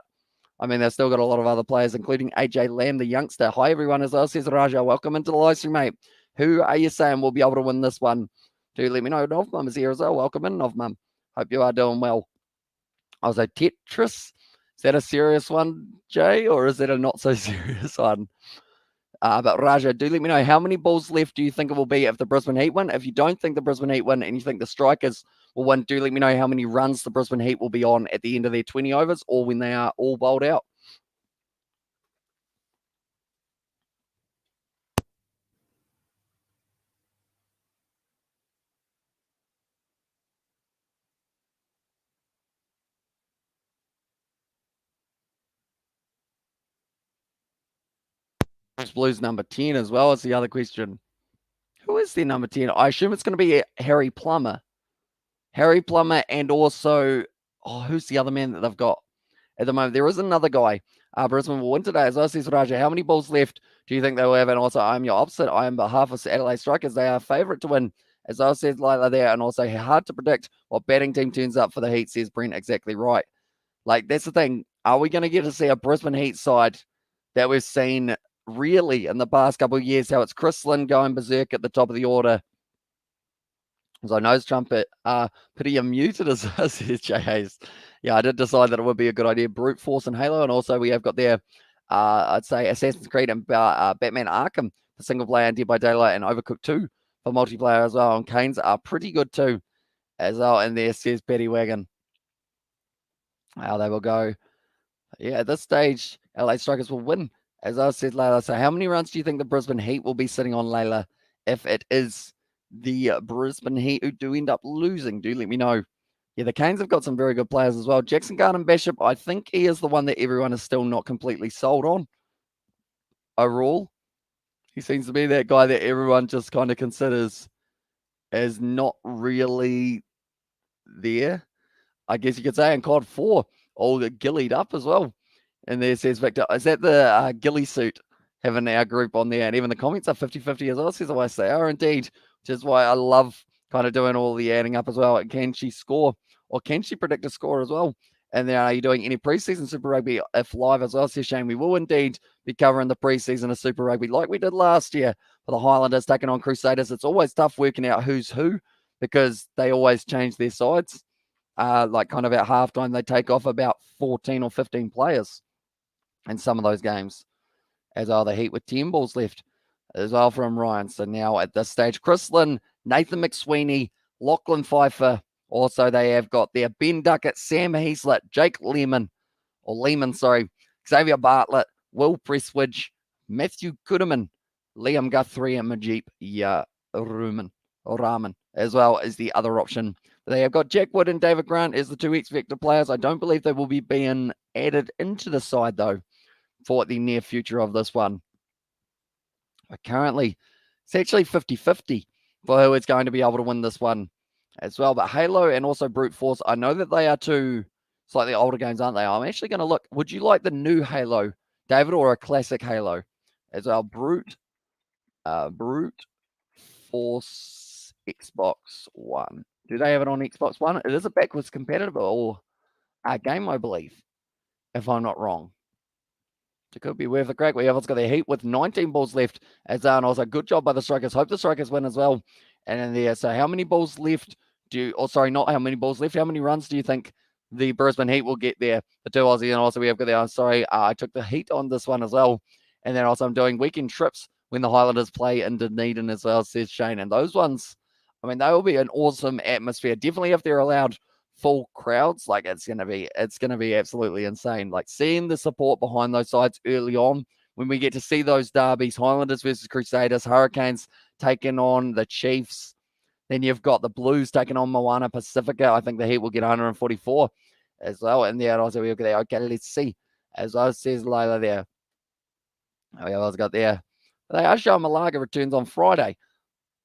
I mean, they've still got a lot of other players, including AJ Lamb, the youngster. Hi, everyone, as well, says Raja. Welcome into the live stream, mate. Who are you saying will be able to win this one? Do let me know. Novmum is here as well. Welcome in, Novmum. Hope you are doing well. I was like, Tetris, is that a serious one, Jay, or is that a not so serious one? But Raja, do let me know, how many balls left do you think it will be if the Brisbane Heat win? If you don't think the Brisbane Heat win and you think the Strikers will win, do let me know how many runs the Brisbane Heat will be on at the end of their 20 overs or when they are all bowled out. Blues number 10 as well as the other question. Who is their number 10? I assume it's going to be Harry Plummer. Harry Plummer, and also, who's the other man that they've got at the moment? There is another guy. Brisbane will win today. As I says, Raja, how many balls left do you think they will have? And also, I'm your opposite. I am behalf of Adelaide Strikers. They are favourite to win As I said like there, and also hard to predict what batting team turns up for the Heat, says Brent. Exactly right. Like, that's the thing. Are we going to get to see a Brisbane Heat side that we've seen really in the past couple of years, how it's Chris Lynn going berserk at the top of the order? So nose trumpet, pretty unmuted as says Jay Hayes. Yeah, I did decide that it would be a good idea. Brute Force and Halo, and also we have got there, I'd say Assassin's Creed and Batman Arkham for single player and Dead by Daylight, and Overcooked 2 for multiplayer as well. And Canes are pretty good too, as well. And there says Petty Wagon. How they will go. Yeah, at this stage, LA Strikers will win. As I said, Layla, so how many runs do you think the Brisbane Heat will be sitting on, Layla, if it is the Brisbane Heat who do end up losing? Do let me know. Yeah, the Canes have got some very good players as well. Jackson Garden Bishop, I think he is the one that everyone is still not completely sold on. Overall, he seems to be that guy that everyone just kind of considers as not really there, I guess you could say. And COD 4, all gillied up as well. And there says Victor, is that the ghillie suit having our group on there? And even the comments are 50-50 as well. Says always they are indeed, which is why I love kind of doing all the adding up as well. Can she score, or can she predict a score as well? And then are you doing any preseason Super Rugby if live as well? Says Shane, we will indeed be covering the preseason of Super Rugby like we did last year for the Highlanders taking on Crusaders. It's always tough working out who's who because they always change their sides. Like kind of at halftime, they take off about 14 or 15 players in some of those games, as are the Heat with 10 balls left as well from Ryan. So now at this stage, Chris Lynn, Nathan McSweeney, Lachlan Pfeiffer. Also, they have got their Ben Duckett, Sam Heaslett, Jake Lehman, Xavier Bartlett, Will Presswidge, Matthew Kuderman, Liam Guthrie, and Majip Rahman, as well as the other option. They have got Jack Wood and David Grant as the two X-Factor players. I don't believe they will be being added into the side, though, for the near future of this one. But currently, it's actually 50-50 for who is going to be able to win this one as well. But Halo and also Brute Force, I know that they are two slightly older games, aren't they? I'm actually going to look. Would you like the new Halo, David, or a classic Halo as well? Brute Force Xbox One. Do they have it on Xbox One? It is a backwards compatible game, I believe, if I'm not wrong. It could be worth a crack. We have got their Heat with 19 balls left. As also good job by the Strikers. Hope the Strikers win as well. And then there, so how many balls left not how many balls left. How many runs do you think the Brisbane Heat will get there? The two Aussie, and also we have got there. I took the Heat on this one as well. And then also I'm doing weekend trips when the Highlanders play in Dunedin as well, says Shane. And those ones, I mean, they will be an awesome atmosphere. Definitely if they're allowed full crowds, like it's gonna be absolutely insane. Like seeing the support behind those sides early on when we get to see those derbies, Highlanders versus Crusaders, Hurricanes taking on the Chiefs. Then you've got the Blues taking on Moana Pacifica. I think the Heat will get 144 as well. And there also we'll get there. Okay, let's see. As I says Layla there. Oh yeah, I've got there. They are showing Malaga returns on Friday.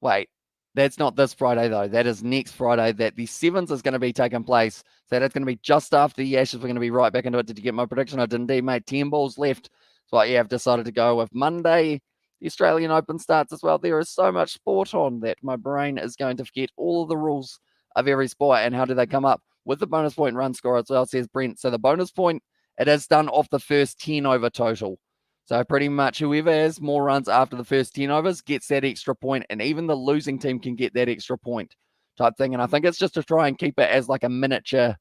Wait, that's not this Friday, though. That is next Friday that the 7th is going to be taking place. So that's going to be just after the Ashes. We're going to be right back into it. Did you get my prediction? I did indeed, mate. 10 balls left. So I've decided to go with Monday. The Australian Open starts as well. There is so much sport on that my brain is going to forget all of the rules of every sport. And how do they come up with the bonus point run score as well, says Brent. So the bonus point, it is done off the first 10 over total. So pretty much whoever has more runs after the first 10 overs gets that extra point, and even the losing team can get that extra point type thing. And I think it's just to try and keep it as like a miniature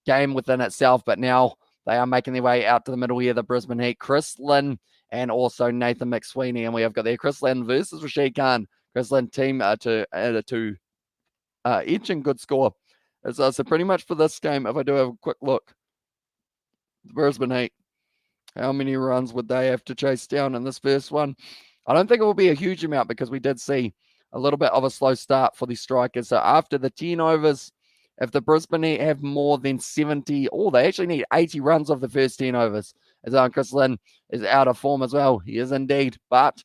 game within itself. But now they are making their way out to the middle here, the Brisbane Heat. Chris Lynn and also Nathan McSweeney. And we have got there Chris Lynn versus Rashid Khan. Chris Lynn team to each and good score. So pretty much for this game, if I do have a quick look, the Brisbane Heat, how many runs would they have to chase down in this first one? I don't think it will be a huge amount because we did see a little bit of a slow start for the Strikers. So after the 10 overs, if the Brisbane Heat have more than 70, they actually need 80 runs off the first 10 overs. As Chris Lynn is out of form as well. He is indeed. But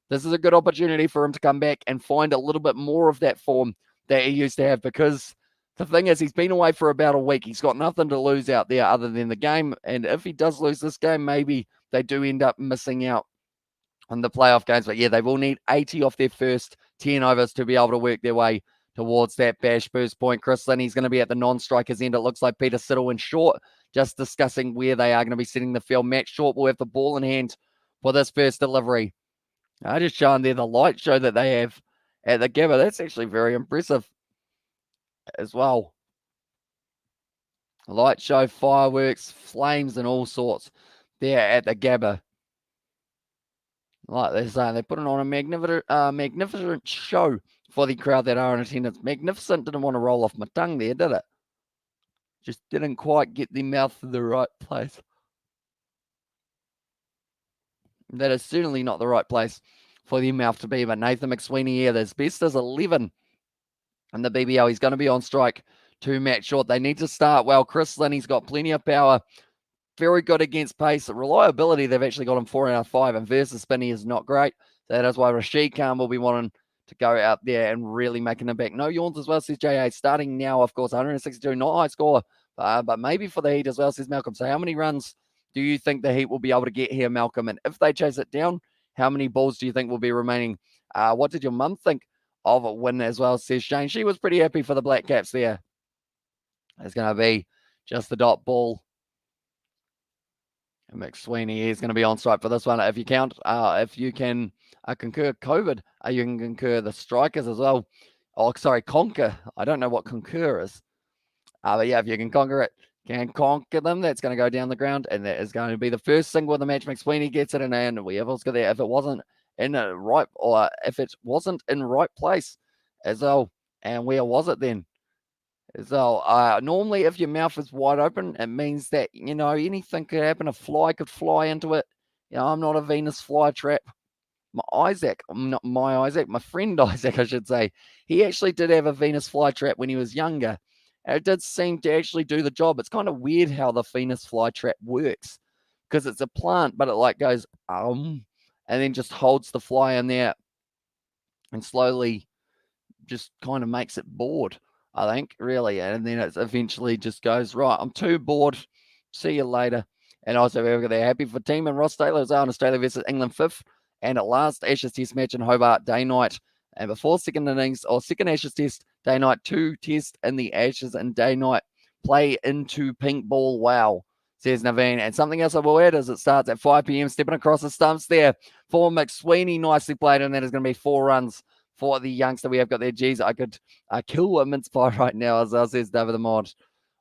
this is a good opportunity for him to come back and find a little bit more of that form that he used to have, because the thing is, he's been away for about a week. He's got nothing to lose out there other than the game. And if he does lose this game, maybe they do end up missing out on the playoff games. But yeah, they will need 80 off their first 10 overs to be able to work their way towards that bash burst point. Chris Linney's going to be at the non-strikers end. It looks like Peter Siddle and Short just discussing where they are going to be setting the field. Matt Short will have the ball in hand for this first delivery. I just showing there the light show that they have at the Gabba. That's actually very impressive as well. Light show, fireworks, flames, and all sorts there at the Gabba. Like they're saying, they're putting on a magnificent show for the crowd that are in attendance. Magnificent didn't want to roll off my tongue there, did it? Just didn't quite get the mouth to the right place. That is certainly not the right place for the mouth to be. But Nathan McSweeney here, his best is 11 in the BBL. He's going to be on strike to Matt Short. They need to start well. Chris Linney's got plenty of power. Very good against pace. Reliability, they've actually got him 4 out of 5, and versus spinny is not great. So that is why Rashid Khan will be wanting to go out there and really making them back. No yawns as well, says J.A. Starting now, of course, 162, not high score, but maybe for the Heat as well, says Malcolm. So how many runs do you think the Heat will be able to get here, Malcolm? And if they chase it down, how many balls do you think will be remaining? What did your mum think of a win as well, says Shane? She was pretty happy for the Black Caps there. It's going to be just the dot ball. And McSweeney is going to be on strike for this one. If you can concur COVID, you can concur the strikers as well. Oh, sorry, conquer. I don't know what concur is. But yeah, if you can conquer them, that's going to go down the ground, and that is going to be the first single of the match. McSweeney gets it, and we have also got there. If it wasn't in a right, or if it wasn't in right place as well, and where was it then? So normally if your mouth is wide open, it means that, anything could happen. A fly could fly into it. I'm not a Venus flytrap. My friend Isaac, I should say, he actually did have a Venus flytrap when he was younger. And it did seem to actually do the job. It's kind of weird how the Venus flytrap works, because it's a plant, but it goes, and then just holds the fly in there and slowly just kind of makes it bored, I think, really. And then it eventually just goes, right, I'm too bored. See you later. And also, they're happy for team and Ross Taylor as well in Australia versus England 5th. And at last, Ashes Test match in Hobart, day night. And before second Ashes Test, day night, 2 Test in the Ashes and day night play into pink ball. Wow, says Naveen. And something else I will add is it starts at 5 p.m. Stepping across the stumps there for McSweeney. Nicely played. And that is going to be 4 runs for the youngster we have got there. Geez, I could kill a mince pie right now, as says David the Mod.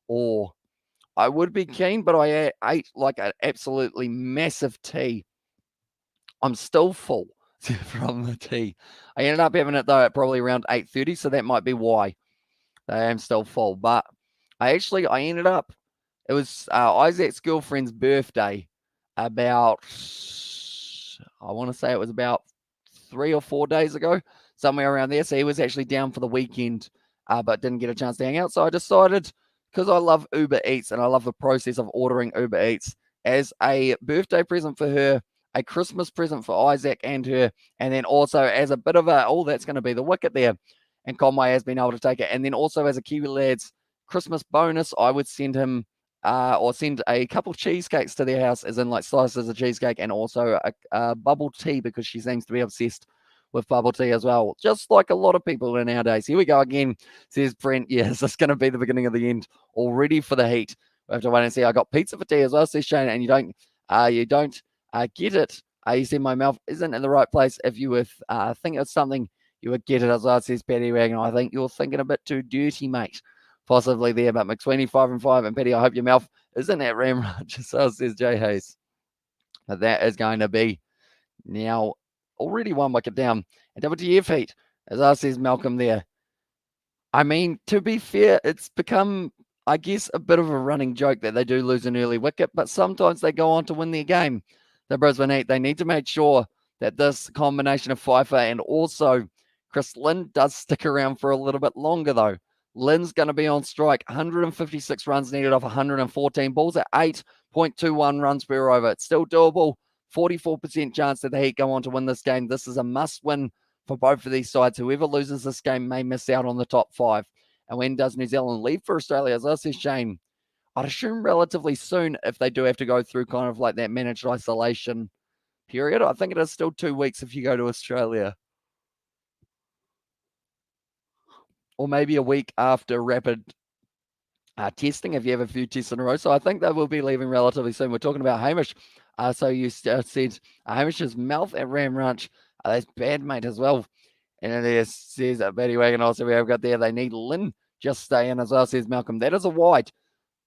Or I would be keen, but I ate like an absolutely massive tea. I'm still full from the tea. I ended up having it, though, at probably around 8:30, so that might be why I am still full. But I ended up, it was Isaac's girlfriend's birthday about, I want to say it was about 3 or 4 days ago, somewhere around there. So he was actually down for the weekend, but didn't get a chance to hang out. So I decided, because I love Uber Eats and I love the process of ordering Uber Eats, as a birthday present for her, a Christmas present for Isaac and her, and then also as a bit of that's going to be the Wicket there. And Conway has been able to take it. And then also as a Kiwi Lads Christmas bonus, I would send him or send a couple cheesecakes to their house, as in like slices of cheesecake, and also a bubble tea, because she seems to be obsessed with bubble tea as well, just like a lot of people in nowadays. Here we go again, says Brent. Yes, this is going to be the beginning of the end already for the Heat. We have to wait and see. I got pizza for tea as well, says Shane, and you don't get it. You said my mouth isn't in the right place. If you were thinking of something, you would get it as well, says Paddy Wagon. I think you're thinking a bit too dirty, mate. Possibly there, but McSweeney 5 and 5, and Paddy, I hope your mouth isn't at Ramraj, so says Jay Hayes. But that is going to be now already 1 wicket down. And WTF Heat, as I says Malcolm there. I mean, to be fair, it's become, I guess, a bit of a running joke that they do lose an early wicket, but sometimes they go on to win their game. The Brisbane Heat, they need to make sure that this combination of Pfeiffer and also Chris Lynn does stick around for a little bit longer, though. Lynn's going to be on strike. 156 runs needed off 114 balls at 8.21 runs per over. It's still doable. 44% chance that the Heat go on to win this game. This is a must-win for both of these sides. Whoever loses this game may miss out on the top 5. And when does New Zealand leave for Australia? As I said, Shane, I'd assume relatively soon, if they do have to go through kind of like that managed isolation period. I think it is still 2 weeks if you go to Australia. or maybe a week after rapid testing if you have a few tests in a row. So I think they will be leaving relatively soon. We're talking about Hamish. So you said Hamish's mouth at Ram Ranch. That's bad, mate, as well. And then there says Betty Wagon also we have got there. They need Lynn just stay in as well, says Malcolm. That is a wide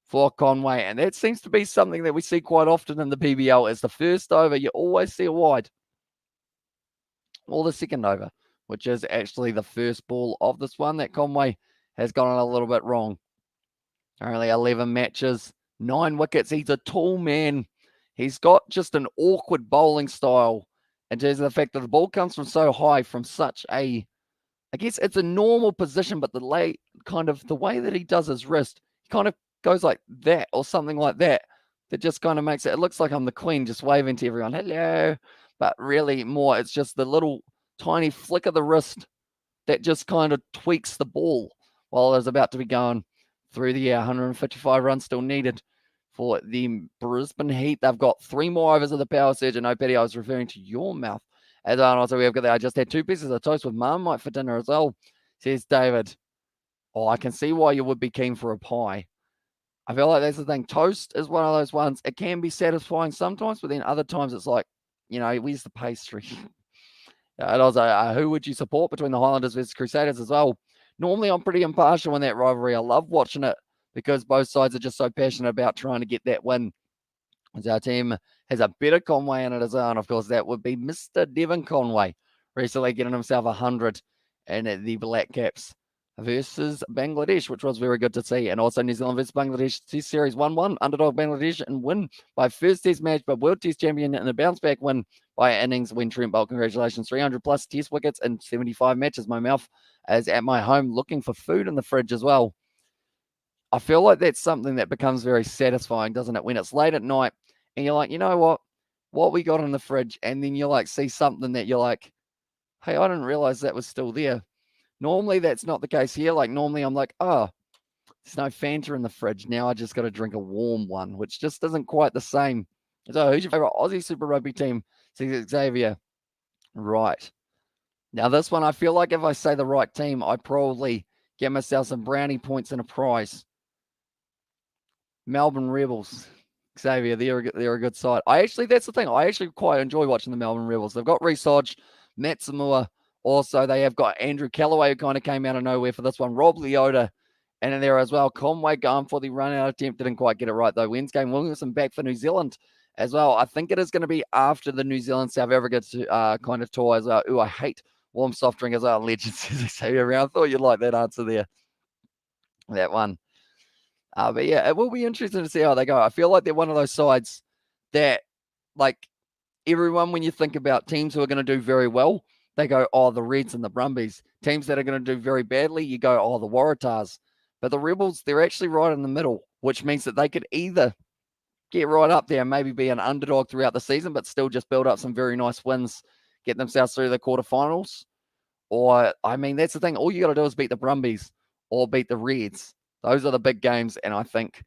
for Conway. And that seems to be something that we see quite often in the PBL. It's the first over. You always see a wide. Or the second over, which is actually the first ball of this one that Conway has gone a little bit wrong. Only 11 matches, 9 wickets. He's a tall man. He's got just an awkward bowling style in terms of the fact that the ball comes from so high, from such a, I guess it's a normal position, but the way that he does his wrist, he kind of goes like that or something like that. That just kind of makes it looks like I'm the Queen just waving to everyone, hello. But really more, it's just the little tiny flick of the wrist that just kind of tweaks the ball while it's about to be going through the air. 155 runs still needed for the Brisbane Heat. They've got 3 more overs of the power surge. And no, Petty, I was referring to your mouth. As also we have got there, I just had 2 pieces of toast with Marmite for dinner as well, says David. Oh, I can see why you would be keen for a pie. I feel like that's the thing. Toast is one of those ones. It can be satisfying sometimes, but then other times it's like, where's the pastry? And also, who would you support between the Highlanders versus Crusaders as well? Normally, I'm pretty impartial in that rivalry. I love watching it because both sides are just so passionate about trying to get that win. As our team has a better Conway in it as well. And of course, that would be Mr. Devon Conway, recently getting himself 100 in the Black Caps versus Bangladesh, which was very good to see. And also New Zealand versus Bangladesh Test Series 1-1, underdog Bangladesh, and win by first Test match, but World Test champion in a bounce back win by innings win Trent Bolt. Congratulations, 300 plus Test wickets in 75 matches. My mouth is at my home looking for food in the fridge as well. I feel like that's something that becomes very satisfying, doesn't it? When it's late at night and you're like, you know what we got in the fridge, and then you like see something that you're like, hey, I didn't realize that was still there. Normally, that's not the case here. Like, normally I'm like, oh, there's no Fanta in the fridge. Now I just got to drink a warm one, which just isn't quite the same. So, who's your favorite Aussie Super Rugby team? Says Xavier. Right. Now, this one, I feel like if I say the right team, I probably get myself some brownie points and a prize. Melbourne Rebels. Xavier, they're a good side. That's the thing. I actually quite enjoy watching the Melbourne Rebels. They've got Reece Hodge, Matt Samoa. Also, they have got Andrew Callaway, who kind of came out of nowhere for this one. Rob Leota, and in there as well. Conway going for the run-out attempt. Didn't quite get it right, though. Wednesday Williamson back for New Zealand as well. I think it is going to be after the New Zealand-South Africa kind of tour as well. Ooh, I hate warm soft drink as well. Legends, Xavier around. I thought you'd like that answer there. That one. But yeah, it will be interesting to see how they go. I feel like they're one of those sides that, like, everyone, when you think about teams who are going to do very well, they go, oh, the Reds and the Brumbies. Teams that are going to do very badly, you go, oh, the Waratahs. But the Rebels, they're actually right in the middle, which means that they could either get right up there and maybe be an underdog throughout the season, but still just build up some very nice wins, get themselves through the quarterfinals. Or, I mean, that's the thing. All you got to do is beat the Brumbies or beat the Reds. Those are the big games, and I think,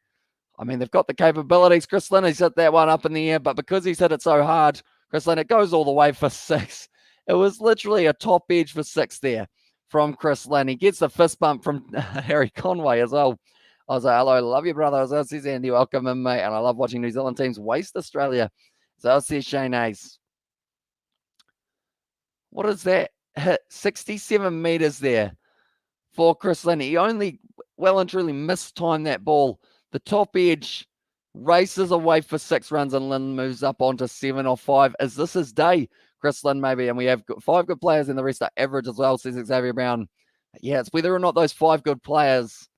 they've got the capabilities. Chris Lynn, he's hit that one up in the air, but because he's hit it so hard, Chris Lynn, it goes all the way for 6. It was literally a top edge for 6 there from Chris Lynn. He gets the fist bump from Harry Conway as well. I was like, hello, love you, brother. As well, says Andy, welcome in, mate. And I love watching New Zealand teams waste Australia. So I'll see Shane Hayes. What is that? Hit 67 meters there for Chris Lynn. He only well and truly mistimed that ball. The top edge races away for 6 runs, and Lynn moves up onto 7 or 5. Is this his day, Chris Lynn, maybe? And we have 5 good players, and the rest are average as well, says Xavier Brown. Yeah, it's whether or not those 5 good players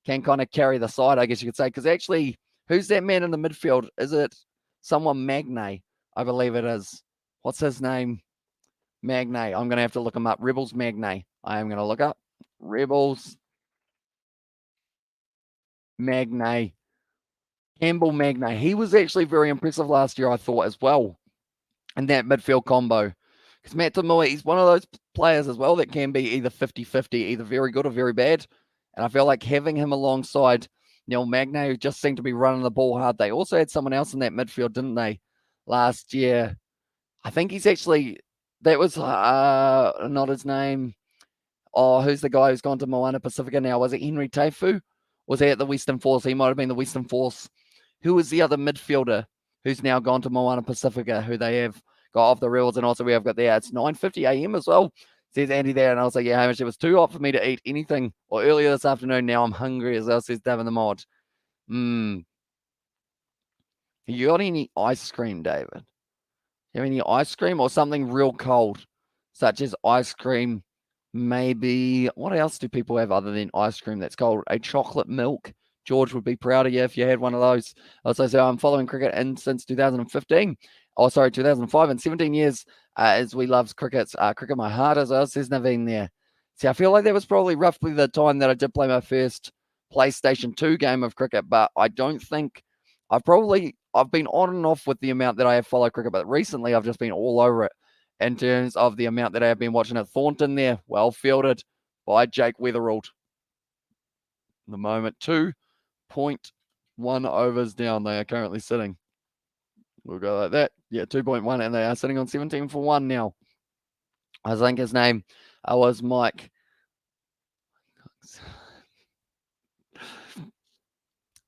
can kind of carry the side, I guess you could say. Because actually, who's that man in the midfield? Is it someone Magnay? I believe it is. What's his name? Magnay. I'm going to have to look him up. Rebels Magnay. I am going to look up Rebels Magnay. Campbell Magnay. He was actually very impressive last year, I thought, as well, in that midfield combo. Because Matt Tamua, he's one of those players as well that can be either 50-50, either very good or very bad. And I feel like having him alongside Neil Magnay, who just seemed to be running the ball hard. They also had someone else in that midfield, didn't they, last year? I think he's actually, that was not his name. Oh, who's the guy who's gone to Moana Pacifica now? Was it Henry Taifu? Was he at the Western Force? He might have been the Western Force. Who was the other midfielder who's now gone to Moana Pacifica, who they have got off the rails? And also we have got there, it's 9:50 a.m. as well, says Andy there. And I was like, yeah, Hamish, it was too hot for me to eat anything or earlier this afternoon. Now I'm hungry as well, says Devin the Mod. You got any ice cream, David? You have any ice cream or something real cold, such as ice cream? Maybe, what else do people have other than ice cream that's cold? A chocolate milk. George would be proud of you if you had one of those. Also, so I'm following cricket since 2015. Oh, sorry, 2005 and 17 years as we love cricket my heart as well, says Naveen there. See, I feel like that was probably roughly the time that I did play my first PlayStation 2 game of cricket, but I don't think I've been on and off with the amount that I have followed cricket, but recently I've just been all over it in terms of the amount that I have been watching it. Thornton there, well fielded by Jake Weatherald. The moment 2.1 overs down, they are currently sitting. We'll go like that. Yeah, 2.1, and they are sitting on 17 for 1 now. I think his name was Mike.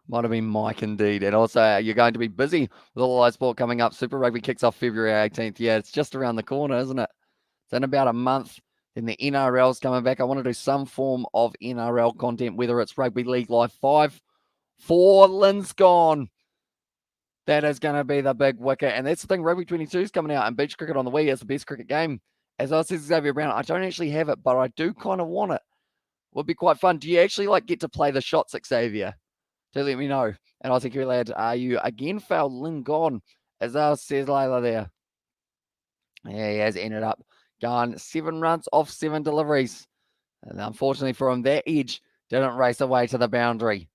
Might have been Mike indeed. And also, you're going to be busy with all live sport coming up. Super Rugby kicks off February 18th. Yeah, it's just around the corner, isn't it? It's in about a month. Then the NRL's coming back. I want to do some form of NRL content, whether it's Rugby League Live 5. 4, Lynn's gone. That is going to be the big wicket. And that's the thing, Rugby 22 is coming out, and beach cricket on the Wii is the best cricket game. As I said, Xavier Brown, I don't actually have it, but I do kind of want it. Would be quite fun. Do you actually get to play the shots, Xavier? Do let me know. And I was like, lad, are you again fouled? Lynn gone, as says Layla there. Yeah, he has ended up going 7 runs off 7 deliveries. And unfortunately for him, that edge didn't race away to the boundary.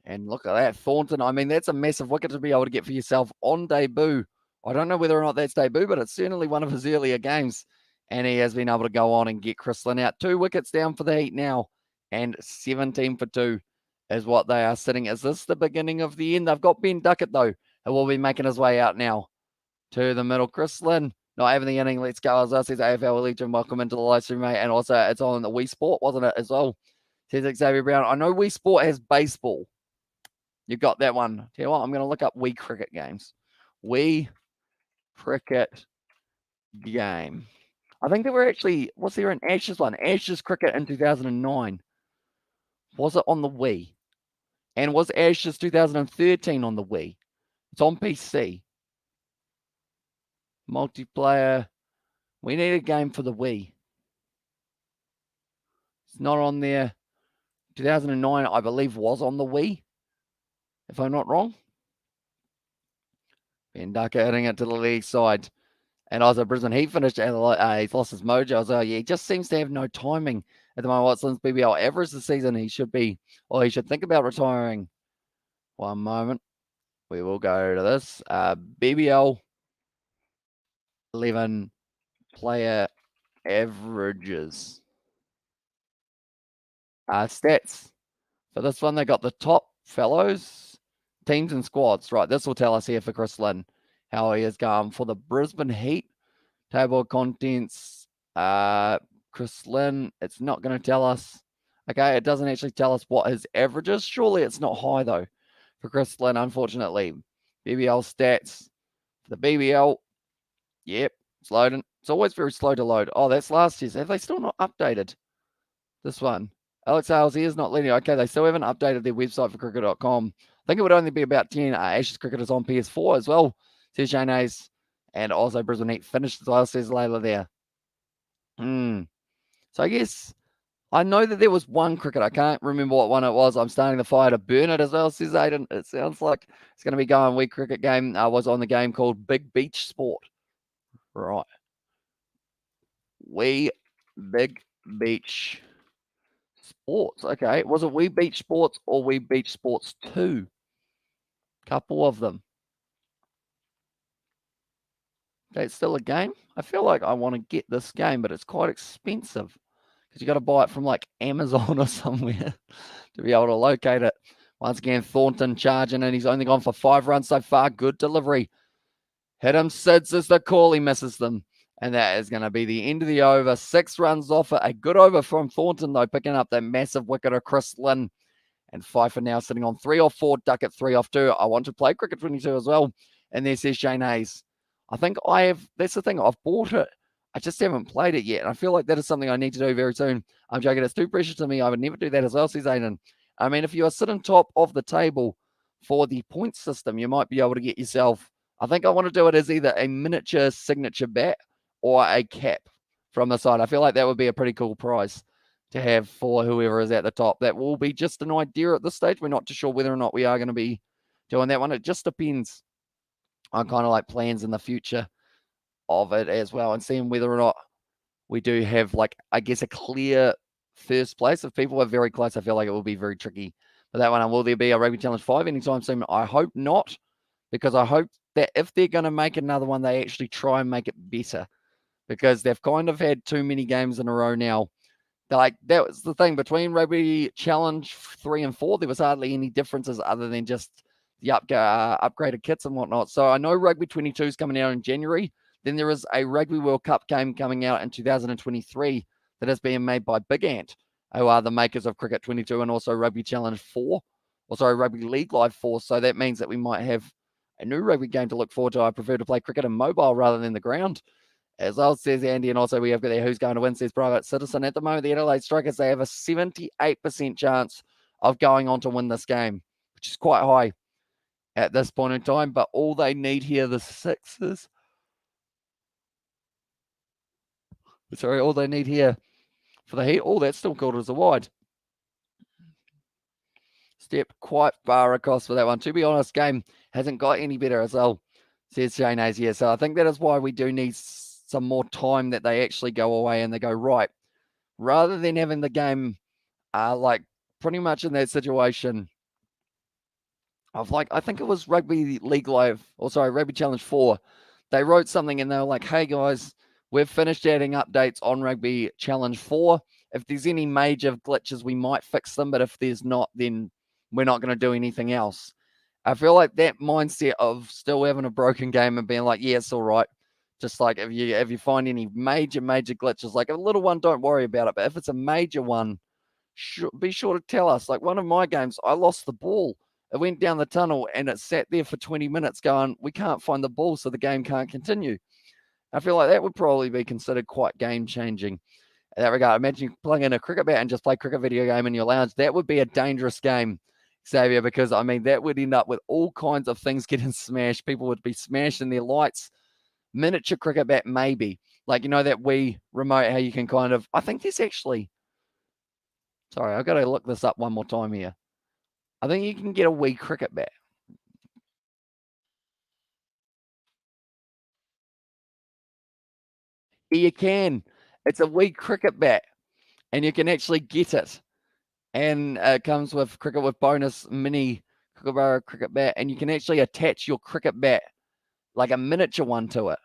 And look at that, Thornton. I mean, that's a massive wicket to be able to get for yourself on debut. I don't know whether or not that's debut, but it's certainly one of his earlier games. And he has been able to go on and get Chris Lynn out. 2 wickets down for the Heat now. And 17 for 2 is what they are sitting. Is this the beginning of the end? They've got Ben Duckett, though, who will be making his way out now to the middle. Chris Lynn, not having the inning. Let's go. As I says, AFL Legion, welcome into the live stream, mate. And also, it's on the Wii Sport, wasn't it, as well? Says Xavier Brown. I know Wii Sport has baseball. You got that one. Tell you what, I'm going to look up Wii cricket games. Wii cricket game. I think there were actually, was there an Ashes one? Ashes cricket in 2009. Was it on the Wii? And was Ashes 2013 on the Wii? It's on PC. Multiplayer. We need a game for the Wii. It's not on there. 2009, I believe, was on the Wii, if I'm not wrong. Ben Ducker hitting it to the leg side. And also Brisbane Heat finished. He's lost his mojo. So yeah, he just seems to have no timing at the moment. Since BBL average this season, he should think about retiring. One moment. We will go to this. BBL 11 player averages. Stats. For this one, they got the top fellows, teams and squads. Right, this will tell us here for Chris Lynn how he is going for the Brisbane Heat. Table of contents. Chris Lynn, it's not going to tell us. Okay, it doesn't actually tell us what his average is. Surely it's not high, though, for Chris Lynn, unfortunately. BBL stats. The BBL, yep, it's loading. It's always very slow to load. Oh, that's last year's. Have they still not updated this one? Alex Hales, he is not leading. Okay, they still haven't updated their website for cricket.com. I think it would only be about 10 Ashes cricketers on PS4 as well, says Shane Hayes. And also Brisbane Heat finished as well, says Layla there. So I guess I know that there was one cricket. I can't remember what one it was. I'm starting the fire to burn it as well, says Aiden. It sounds like it's going to be going. Wii cricket game was on the game called Big Beach Sport. Right. Wii Big Beach Sports. Okay. Was it Wii Beach Sports or Wii Beach Sports 2? Couple of them. Okay, it's still a game. I feel like I want to get this game, but it's quite expensive because you got to buy it from like Amazon or somewhere to be able to locate it. Once again, Thornton charging, and he's only gone for 5 runs so far. Good delivery. Hit him, Sids is the call. He misses them. And that is going to be the end of the over. 6 runs off it. A good over from Thornton, though, picking up that massive wicket of Chris Lynn. And Pfeiffer now sitting on 3 off 4, Duckett 3 off 2. I want to play Cricket 22 as well. And there says Shane Hayes. I think I have, that's the thing, I've bought it. I just haven't played it yet. And I feel like that is something I need to do very soon. I'm joking, it's too precious to me. I would never do that as well, says Aiden. I mean, if you are sitting top of the table for the point system, you might be able to get yourself, I think I want to do it as either a miniature signature bat or a cap from the side. I feel like that would be a pretty cool prize to have for whoever is at the top. That will be just an idea at this stage. We're not too sure whether or not we are going to be doing that one. It just depends on kind of like plans in the future of it as well, and seeing whether or not we do have, like, I guess, a clear first place. If people are very close, I feel like it will be very tricky for that one. And will there be a Rugby Challenge 5 anytime soon? I hope not, because I hope that if they're going to make another one, they actually try and make it better, because they've kind of had too many games in a row now. Like, that was the thing between Rugby Challenge 3 and 4. There was hardly any differences other than just the upgraded kits and whatnot. So I know Rugby 22 is coming out in January. Then there is a Rugby World Cup game coming out in 2023 that is being made by Big Ant, who are the makers of Cricket 22 and also Rugby Challenge 4, also Rugby League Live 4. So that means that we might have a new rugby game to look forward to. I prefer to play cricket in mobile rather than the ground, as well, says Andy. And also we have got there who's going to win, says Private Citizen. At the moment, the Adelaide Strikers, they have a 78% chance of going on to win this game, which is quite high at this point in time. But all they need here, the sixes. Sorry, all they need here for the Heat. Oh, that's still called as a wide. Step quite far across for that one. To be honest, game hasn't got any better as well, says Shane Hayes here. So I think that is why we do need some more time, that they actually go away and they go, right, rather than having the game like pretty much in that situation of, like, I think it was Rugby League Live, or sorry, Rugby Challenge 4. They wrote something and they were like, hey guys, we've finished adding updates on Rugby Challenge 4. If there's any major glitches, we might fix them, but if there's not, then we're not going to do anything else. I feel like that mindset of still having a broken game and being like, yeah, it's all right. Just like if you find any major glitches, like a little one, don't worry about it. But if it's a major one, be sure to tell us. Like one of my games, I lost the ball. It went down the tunnel and it sat there for 20 minutes going, we can't find the ball, so the game can't continue. I feel like that would probably be considered quite game-changing in that regard. Imagine you plug in a cricket bat and just play cricket video game in your lounge. That would be a dangerous game, Xavier, because, I mean, that would end up with all kinds of things getting smashed. People would be smashing their lights. Miniature cricket bat, maybe. Like, you know, that Wii remote, how you can kind of, I think there's actually, sorry, I've got to look this up one more time here. I think you can get a Wii cricket bat. You can. It's a Wii cricket bat, and you can actually get it. And it comes with Cricket with Bonus mini Kookaburra cricket bat, and you can actually attach your cricket bat, like a miniature one, to it.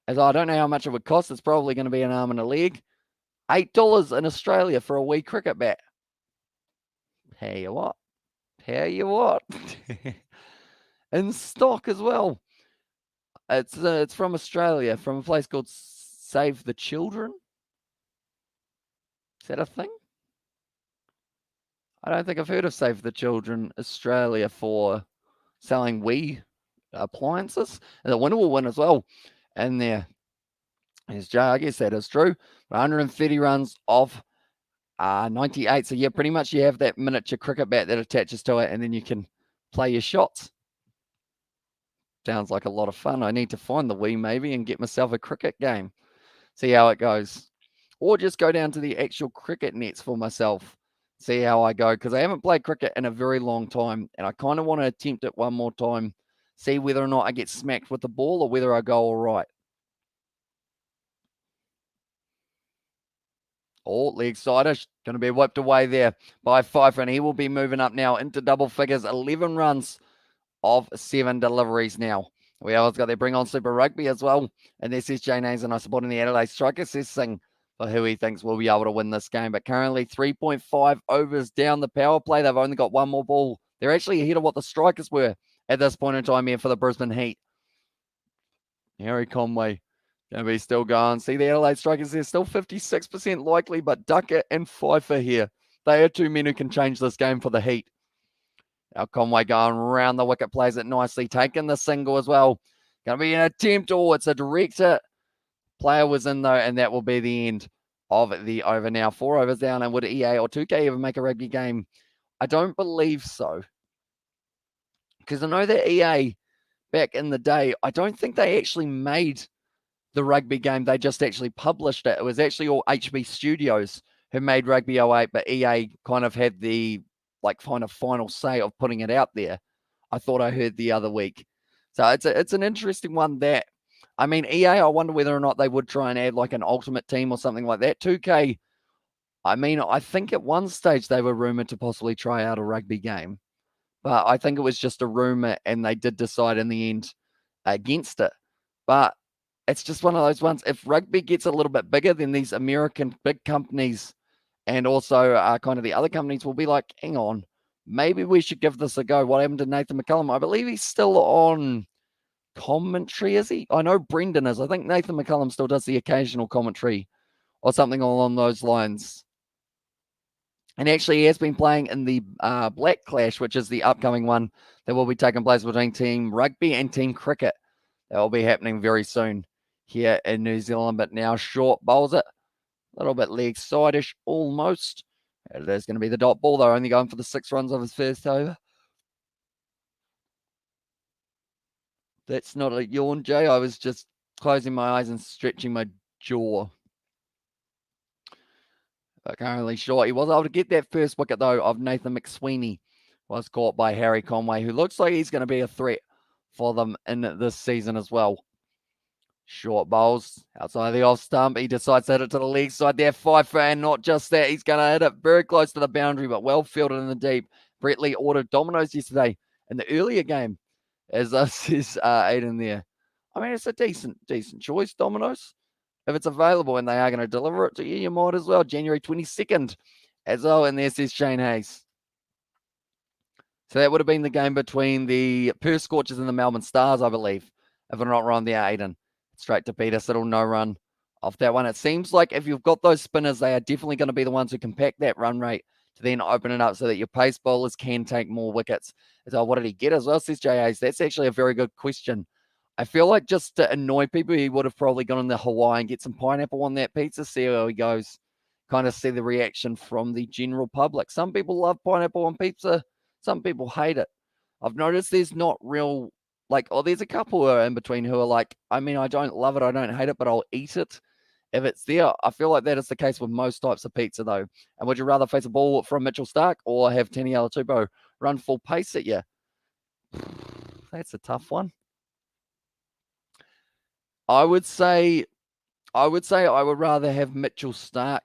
As I don't know how much it would cost. It's probably going to be an arm and a leg. $8 in Australia for a Wii cricket bat. Tell you what. In stock as well. It's from Australia, from a place called Save the Children. Is that a thing? I don't think I've heard of Save the Children Australia for selling Wii appliances. And the winner will win as well. And there is Jay. I guess that is true. 130 runs off 98. So yeah, pretty much you have that miniature cricket bat that attaches to it, and then you can play your shots. Sounds like a lot of fun. I need to find the Wii maybe and get myself a cricket game. See how it goes. Or just go down to the actual cricket nets for myself. See how I go. Because I haven't played cricket in a very long time. And I kind of want to attempt it one more time. See whether or not I get smacked with the ball or whether I go all right. Oh, leg sider. Going to be whipped away there by Pfeiffer. And he will be moving up now into double figures. 11 runs of 7 deliveries now. We always got there Bring On Super Rugby as well. And this is Jane Hayes and I supporting the Adelaide Strikers. This thing for who he thinks will be able to win this game. But currently 3.5 overs down the power play. They've only got one more ball. They're actually ahead of what the Strikers were at this point in time here for the Brisbane Heat. Harry Conway Going to be still going. See the Adelaide Strikers, they're still 56% likely, but Duckett and Pfeiffer here. They are two men who can change this game for the Heat. Now Conway going around the wicket, plays it nicely, taking the single as well. Going to be an attempt. Oh, it's a direct hit. Player was in though, and that will be the end of the over now. 4 overs down, and would EA or 2K ever make a rugby game? I don't believe so. Because I know that EA, back in the day, I don't think they actually made the rugby game. They just actually published it. It was actually all HB Studios who made Rugby 08, but EA kind of had the final say of putting it out there. I thought I heard the other week. So it's an interesting one that, I mean, EA, I wonder whether or not they would try and add like an ultimate team or something like that. 2K, I mean, I think at one stage they were rumored to possibly try out a rugby game, but I think it was just a rumor and they did decide in the end against it. But it's just one of those ones. If rugby gets a little bit bigger, then these American big companies and also kind of the other companies will be like, hang on, maybe we should give this a go. What happened to Nathan McCullum? I believe he's still on commentary, is he? I know Brendan is. I think Nathan McCullum still does the occasional commentary or something along those lines. And actually, he has been playing in the Black Clash, which is the upcoming one that will be taking place between Team Rugby and Team Cricket. That will be happening very soon here in New Zealand. But now Short bowls it. A little bit leg side-ish, almost. It is going to be the dot ball, though, only going for the 6 runs of his first over. That's not a yawn, Jay. I was just closing my eyes and stretching my jaw. But currently Short. He was able to get that first wicket, though, of Nathan McSweeney. Was caught by Harry Conway, who looks like he's going to be a threat for them in this season as well. Short bowls outside the off stump. He decides to hit it to the leg side there. Pfeiffer, and not just that, he's going to hit it very close to the boundary, but well fielded in the deep. Brett Lee ordered dominoes yesterday in the earlier game, as says Aiden there. I mean, it's a decent choice, dominoes. If it's available and they are going to deliver it to you, you might as well. January 22nd as well, and there says Shane Hayes. So that would have been the game between the Perth Scorchers and the Melbourne Stars, I believe, if I'm not wrong there, Aiden. Straight to Peter Siddle, no run off that one. It seems like if you've got those spinners, they are definitely going to be the ones who can pack that run rate to then open it up so that your pace bowlers can take more wickets. So what did he get as well, says J. Hayes? That's actually a very good question. I feel like just to annoy people, he would have probably gone in the Hawaii and get some pineapple on that pizza, see how he goes. Kind of see the reaction from the general public. Some people love pineapple on pizza. Some people hate it. I've noticed there's not real, there's a couple who are in between who are like, I mean, I don't love it, I don't hate it, but I'll eat it if it's there. I feel like that is the case with most types of pizza, though. And would you rather face a ball from Mitchell Starc or have Taniela Tupou run full pace at you? That's a tough one. I would say I would rather have Mitchell Starc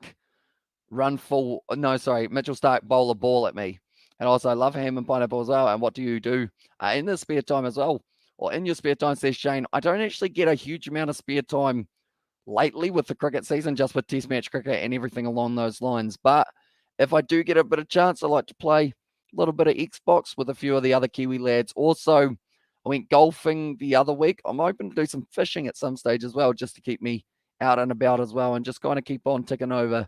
Mitchell Starc bowl a ball at me. And also, I love ham and pineapple as well. And what do you do in the spare time as well? Or in your spare time, says Shane. I don't actually get a huge amount of spare time lately with the cricket season, just with test match cricket and everything along those lines. But if I do get a bit of chance, I like to play a little bit of Xbox with a few of the other Kiwi lads. Also, I went golfing the other week. I'm hoping to do some fishing at some stage as well, just to keep me out and about as well and just kind of keep on ticking over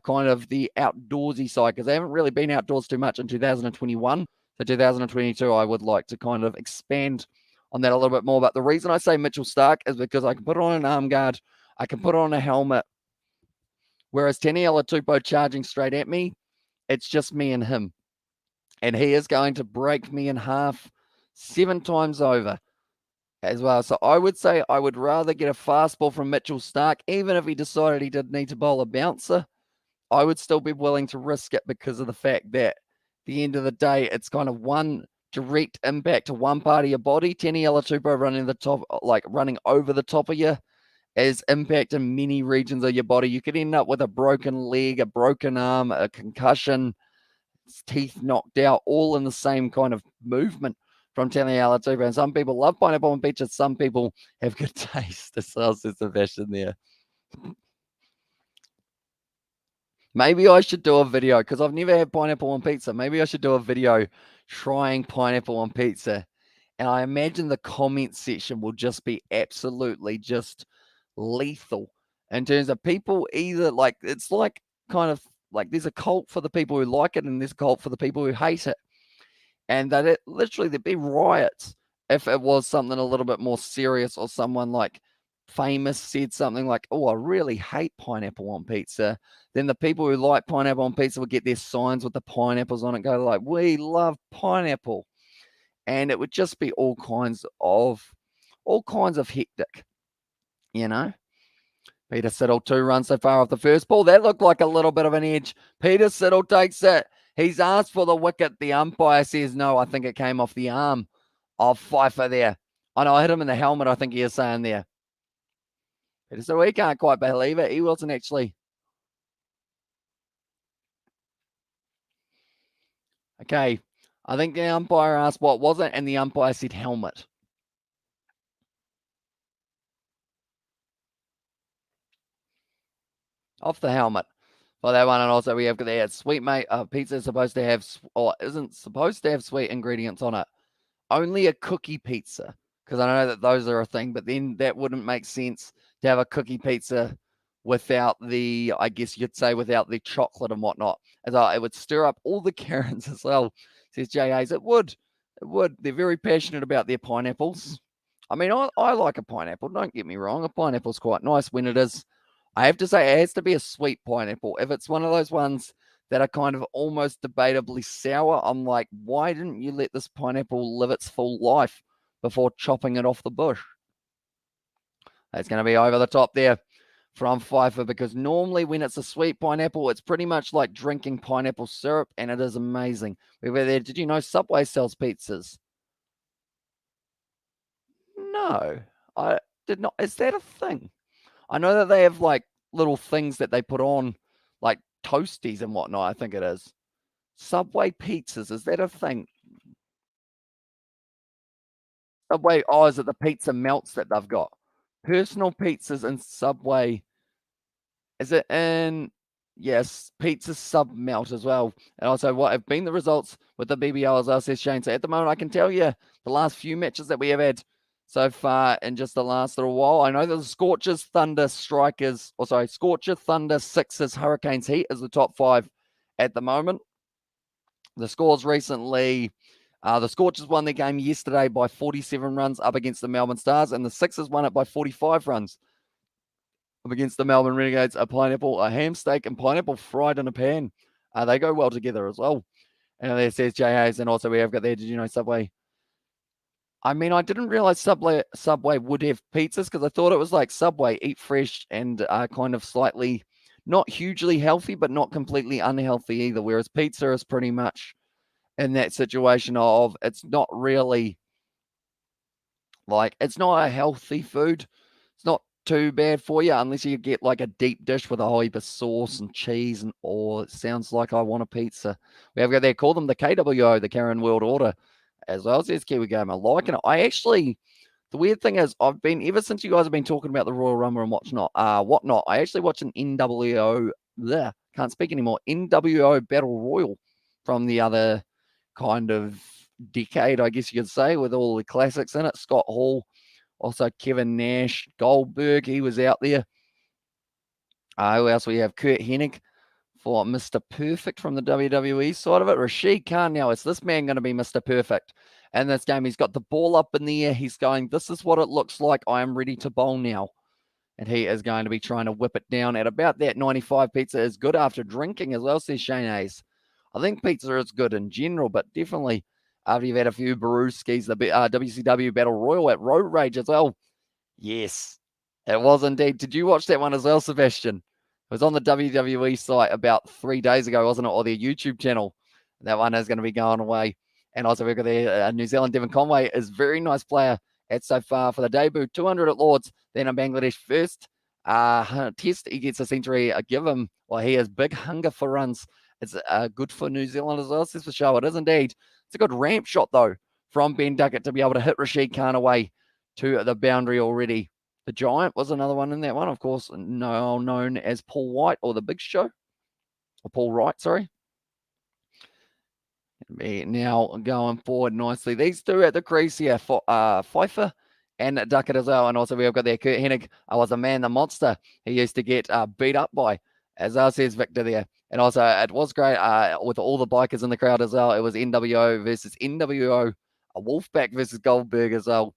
kind of the outdoorsy side, because I haven't really been outdoors too much in 2021. So 2022, I would like to kind of expand on that a little bit more. But the reason I say Mitchell Starc is because I can put on an arm guard, I can put on a helmet, whereas Taniela Tupou charging straight at me, it's just me and him. And he is going to break me in half 7 times over as well. So I would say I would rather get a fastball from Mitchell Starc, even if he decided he did need to bowl a bouncer. I would still be willing to risk it because of the fact that at the end of the day, it's kind of one direct impact to one part of your body. Taniela Tupou running over the top of you is impacting many regions of your body. You could end up with a broken leg, a broken arm, a concussion, teeth knocked out, all in the same kind of movement from Taniela Tupou. And some people love pineapple on pizza. Some people have good taste. As well as Sebastian there. Maybe I should do a video because I've never had pineapple on pizza. Maybe I should do a video trying pineapple on pizza. And I imagine the comment section will just be absolutely just lethal in terms of people either like, it's like kind of like there's a cult for the people who like it and there's a cult for the people who hate it. And that it literally there'd be riots if it was something a little bit more serious or someone like famous said something like, "Oh, I really hate pineapple on pizza." Then the people who like pineapple on pizza would get their signs with the pineapples on it, go like, "We love pineapple," and it would just be all kinds of hectic, you know. Peter Siddle, 2 runs so far off the first ball. That looked like a little bit of an edge. Peter Siddle takes it. He's asked for the wicket. The umpire says no. I think it came off the arm of Pfeiffer there. I know I hit him in the helmet, I think he is saying there. Peter Siddle, he can't quite believe it. He wasn't actually. Okay. I think the umpire asked what was it, and the umpire said helmet. Off the helmet for that one. And also we have there sweet mate pizza is supposed to have, or isn't supposed to have sweet ingredients on it. Only a cookie pizza, because I know that those are a thing, but then that wouldn't make sense to have a cookie pizza without the, I guess you'd say, without the chocolate and whatnot. As it would stir up all the Karens as well, says J. Hayes. It would. It would. They're very passionate about their pineapples. I mean, I like a pineapple. Don't get me wrong. A pineapple's quite nice when it is. I have to say, it has to be a sweet pineapple. If it's one of those ones that are kind of almost debatably sour, I'm like, why didn't you let this pineapple live its full life before chopping it off the bush? That's going to be over the top there from Pfeiffer, because normally when it's a sweet pineapple, it's pretty much like drinking pineapple syrup, and it is amazing. We were there. Did you know Subway sells pizzas? No, I did not. Is that a thing? I know that they have like little things that they put on, like toasties and whatnot. I think it is. Subway pizzas, is that a thing? Subway, oh, is it the pizza melts that they've got? Personal pizzas and Subway. Is it in? Yes, pizza sub melt as well. And also, what have been the results with the BBL as well, says Shane. So at the moment, I can tell you the last few matches that we have had so far in just the last little while. I know that the Scorchers, Thunder, Strikers, or sorry, Scorcher, Thunder, Sixers, Hurricanes, Heat is the top 5 at the moment. The scores recently, the Scorchers won their game yesterday by 47 runs up against the Melbourne Stars, and the Sixers won it by 45 runs up against the Melbourne Renegades. A pineapple, a ham steak, and pineapple fried in a pan. They go well together as well. And there says J. Hayes, and also we have got there, did you know Subway? I mean, I didn't realize Subway would have pizzas, because I thought it was like Subway, eat fresh and kind of slightly, not hugely healthy, but not completely unhealthy either. Whereas pizza is pretty much in that situation of, it's not really like, it's not a healthy food. It's not too bad for you unless you get like a deep dish with a whole heap of sauce and cheese, and it sounds like I want a pizza. We have got there, call them the KWO, the Karen World Order, as well. Says Kiwi Gamer. Liking it. I actually, the weird thing is, I've been, ever since you guys have been talking about the Royal Rumble and whatnot, I actually watched an NWO, can't speak anymore, NWO Battle Royal from the other kind of decade, I guess you could say, with all the classics in it. Scott Hall, also Kevin Nash, Goldberg, he was out there. Who else we have? Kurt Hennig for Mr. Perfect from the WWE side of it. Rashid Khan, now is this man going to be Mr. Perfect in this game? He's got the ball up in the air. He's going, this is what it looks like. I am ready to bowl now. And he is going to be trying to whip it down at about that 95. Pizza is good after drinking as well, says Shane Hayes. I think pizza is good in general, but definitely after you've had a few Brewskis, the WCW Battle Royal at Road Rage as well. Yes, it was indeed. Did you watch that one as well, Sebastian? It was on the WWE site about 3 days ago, wasn't it? Or their YouTube channel. That one is going to be going away. And also we've got there, New Zealand, Devon Conway is a very nice player at so far for the debut. 200 at Lords, then in Bangladesh first test. He gets a century. Give him, well, he has big hunger for runs. It's good for New Zealand as well, says for show. It is indeed. It's a good ramp shot, though, from Ben Duckett to be able to hit Rashid Khan away to the boundary already. The Giant was another one in that one, of course, now known as Paul White, or the Big Show, or Paul Wright, sorry. Now going forward nicely. These two at the crease here, Pfeiffer and Duckett as well. And also we've got there Kurt Hennig. I was a man, the monster he used to get beat up by, as says Victor there. And also it was great with all the bikers in the crowd as well. It was NWO versus NWO, a Wolfpack versus Goldberg as well.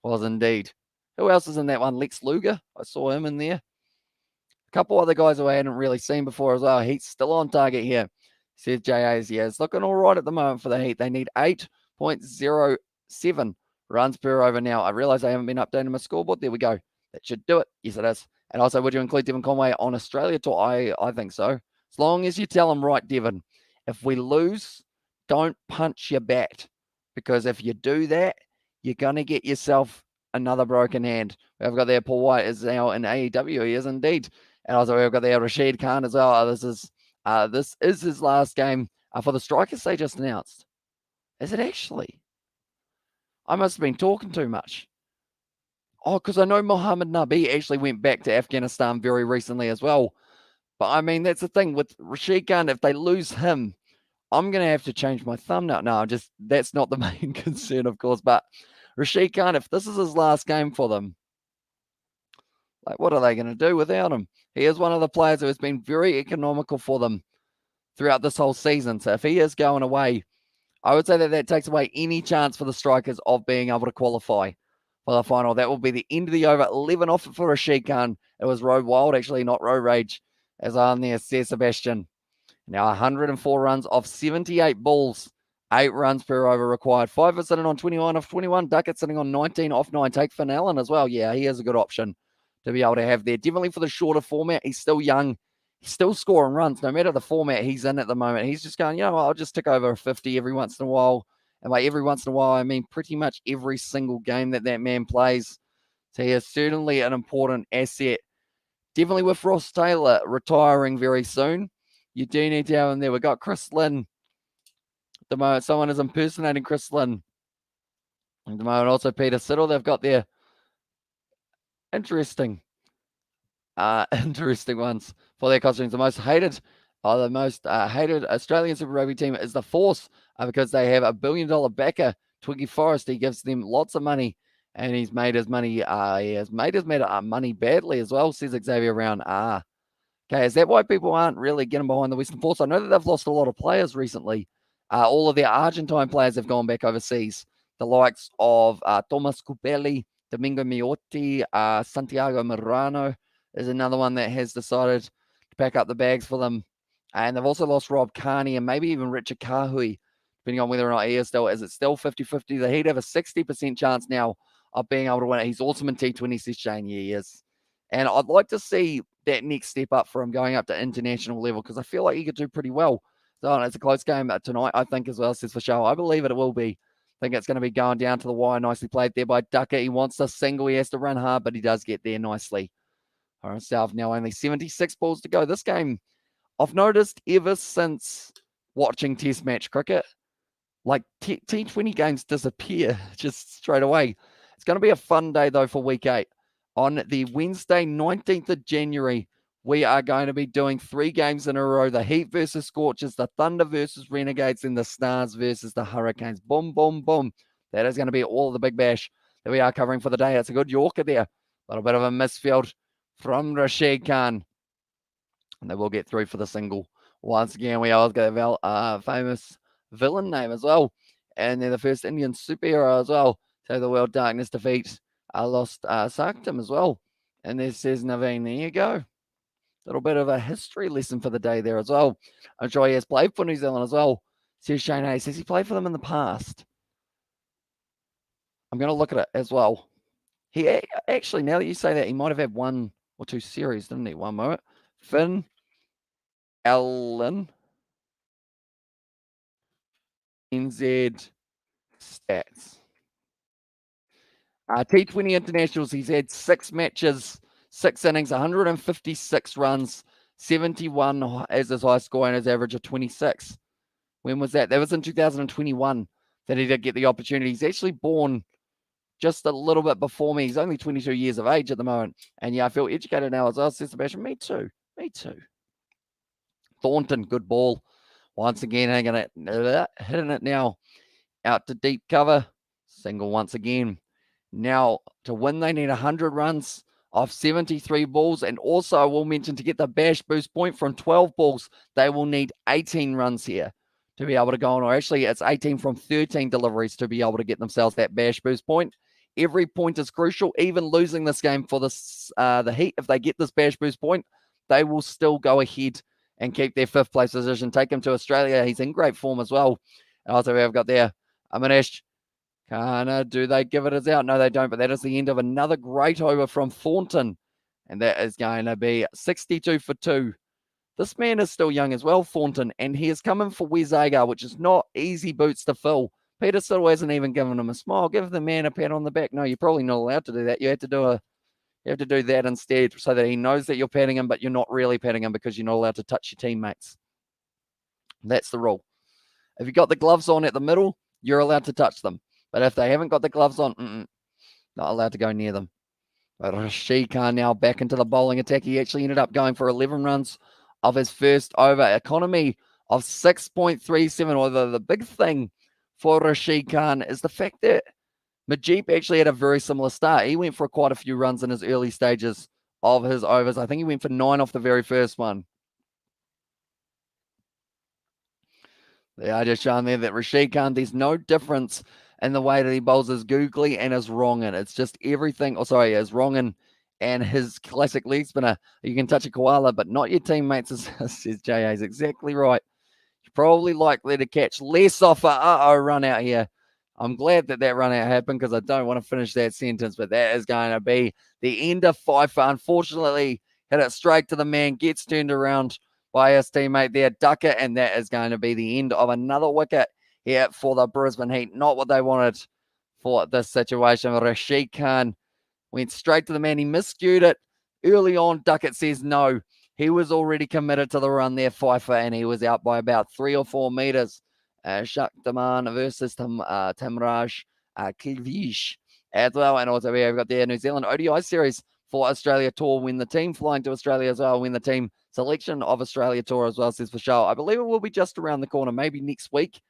Was indeed. Who else is in that one? Lex Luger. I saw him in there. A couple other guys who I hadn't really seen before as well. Heat's still on target here. Says JA's. Yeah, it's looking all right at the moment for the Heat. They need 8.07 runs per over now. I realize I haven't been updating my scoreboard. There we go. That should do it. Yes, it is. And also, would you include Devon Conway on Australia tour? I think so. As long as you tell him right, Devon, if we lose, don't punch your bat. Because if you do that, you're going to get yourself another broken hand. We've got there Paul White is now in AEW. He is indeed. And also we've got there Rashid Khan as well. This is his last game for the Strikers they just announced. Is it actually? I must have been talking too much. Oh, because I know Mohammed Nabi actually went back to Afghanistan very recently as well. But I mean, that's the thing with Rashid Khan. If they lose him, I'm going to have to change my thumbnail. No, that's not the main concern, of course. But Rashid Khan, if this is his last game for them, like, what are they going to do without him? He is one of the players who has been very economical for them throughout this whole season. So if he is going away, I would say that takes away any chance for the Strikers of being able to qualify for the final. That will be the end of the over. 11 off for Rashid Khan. It was Road Wild, actually, not Road Rage, as on there, says Sebastian. Now 104 runs off 78 balls. 8 runs per over required. 5 are sitting on 21 off 21. Duckett sitting on 19 off 9. Take Finn Allen as well. Yeah, he is a good option to be able to have there. Definitely for the shorter format. He's still young. He's still scoring runs, no matter the format he's in at the moment. He's just going, I'll just tick over a 50 every once in a while. And by every once in a while, I mean pretty much every single game that man plays. So he is certainly an important asset. Definitely with Ross Taylor retiring very soon. You do need to have him there. We've got Chris Lynn. At the moment, someone is impersonating Chris Lynn. At the moment, also Peter Siddle. They've got their interesting ones for their costumes. The most hated Australian Super Rugby team is the Force because they have $1 billion backer, Twiggy Forrest. He gives them lots of money, and he's made his money. He has made his money badly as well, says Xavier Brown. Okay, is that why people aren't really getting behind the Western Force? I know that they've lost a lot of players recently. All of their Argentine players have gone back overseas. The likes of Thomas Cupelli, Domingo Miotti, Santiago Morano is another one that has decided to pack up the bags for them. And they've also lost Rob Carney and maybe even Richard Kahui, depending on whether or not he is still. Is it still 50-50? The Heat have a 60% chance now of being able to win it. He's awesome in T20, says Shane. Yeah, he is. And I'd like to see that next step up for him going up to international level because I feel like he could do pretty well. So it's a close game tonight, I think, as well, says for show. I believe it will be. I think it's going to be going down to the wire. Nicely played there by Ducker. He wants a single. He has to run hard, but he does get there nicely for himself. Now only 76 balls to go. This game, I've noticed ever since watching Test match cricket, like T20 games disappear just straight away. It's going to be a fun day, though, for week 8. On the Wednesday, 19th of January, we are going to be doing 3 games in a row. The Heat versus Scorchers, the Thunder versus Renegades, and the Stars versus the Hurricanes. Boom, boom, boom. That is going to be all of the Big Bash that we are covering for the day. It's a good Yorker there. A little bit of a misfield from Rashid Khan. And they will get through for the single. Once again, we always get a famous villain name as well. And they're the first Indian superhero as well. So the World Darkness defeat lost Sarktam as well. And there says Naveen, there you go. Little bit of a history lesson for the day there as well. I'm sure he has played for New Zealand as well. Says Shane Hayes. Says he played for them in the past. I'm going to look at it as well. He actually, now that you say that, he might have had 1 or 2 series, didn't he? One moment. Finn Allen. NZ stats. T20 internationals, he's had 6 matches, 6 innings, 156 runs, 71 as his high score and his average of 26. When was that? That was in 2021 that he did get the opportunity. He's actually born just a little bit before me. He's only 22 years of age at the moment. And yeah, I feel educated now as well, says Sebastian. Me too. Thornton, good ball. Once again, hitting it now out to deep cover. Single once again. Now, to win, they need 100 runs off 73 balls. And also, I will mention, to get the bash boost point from 12 balls, they will need 18 runs here to be able to go on. Or actually, it's 18 from 13 deliveries to be able to get themselves that bash boost point. Every point is crucial. Even losing this game for the Heat, if they get this bash boost point, they will still go ahead and keep their 5th place position. Take him to Australia. He's in great form as well. And also, we've got there Amanesh. Do they give it as out? No, they don't. But that is the end of another great over from Thornton. And that is going to be 62 for 2. This man is still young as well, Thornton. And he is coming for Wes Agar, which is not easy boots to fill. Peter still hasn't even given him a smile. Give the man a pat on the back. No, you're probably not allowed to do that. You have to do that instead, so that he knows that you're patting him, but you're not really patting him because you're not allowed to touch your teammates. That's the rule. If you've got the gloves on at the middle, you're allowed to touch them. But if they haven't got the gloves on, not allowed to go near them. But Rashid Khan now back into the bowling attack. He actually ended up going for 11 runs of his first over. Economy of 6.37. Although the big thing for Rashid Khan is the fact that Majip actually had a very similar start. He went for quite a few runs in his early stages of his overs. I think he went for 9 off the very first one. They are just showing there that Rashid Khan, there's no difference in the way that he bowls his googly and his wrongin. It's just everything. His wrongin and his classic leg spinner. You can touch a koala, but not your teammates, says J.A. is exactly right. You're probably likely to catch less off a run out here. I'm glad that run out happened because I don't want to finish that sentence, but that is going to be the end of 5. Unfortunately, hit it straight to the man, gets turned around by his teammate there, Ducker, and that is going to be the end of another wicket here for the Brisbane Heat. Not what they wanted for this situation. Rashid Khan went straight to the man. He miscued it early on. Duckett says no. He was already committed to the run there, Pfeiffer, and he was out by about 3 or 4 meters. Shaktaman versus Tamraj Kilvish as well. And also we've got the New Zealand ODI series for Australia Tour. When the team flying to Australia as well, when the team selection of Australia Tour as well, says for sure. I believe it will be just around the corner, maybe next week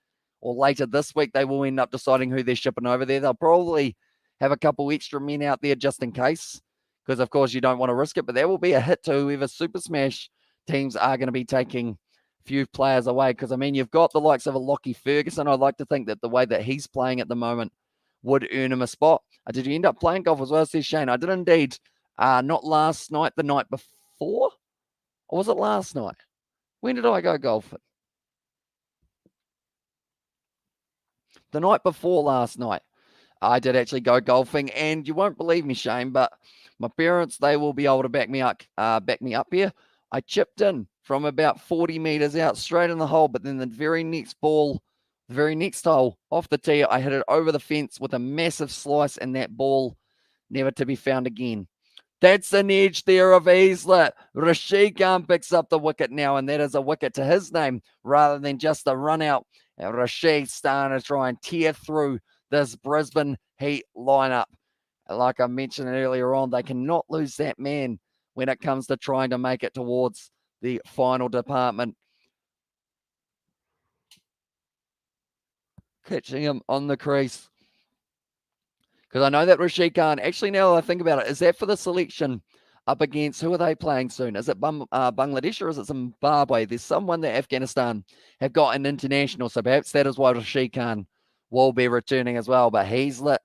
or later this week. They will end up deciding who they're shipping over there. They'll probably have a couple extra men out there just in case, because of course you don't want to risk it, but there will be a hit to whoever Super Smash teams are going to be taking few players away, because I mean, you've got the likes of a Lockie Ferguson. I'd like to think that the way that he's playing at the moment would earn him a spot. Did you end up playing golf as well, says Shane? I did indeed. Not last night, the night before. Or was it last night? When did I go golfing? The night before last night. I did actually go golfing, and you won't believe me, Shane, but my parents, they will be able to back me up here. I chipped in from about 40 meters out, straight in the hole, but then the very next hole off the tee, I hit it over the fence with a massive slice, and that ball never to be found again. That's an edge there of Easler. Rashid Khan picks up the wicket now, and that is a wicket to his name rather than just a run out. And Rashid starting to try and tear through this Brisbane Heat lineup. Like I mentioned earlier on, they cannot lose that man when it comes to trying to make it towards the final department. Catching him on the crease. Because I know that Rashid Khan, actually now that I think about it, is that for the selection up against, who are they playing soon? Is it Bangladesh or is it Zimbabwe? There's someone that Afghanistan have got an international, so perhaps that is why Rashid Khan will be returning as well. But he's lit.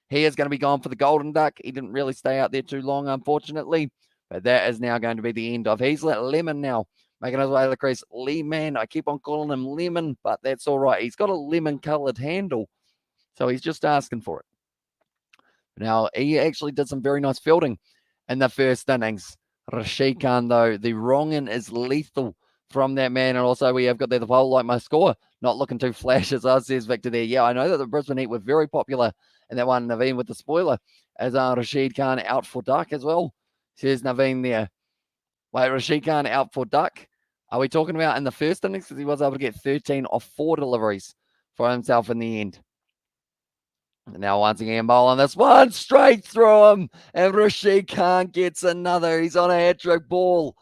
He is going to be gone for the Golden Duck. He didn't really stay out there too long, unfortunately. But that is now going to be the end of. He's let Lemon now making his way to the crease. Lemon, I keep on calling him Lemon, but that's all right. He's got a lemon-coloured handle, so he's just asking for it. Now, he actually did some very nice fielding in the first innings. Rashid Khan, though, the wrong-in is lethal from that man. And also we have got there the poll, like my score, not looking too flash as I says Victor there. Yeah, I know that the Brisbane Heat were very popular in that one, Naveen, with the spoiler, as Rashid Khan out for duck as well. Says Naveen there. Wait, Rashid Khan out for duck? Are we talking about in the first innings? Because he was able to get 13 off 4 deliveries for himself in the end. And now once again, bowl on this one, straight through him. And Rashid Khan gets another. He's on a hat-trick ball.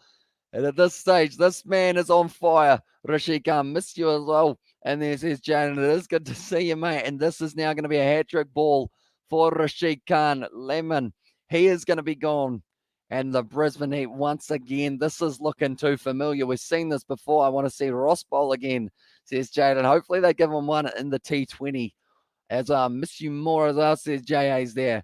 And at this stage, this man is on fire. Rashid Khan missed you as well. And there says Jane, it is good to see you, mate. And this is now going to be a hat-trick ball for Rashid Khan. Lemon, he is going to be gone. And the Brisbane Heat, once again, this is looking too familiar. We've seen this before. I want to see Ross bowl again, says Jaden. Hopefully they give him one in the T20. As I miss you more as well, says JA's there.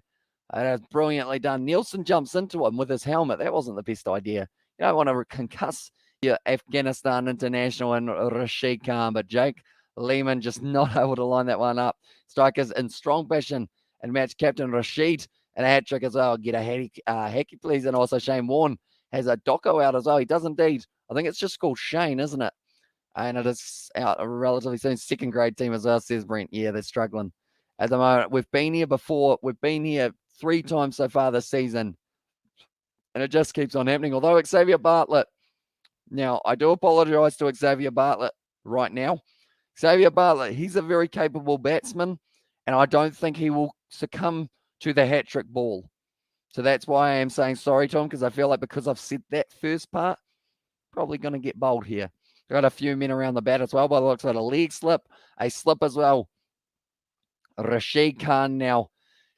That's brilliantly done. Nielsen jumps into him with his helmet. That wasn't the best idea. You don't want to concuss your Afghanistan international and Rashid Khan, but Jake Lehman just not able to line that one up. Strikers in strong passion and match captain Rashid and a hat trick as well. Get a hacky please. And also Shane Warne has a doco out as well. He does indeed. I think it's just called Shane, isn't it? And it is out relatively soon. Second grade team as well, says Brent. Yeah, they're struggling at the moment. We've been here before. We've been here 3 times so far this season. And it just keeps on happening. Although Xavier Bartlett, now I do apologize to Xavier Bartlett right now. Xavier Bartlett, he's a very capable batsman. And I don't think he will succumb to the hat-trick ball. So that's why I am saying sorry to him, because I feel like because I've said that first part, probably going to get bowled here. Got a few men around the bat as well, by the looks of it. A leg slip, a slip as well. Rashid Khan now.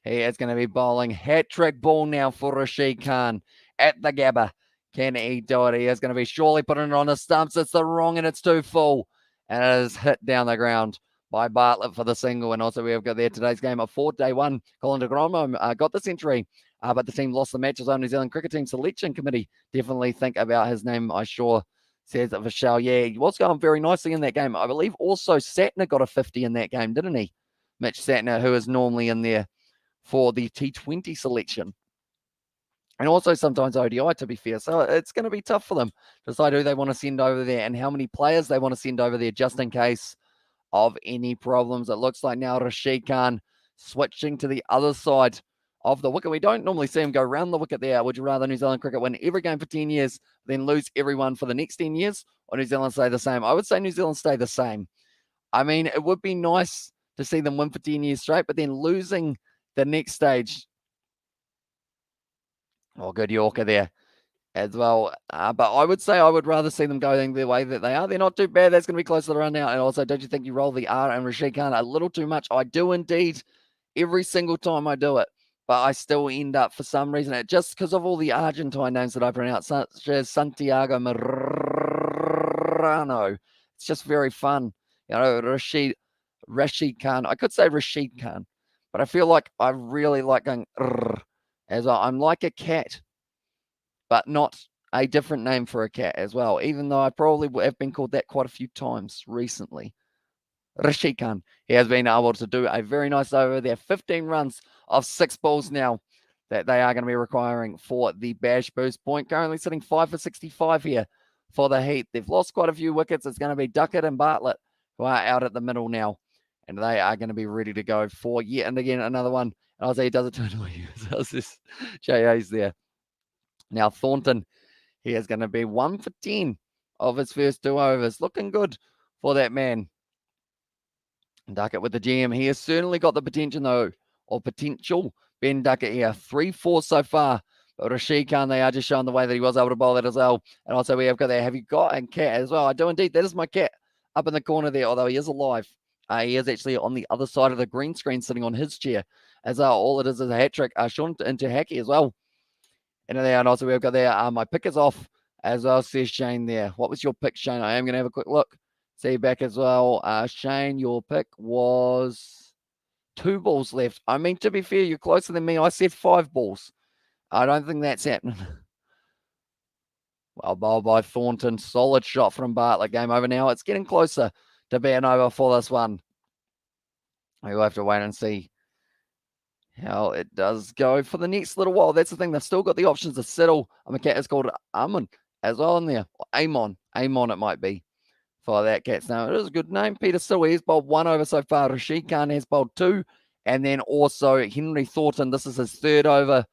He is going to be bowling. Hat-trick ball now for Rashid Khan at the Gabba. Can he do it? He is going to be surely putting it on the stumps. It's the wrong and it's too full. And it is hit down the ground by Bartlett for the single. And also we have got there today's game of 4, day 1. Colin de Grandhomme got the century, but the team lost the match. His own New Zealand Cricket Team Selection Committee definitely think about his name, I sure, says Vishal. Yeah, he was going very nicely in that game. I believe also Satner got a 50 in that game, didn't he? Mitch Satner, who is normally in there for the T20 selection. And also sometimes ODI, to be fair. So it's going to be tough for them to decide who they want to send over there and how many players they want to send over there just in case of any problems. It looks like now Rashid Khan switching to the other side of the wicket. We don't normally see him go around the wicket there. Would you rather New Zealand cricket win every game for 10 years, then lose everyone for the next 10 years, or New Zealand stay the same? I would say New Zealand stay the same. I mean, it would be nice to see them win for 10 years straight, but then losing the next stage. Oh, good Yorker there as well. But I would say I would rather see them going the way that they are. They're not too bad. That's going to be close to the run now. And also, don't you think you roll the R and Rashid Khan a little too much? I do indeed. Every single time I do it. But I still end up, for some reason, just because of all the Argentine names that I pronounce, such as Santiago Marano. It's just very fun. You know, Rashid Khan. I could say Rashid Khan, but I feel like I really like going as well. I'm like a cat, but not a different name for a cat as well, even though I probably have been called that quite a few times recently. Rashid Khan, he has been able to do a very nice over there. 15 runs of 6 balls now that they are going to be requiring for the Bash boost point. Currently sitting 5 for 65 here for the Heat. They've lost quite a few wickets. It's going to be Duckett and Bartlett who are out at the middle now. And they are going to be ready to go for yet and again another one. And I'll say he does it to annoy you. So this JA's there. Now Thornton, he is going to be 1 for 10 of his first 2 overs. Looking good for that man. Duckett with the GM. He has certainly got the potential, though, or potential. Ben Duckett here, 3-4 so far. But Rashid Khan, they are just showing the way that he was able to bowl that as well. And also we have got there. Have you got a cat as well? I do indeed. That is my cat up in the corner there, although he is alive. He is actually on the other side of the green screen sitting on his chair. As all it is a hat trick. Sean into Hacky as well. And there, and also we've got there. My pick is off as well, says Shane there. What was your pick, Shane? I am going to have a quick look. See you back as well. Shane, your pick was 2 balls left. I mean, to be fair, you're closer than me. I said 5 balls. I don't think that's happening. Well, bowled by Thornton. Solid shot from Bartlett. Game over now. It's getting closer to being over for this one. We'll have to wait and see how it does go for the next little while. That's the thing. They've still got the options to settle. A cat is called Amon as well in there. Or Amon it might be. For that cat's name. It is a good name. Peter Stewie has bowled 1 over so far. Rashid Khan has bowled 2. And then also Henry Thornton. This is his 3rd over.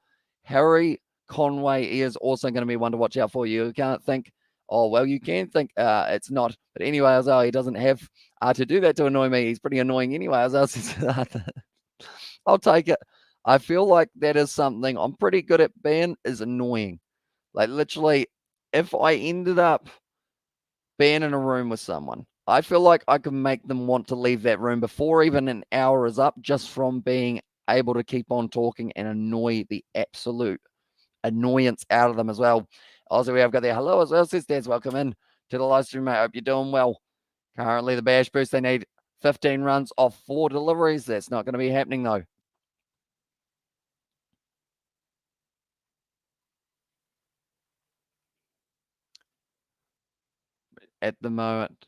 Harry Conway is also going to be one to watch out for. You can't think, oh, well, you can think it's not. But anyway, as well, he doesn't have to do that to annoy me. He's pretty annoying anyway. As well, I'll take it. I feel like that is something I'm pretty good at being is annoying. Like literally, if I ended up being in a room with someone, I feel like I can make them want to leave that room before even an hour is up just from being able to keep on talking and annoy the absolute annoyance out of them as well. Also, we have got there hello as well, says Dads. Welcome in to the live stream, mate. Hope you're doing well. Currently, the Bash Boost, they need 15 runs off 4 deliveries. That's not going to be happening, though. At the moment.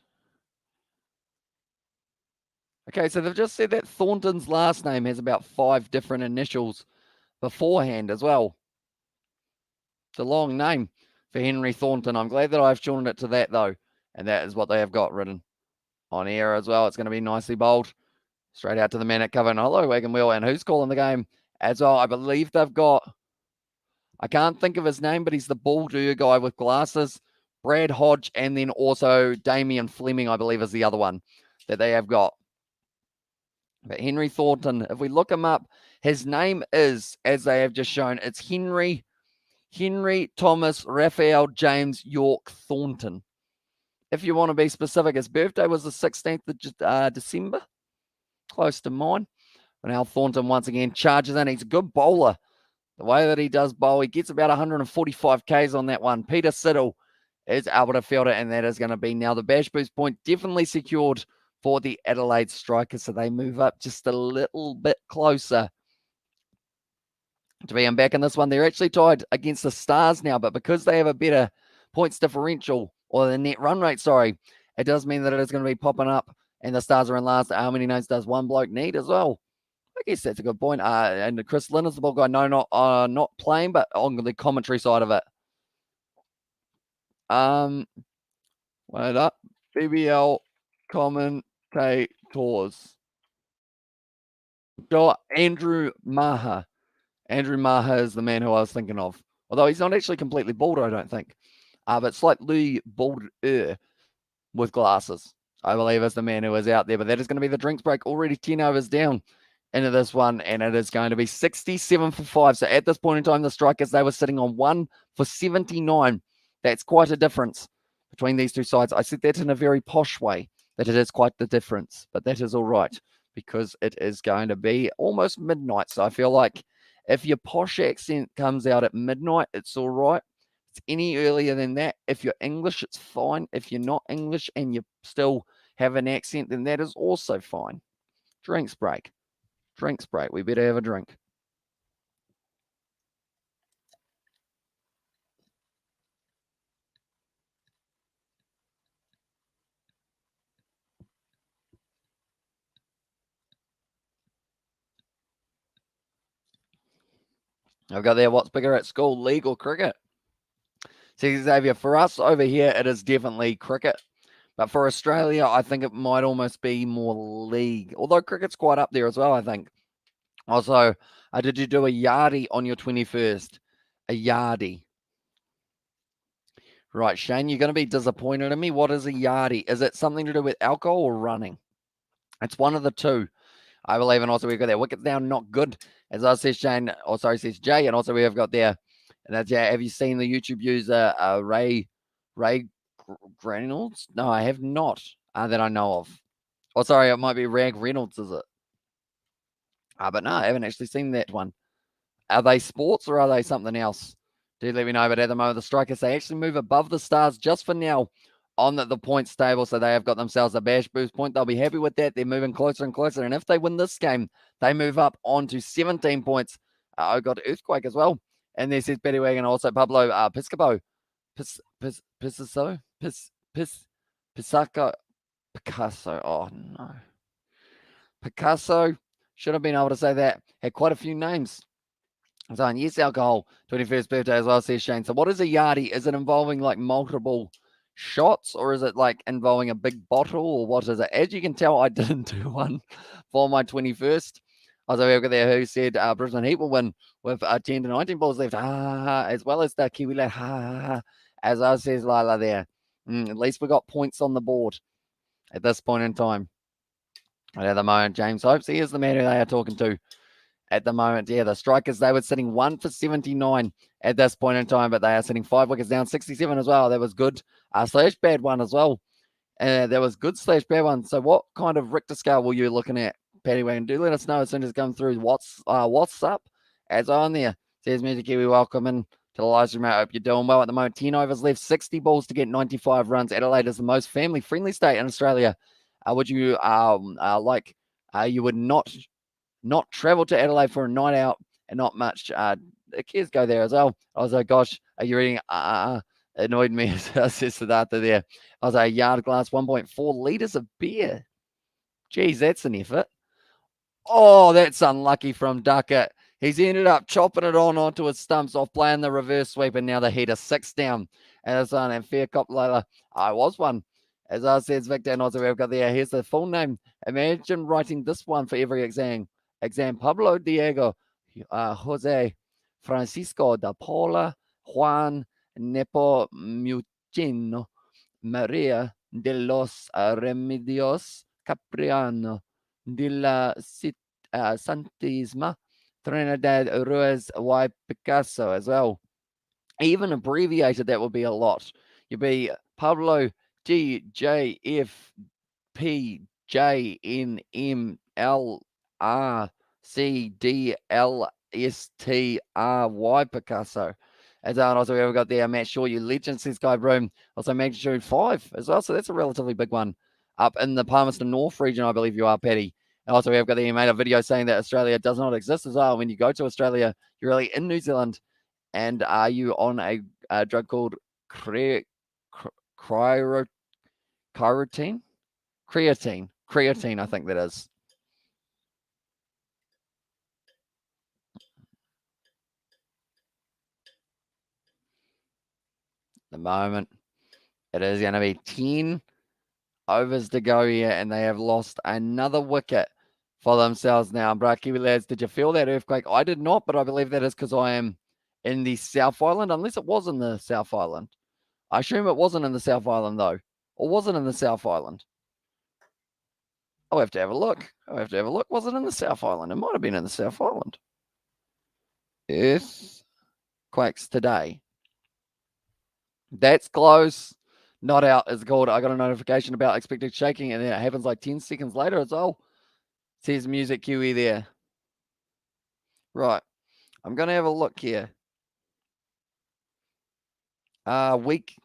Okay, so they've just said that Thornton's last name has about 5 different initials beforehand as well. It's a long name for Henry Thornton. I'm glad that I've shortened it to that, though. And that is what they have got written on air as well. It's going to be nicely bold. Straight out to the man at cover. And hello, Wagon Wheel. And who's calling the game as well? I believe they've got, I can't think of his name, but he's the Baldur guy with glasses. Brad Hodge, and then also Damien Fleming, I believe, is the other one that they have got. But Henry Thornton, if we look him up, his name is, as they have just shown, it's Henry Thomas Raphael James York Thornton. If you want to be specific, his birthday was the 16th of December. Close to mine. But now Thornton once again charges in. He's a good bowler. The way that he does bowl, he gets about 145 Ks on that one. Peter Siddle is able to field it, and that is going to be now the Bash Boost point definitely secured for the Adelaide Strikers. So they move up just a little bit closer to being back in this one. They're actually tied against the Stars now, but because they have a better points differential, or the net run rate, sorry, it does mean that it is going to be popping up, and the Stars are in last. How many notes does one bloke need as well? I guess that's a good point. And Chris Lynn is the ball guy. No, not playing, but on the commentary side of it. Wait up. BBL commentators. Andrew Maha. Andrew Maha is the man who I was thinking of. Although he's not actually completely bald, I don't think. But slightly balder with glasses, I believe, is the man who is out there. But that is going to be the drinks break. Already 10 overs down into this one, and it is going to be 67 for 5. So at this point in time, the Strikers, they were sitting on 1 for 79. That's quite a difference between these two sides. I said that in a very posh way, that it is quite the difference, but that is all right because it is going to be almost midnight. So I feel like if your posh accent comes out at midnight, it's all right. It's any earlier than that. If you're English, it's fine. If you're not English and you still have an accent, then that is also fine. Drinks break. Drinks break. We better have a drink. I've got there, what's bigger at school, league or cricket? See, Xavier, for us over here, it is definitely cricket. But for Australia, I think it might almost be more league. Although cricket's quite up there as well, I think. Also, did you do a yardie on your 21st? A yardie. Right, Shane, you're going to be disappointed in me. What is a yardie? Is it something to do with alcohol or running? It's one of the two, I believe. And also, we've got that wicket down, not good. As I said, Shane, or sorry, says Jay. And also, we have got there, and that's, have you seen the YouTube user Ray Reynolds? No, I have not, that I know of. Oh, sorry, it might be Rag Reynolds, is it? But no, I haven't actually seen that one. Are they sports or are they something else? Do let me know. But at the moment, the Strikers, they actually move above the Stars just for now on the points table. So they have got themselves a Bash Boost point. They'll be happy with that. They're moving closer and closer. And if they win this game, they move up onto 17 points. I got Earthquake as well. And there says Betty Wagon, also Pablo Piscopo. Picasso. Oh, no. Picasso. Should have been able to say that. Had quite a few names. So, yes, alcohol. 21st birthday as well, says Shane. So, what is a yardie? Is it involving like multiple shots, or is it like involving a big bottle, or what is it? As you can tell, I didn't do one for my 21st. Also, we've got there who said Brisbane Heat will win with 10 to 19 balls left. As well as the Kiwi lad. As I says Lila there. At least we got points on the board at this point in time. And at the moment, James Hopes, he is the man who they are talking to at the moment. Yeah, the Strikers, they were sitting 1 for 79 at this point in time, but they are sitting 5 wickets down, 67 as well. That was good slash bad one as well. That was good slash bad one. So what kind of Richter scale were you looking at, Paddy Wagon. Do let us know as soon as it comes through what's up as on there. Says Music Kiwi, welcome in to the live stream. I hope you're doing well at the moment. 10 overs left, 60 balls to get 95 runs. Adelaide is the most family-friendly state in Australia. Would you you would not travel to Adelaide for a night out and not much the kids go there as well. I was like, gosh, are you reading? Annoyed me as Siddhartha there. I was like, a yard glass, 1.4 litres of beer. Geez, that's an effort. Oh, that's unlucky from Duckett. He's ended up chopping it onto his stumps off playing the reverse sweep, and now the Heat are 6 down. And fair cop later. I was one. As I says, Victor and also we've got there. Here's the full name. Imagine writing this one for every exam. Pablo Diego Jose Francisco da Paula Juan Nepomuceno Maria de los Remedios Capriano de la Santisma Trinidad Ruiz y Picasso as well. Even abbreviated, that would be a lot. You'd be Pablo GJFPJNMLRCDLSTRY Picasso. As also we've got there, Matt Shaw, you legend, says Guy Broom. Also magnitude 5 as well, so that's a relatively big one. Up in the Palmerston North region, I believe you are, Paddy. And also we've got there, you made a video saying that Australia does not exist as well. When you go to Australia, you're really in New Zealand. And are you on a drug called creatine? Creatine, I think that is. The moment it is going to be 10 overs to go here, and they have lost another wicket for themselves now. Kiwi lads, did you feel that earthquake? I did not, but I believe that is because I am in the South Island, unless it was in the South Island. I assume it wasn't in the South Island, though. Or was it in the South Island? I'll have to have a look. Was it in the South Island? It might have been in the South Island. Earthquakes today. That's close. Not out is called. I got a notification about expected shaking, and then it happens like 10 seconds later as well. Says Music QE there. Right. I'm going to have a look here. Weak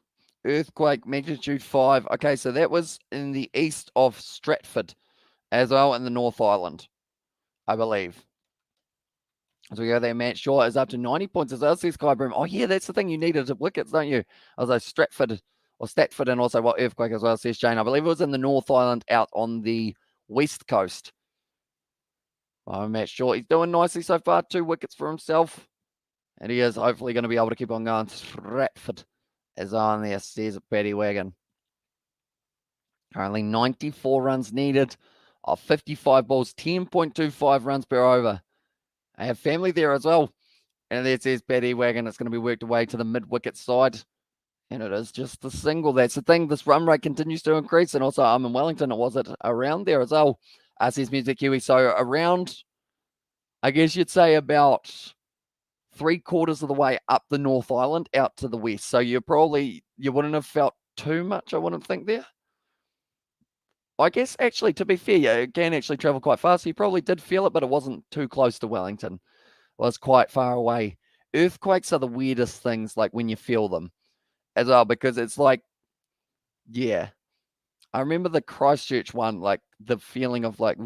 earthquake, magnitude 5. Okay, so that was in the east of Stratford as well in the North Island, I believe. So we go there. Matt Shaw is up to 90 points as well. Says Skybroom. Oh, yeah, that's the thing. You needed wickets, don't you? I was like Stratford, and also what earthquake as well, says Jane. I believe it was in the North Island out on the west coast. Oh, Matt Shaw, he's doing nicely so far. 2 wickets for himself. And he is hopefully going to be able to keep on going. Stratford is on there, says Paddy Wagon. Currently 94 runs needed of 55 balls, 10.25 runs per over. I have family there as well. And there says Paddy Wagon. It's going to be worked away to the mid-wicket side. And it is just the single. That's the thing. This run rate continues to increase. And also, I'm in Wellington. It was around there as well. Says Music Kiwi. So around, I guess you'd say about 3/4 of the way up the North Island out to the west. So you wouldn't have felt too much, I wouldn't think there. I guess actually, to be fair, yeah, it can actually travel quite fast. So you probably did feel it, but it wasn't too close to Wellington. It was quite far away. Earthquakes are the weirdest things, like when you feel them as well, because it's like, yeah. I remember the Christchurch one, like the feeling of like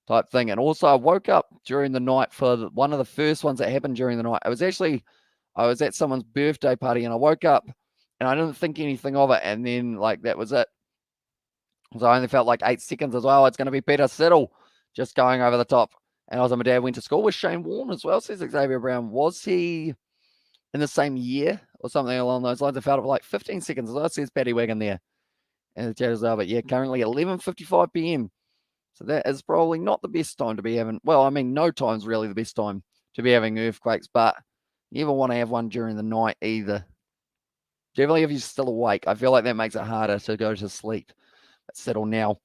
type thing. And also I woke up during the night for one of the first ones that happened during the night. I was at someone's birthday party, and I woke up and I didn't think anything of it. And then like, that was it. So I only felt like 8 seconds as well. It's going to be Peter Siddle just going over the top. And also my dad went to school with Shane Warne as well, says Xavier Brown. Was he in the same year or something along those lines? I felt it for like 15 seconds as well, says Paddy Wagon there. And the chat as well. But yeah, currently 11:55 p.m. So that is probably not the best time to be having, well, I mean, no time's really the best time to be having earthquakes, but you never want to have one during the night either. Definitely if you're still awake. I feel like that makes it harder to go to sleep. Let's settle now.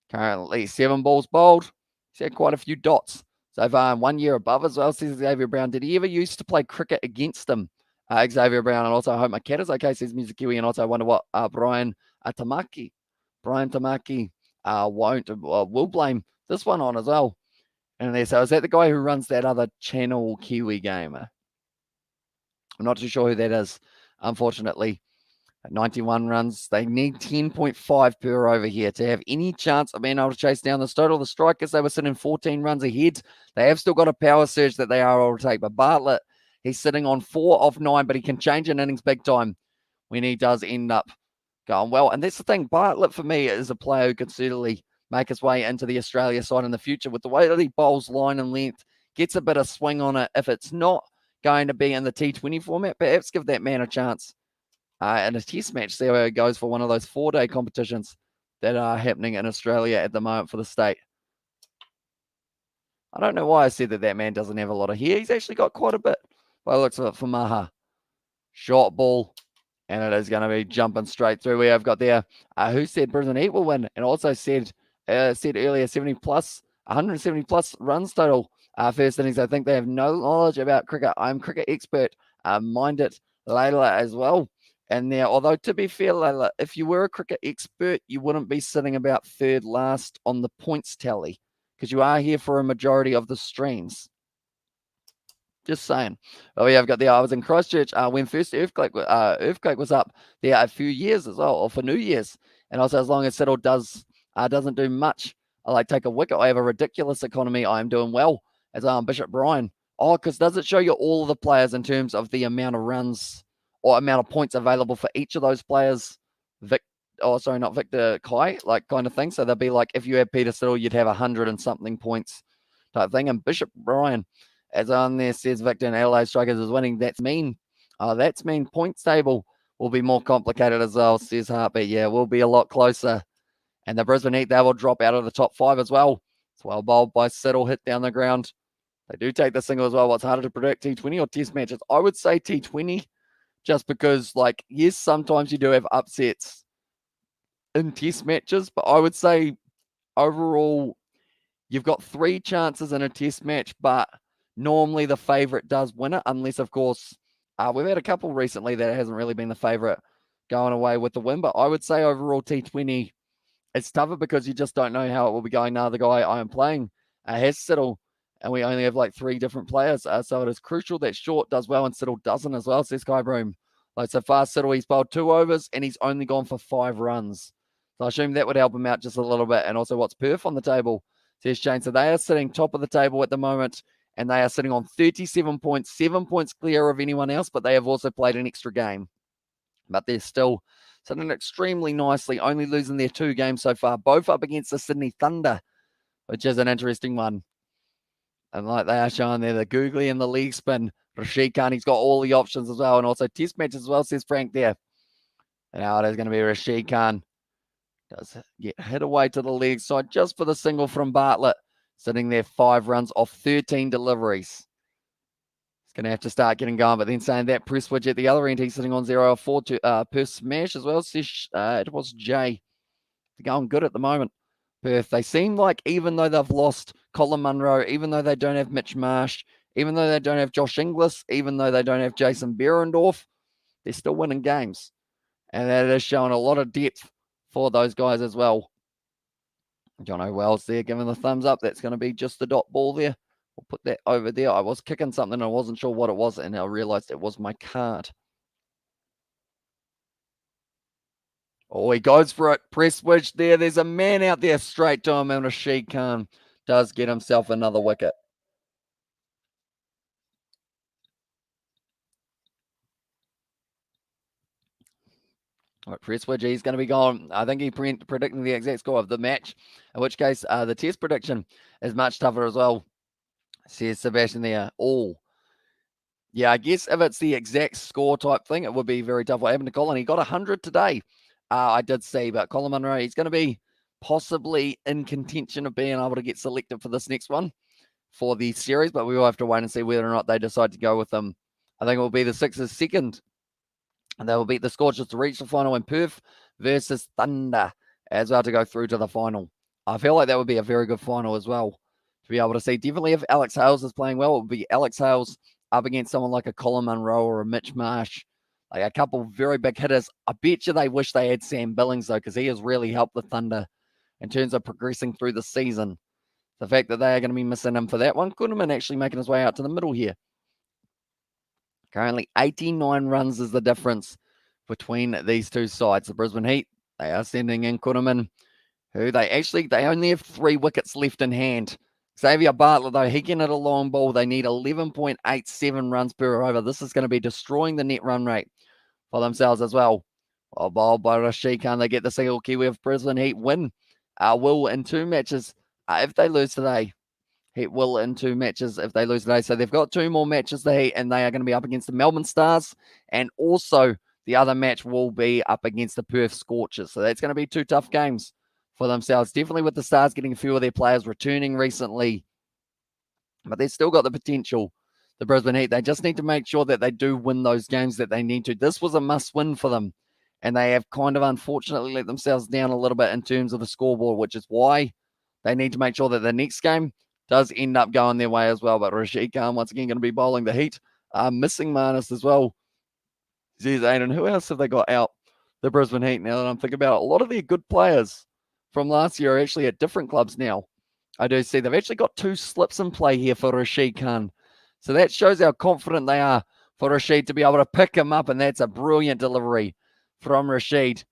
Currently 7 balls bowled. He's had quite a few dots so far, 1 year above as well, says Xavier Brown. Did he ever used to play cricket against him? Xavier Brown. And also, I hope my cat is okay, says Music Kiwi. And also, I wonder what Brian Tamaki will blame this one on as well. And there, so is that the guy who runs that other channel Kiwi gamer? I'm not too sure who that is, unfortunately. At 91 runs, they need 10.5 per over here to have any chance of being able to chase down this total. The Strikers, they were sitting 14 runs ahead. They have still got a power surge that they are able to take. But Bartlett, he's sitting on 4 of 9, but he can change an innings big time when he does end up going well. And that's the thing. Bartlett, for me, is a player who could certainly make his way into the Australia side in the future with the way that he bowls line and length, gets a bit of swing on it. If it's not going to be in the T20 format, perhaps give that man a chance. In a test match, see how it goes for one of those 4-day competitions that are happening in Australia at the moment for the state. I don't know why I said that man doesn't have a lot of hair. He's actually got quite a bit by the looks of it for Maha. Short ball, and it is going to be jumping straight through. We have got there who said Brisbane Heat will win, and also said earlier 170 plus runs total first innings. I think they have no knowledge about cricket. I'm cricket expert. Mind it, Layla as well. And there, although to be fair, Layla, if you were a cricket expert, you wouldn't be sitting about third last on the points tally because you are here for a majority of the streams. Just saying. Oh, yeah, I've got there. I was in Christchurch when first earthquake was up there a few years as well, or for New Year's. And also, as long as Siddle doesn't do much, I like take a wicket. I have a ridiculous economy. I am doing well as Bishop Brian. Oh, because does it show you all of the players in terms of the amount of runs or amount of points available for each of those players? Not Victor Kai, like kind of thing. So they'll be like, if you have Peter Siddle, you'd have 100 and something points type thing. And Bishop Brian, as on there says Victor and Adelaide Strikers is winning. That's mean points table will be more complicated as well, says Heartbeat. Yeah, we'll be a lot closer. And the Brisbane Heat, they will drop out of the top 5 as well. It's well bowled by Siddle, hit down the ground. They do take the single as well. What's harder to predict, T20 or test matches? I would say T20, just because, yes, sometimes you do have upsets in test matches, but I would say overall, you've got 3 chances in a test match, but normally the favourite does win it, unless, of course, we've had a couple recently that it hasn't really been the favourite going away with the win. But I would say overall T20, it's tougher because you just don't know how it will be going. Now, the guy I am playing has Siddle, and we only have 3 different players. So it is crucial that Short does well and Siddle doesn't as well, says Kai Broom. So far, Siddle, he's bowled 2 overs and he's only gone for 5 runs. So I assume that would help him out just a little bit. And also, what's Perth on the table, says Shane. So they are sitting top of the table at the moment, and they are sitting on 37 points, 7 points clear of anyone else, but they have also played an extra game. But they're still sitting extremely nicely, only losing their 2 games so far, both up against the Sydney Thunder, which is an interesting one. And like they are showing there, the googly and the leg spin. Rashid Khan, he's got all the options as well, and also test matches as well, says Frank there. And now it is going to be Rashid Khan. Does get hit away to the leg side just for the single from Bartlett. Sitting there 5 runs off 13 deliveries. He's going to have to start getting going. But then saying that, Presswidge at the other end, he's sitting on 0 of 4 per smash as well. It was Jay. They're going good at the moment. Perth, they seem like, even though they've lost Colin Munro, even though they don't have Mitch Marsh, even though they don't have Josh Inglis, even though they don't have Jason Behrendorff, they're still winning games. And that is showing a lot of depth for those guys as well. Jono Wells there giving the thumbs up. That's going to be just the dot ball there. We'll put that over there. I was kicking something and I wasn't sure what it was, and I realized it was my card. Oh, he goes for it. Presswidge there. There's a man out there straight to him, and Rashid Khan does get himself another wicket. All right, Presswidge, he's going to be gone. I think he's predicting the exact score of the match, in which case the test prediction is much tougher as well, says Sebastian there. Yeah, I guess if it's the exact score type thing, it would be very tough. What happened to Colin? He got 100 today. I did see, but Colin Munro, he's going to be possibly in contention of being able to get selected for this next one for the series, but we will have to wait and see whether or not they decide to go with him. I think it will be the Sixers second, and they will beat the Scorchers to reach the final in Perth versus Thunder as well to go through to the final. I feel like that would be a very good final as well to be able to see. Definitely if Alex Hales is playing well, it would be Alex Hales up against someone like a Colin Munro or a Mitch Marsh, like a couple very big hitters. I bet you they wish they had Sam Billings, though, because he has really helped the Thunder in terms of progressing through the season. The fact that they are going to be missing him for that one. Kuhneman actually making his way out to the middle here. Currently 89 runs is the difference between these two sides. The Brisbane Heat, they are sending in Kuhneman, who they only have 3 wickets left in hand. Xavier Bartlett, though, he can hit a long ball. They need 11.87 runs per over. This is going to be destroying the net run rate for themselves as well. Well bowled by Rashid Khan. They get the single Kiwi of Brisbane Heat win. Will in 2 matches if they lose today. Heat will in 2 matches if they lose today. So they've got 2 more matches, the Heat, and they are going to be up against the Melbourne Stars. And also the other match will be up against the Perth Scorchers. So that's going to be 2 tough games for themselves. Definitely with the Stars getting a few of their players returning recently. But they've still got the potential, the Brisbane Heat. They just need to make sure that they do win those games that they need to. This was a must-win for them. And they have kind of unfortunately let themselves down a little bit in terms of the scoreboard, which is why they need to make sure that the next game does end up going their way as well. But Rashid Khan, once again, going to be bowling the Heat. Missing Marnus as well. Says Aiden, who else have they got out? The Brisbane Heat. Now that I'm thinking about it, a lot of their good players from last year are actually at different clubs now. I do see they've actually got 2 slips in play here for Rashid Khan. So that shows how confident they are for Rashid to be able to pick him up. And that's a brilliant delivery from Rashid.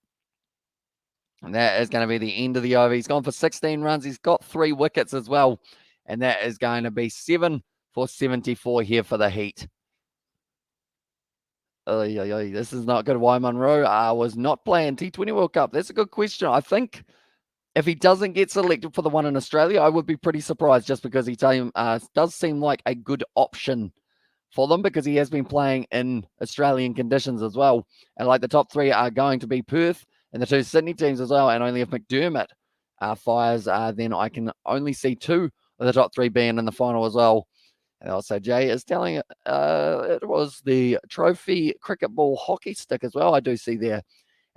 And that is going to be the end of the over. He's gone for 16 runs. He's got 3 wickets as well. And that is going to be 7 for 74 here for the Heat. This is not good. Why Monroe was not playing T20 World Cup? That's a good question. I think if he doesn't get selected for the one in Australia, I would be pretty surprised just because he does seem like a good option for them because he has been playing in Australian conditions as well. And like the top 3 are going to be Perth and the 2 Sydney teams as well. And only if McDermott fires, then I can only see 2 of the top 3 being in the final as well. And also Jay is telling it was the trophy cricket ball hockey stick as well. I do see there.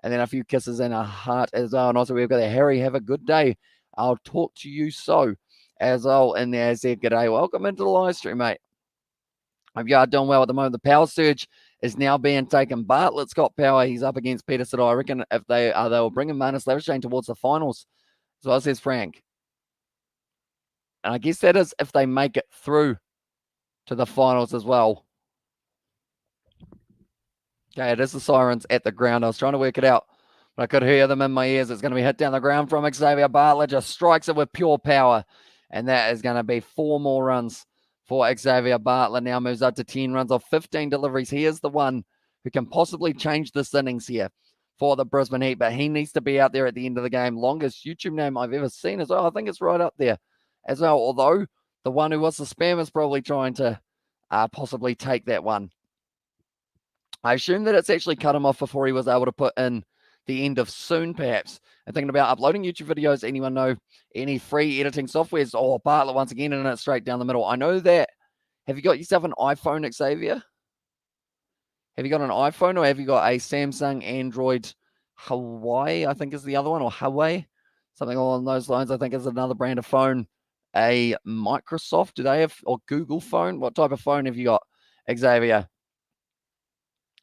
And then a few kisses and a heart as well. And also we've got the Harry, have a good day. I'll talk to you so as well. And there's their good day. Welcome into the live stream, mate. Hope you are doing well at the moment. The power surge is now being taken. Bartlett's got power. He's up against Peterson. I reckon if they will bring him Marnus Labuschagne towards the finals. So as says Frank. And I guess that is if they make it through to the finals as well. Okay, it is the sirens at the ground. I was trying to work it out, but I could hear them in my ears. It's going to be hit down the ground from Xavier Bartlett. Just strikes it with pure power. And that is going to be 4 more runs for Xavier Bartlett. Now moves up to 10 runs off 15 deliveries. He is the one who can possibly change this innings here for the Brisbane Heat, but he needs to be out there at the end of the game. Longest YouTube name I've ever seen as well. I think it's right up there as well, although the one who was the spam is probably trying to possibly take that one. I assume that it's actually cut him off before he was able to put in the end of soon, perhaps. And thinking about uploading YouTube videos, anyone know any free editing softwares? Oh, Bartlett once again, and it's straight down the middle. I know that. Have you got yourself an iPhone, Xavier? Have you got an iPhone or have you got a Samsung, Android, Hawaii, I think is the other one, or Huawei? Something along those lines, I think is another brand of phone. A Microsoft, do they have, or Google phone? What type of phone have you got, Xavier?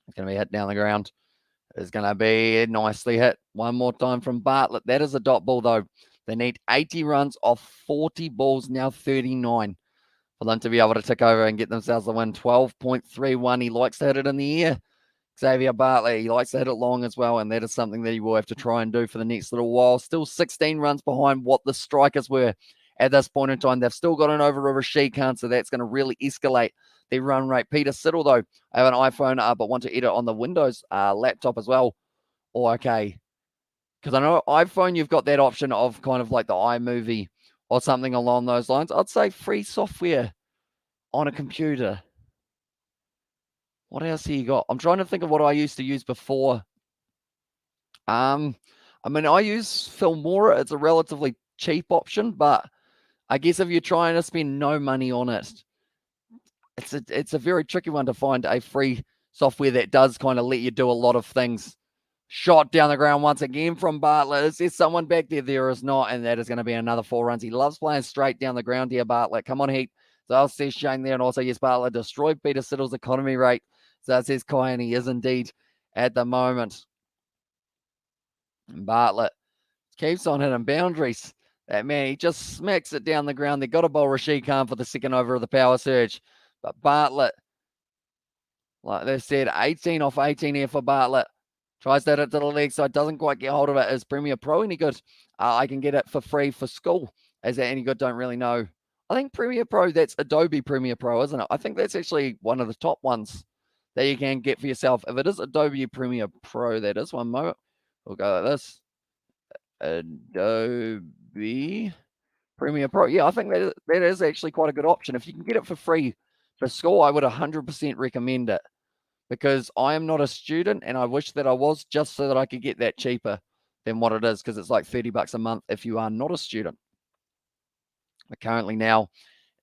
It's going to be hit down the ground. It's going to be nicely hit. One more time from Bartlett. That is a dot ball, though. They need 80 runs off 40 balls, now 39, for them to be able to tick over and get themselves the win. 12.31. He likes to hit it in the air. Xavier Bartlett, he likes to hit it long as well, and that is something that he will have to try and do for the next little while. Still 16 runs behind what the Strikers were at this point in time. They've still got an over of Rashid Khan, so that's going to really escalate the run rate. Peter Siddle, though, I have an iPhone, but want to edit on the Windows laptop as well. Or okay, because I know iPhone, you've got that option of kind of like the iMovie or something along those lines. I'd say free software on a computer. What else have you got? I'm trying to think of what I used to use before. I mean, I use Filmora. It's a relatively cheap option, but I guess if you're trying to spend no money on it, it's a very tricky one to find a free software that does kind of let you do a lot of things. Shot down the ground once again from Bartlett. Is there someone back there? There is not, and that is going to be another 4 runs. He loves playing straight down the ground here, Bartlett. Come on, Heat. So I'll see Shane there, and also, yes, Bartlett destroyed Peter Siddle's economy rate. So that says Kai, and he is indeed at the moment. And Bartlett keeps on hitting boundaries. That man, he just smacks it down the ground. They got to bowl Rashid Khan for the second over of the power surge. But Bartlett, like they said, 18 off 18 here for Bartlett. Tries that to the leg side, doesn't quite get hold of it. Is Premier Pro any good? I can get it for free for school. Is that any good? Don't really know. I think Premier Pro, that's Adobe Premier Pro, isn't it? I think that's actually one of the top ones that you can get for yourself. If it is Adobe Premier Pro, that is one moment. We'll go like this. Adobe Premiere Pro. Yeah, I think that is actually quite a good option. If you can get it for free for school, I would 100% recommend it because I am not a student and I wish that I was just so that I could get that cheaper than what it is because it's like $30 a month if you are not a student. But currently now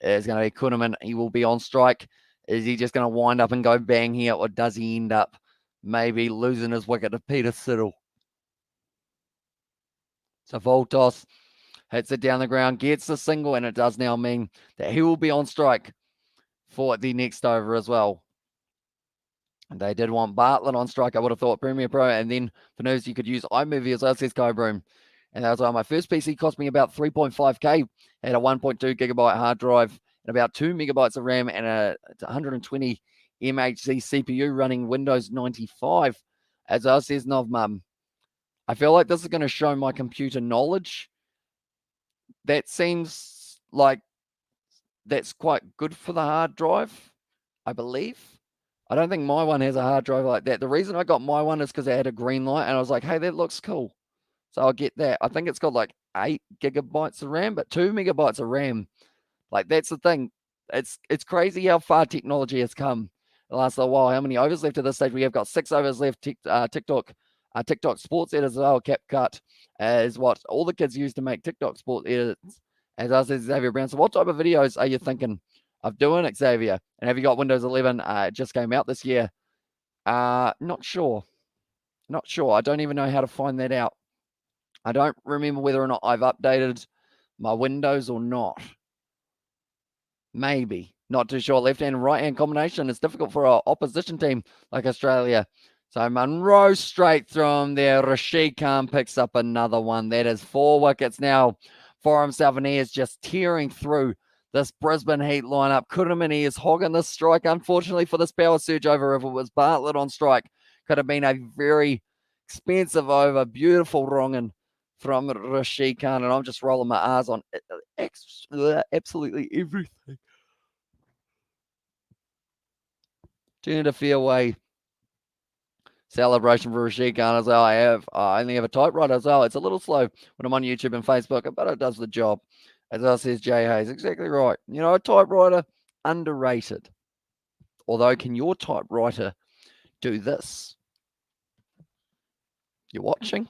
is going to be Kuhneman. He will be on strike. Is he just going to wind up and go bang here or does he end up maybe losing his wicket to Peter Siddle? So Voltos hits it down the ground, gets the single, and it does now mean that he will be on strike for the next over as well. And they did want Bartlett on strike, I would have thought, Premier Pro, and then for news, you could use iMovie as well, says Cobroom. And that was why my first PC cost me about 3.5K, had a 1.2 gigabyte hard drive, and about 2 megabytes of RAM, and a 120 MHz CPU running Windows 95. As well, says Novmum. I feel like this is going to show my computer knowledge. That seems like that's quite good for the hard drive, I believe. I don't think my one has a hard drive like that. The reason I got my one is because it had a green light, and I was like, hey, that looks cool. So I'll get that. I think it's got like 8 gigabytes of RAM, but 2 megabytes of RAM. Like, that's the thing. It's crazy how far technology has come the last little while. How many overs left at this stage? We have got 6 overs left. TikTok sports editors as well. CapCut is what all the kids use to make TikTok sports edits. As I said, Xavier Brown. So what type of videos are you thinking of doing, Xavier? And have you got Windows 11? It just came out this year. Not sure. Not sure. I don't even know how to find that out. I don't remember whether or not I've updated my Windows or not. Maybe. Not too sure. Left-hand and right-hand combination is difficult for an opposition team like Australia. So Munro straight through there. Rashid Khan picks up another one. That is 4 wickets now for himself, and he is just tearing through this Brisbane Heat lineup. Kuhneman, he is hogging this strike. Unfortunately for this power surge over, if it was Bartlett on strike, could have been a very expensive over. Beautiful wronging from Rashid Khan, and I'm just rolling my R's on absolutely everything. Turn to fairway. Celebration for Rashid Khan as well. I only have a typewriter as well. It's a little slow when I'm on YouTube and Facebook, but it does the job. As well, says Jay Hayes. Exactly right. You know, a typewriter, underrated. Although, can your typewriter do this? You're watching?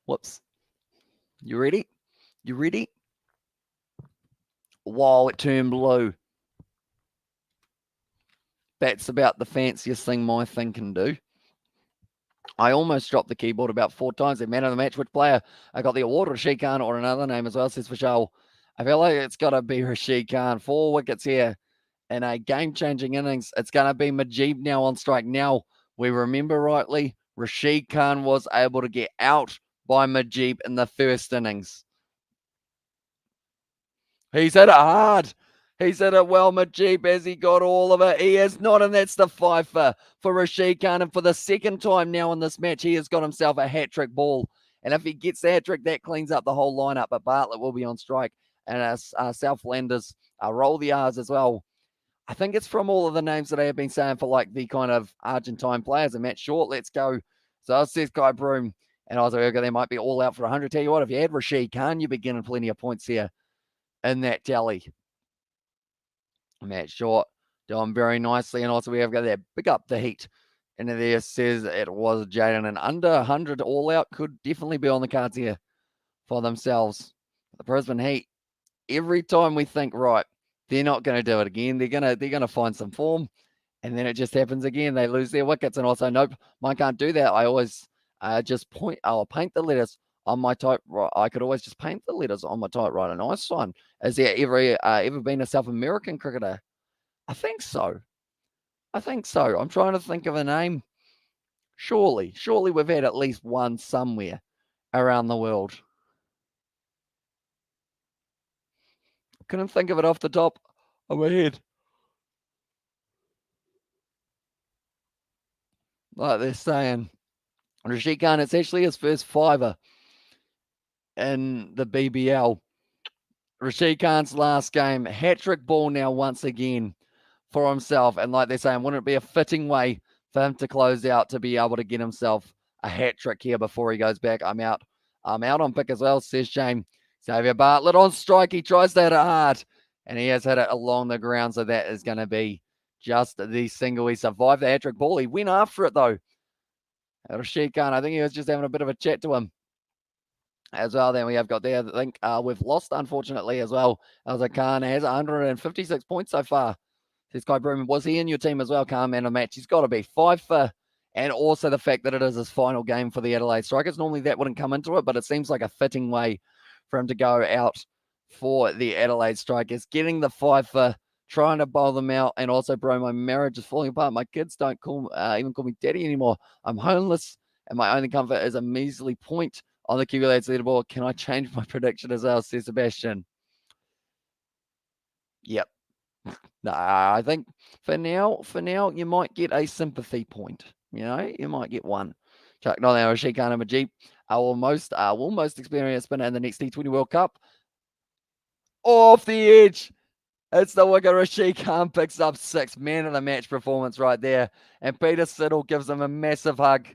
Whoops. You ready? You ready? Wow, it turned blue. That's about the fanciest thing my thing can do. I almost dropped the keyboard about 4 times. The man of the match, which player I got the award? Rashid Khan or another name as well, says Vishal. I feel like it's got to be Rashid Khan. 4 wickets here in a game-changing innings. It's going to be Majib now on strike. Now, we remember rightly, Rashid Khan was able to get out by Majib in the first innings. He's hit it hard. He's hit it well, Majib, as he got all of it. He is not, and that's the fifer for Rashid Khan. And for the second time now in this match, he has got himself a hat-trick ball. And if he gets the hat-trick, that cleans up the whole lineup. But Bartlett will be on strike. And Southlanders roll the R's as well. I think it's from all of the names that I have been saying for like the kind of Argentine players. And Matt Short, let's go. So it says Kai Broom. And I was like, okay, they might be all out for 100. Tell you what, if you had Rashid Khan, you'd be getting plenty of points here in that tally. Matt Short doing very nicely. And also we have got that big up the Heat. And there says it was Jaden. And under 100 all out could definitely be on the cards here for themselves. The Brisbane Heat, every time we think, right, they're not going to do it again. They're going to find some form. And then it just happens again. They lose their wickets. And also, nope, mine can't do that. I always just I'll paint the letters on my typewriter. I could always just paint the letters on my typewriter. Nice one. Has there ever been a South American cricketer? I think so. I'm trying to think of a name. Surely we've had at least one somewhere around the world. Couldn't think of it off the top of my head. Like they're saying, Rashid Khan, it's actually his first fiver in the BBL. Rashid Khan's last game, hat-trick ball now once again for himself. And like they're saying, wouldn't it be a fitting way for him to close out to be able to get himself a hat-trick here before he goes back? I'm out on pick as well, says Shane. Xavier Bartlett on strike. He tries to hit it hard, and he has hit it along the ground. So that is going to be just the single. He survived the hat-trick ball. He went after it, though. Rashid Khan, I think he was just having a bit of a chat to him as well. Then we have got there, I think we've lost, unfortunately, as well. Khan has 156 points so far. Says Kai Broom, was he in your team as well, Khan, man of the match? He's got to be 5 for, and also the fact that it is his final game for the Adelaide Strikers. Normally that wouldn't come into it, but it seems like a fitting way for him to go out for the Adelaide Strikers. Getting the 5 for, trying to bowl them out, and also, bro, my marriage is falling apart. My kids don't even call me daddy anymore. I'm homeless, and my only comfort is a measly point on the Kiwi Lads leaderboard. Can I change my prediction as well, says Sebastian? Yep. No, I think for now, you might get a sympathy point. You know, you might get one. Chuck Nolan, Rashid Khan, and Majid will most experienced spinner in the next T20 World Cup. Off the edge. It's the wicket. Rashid Khan picks up 6. Man of the match performance right there. And Peter Siddle gives him a massive hug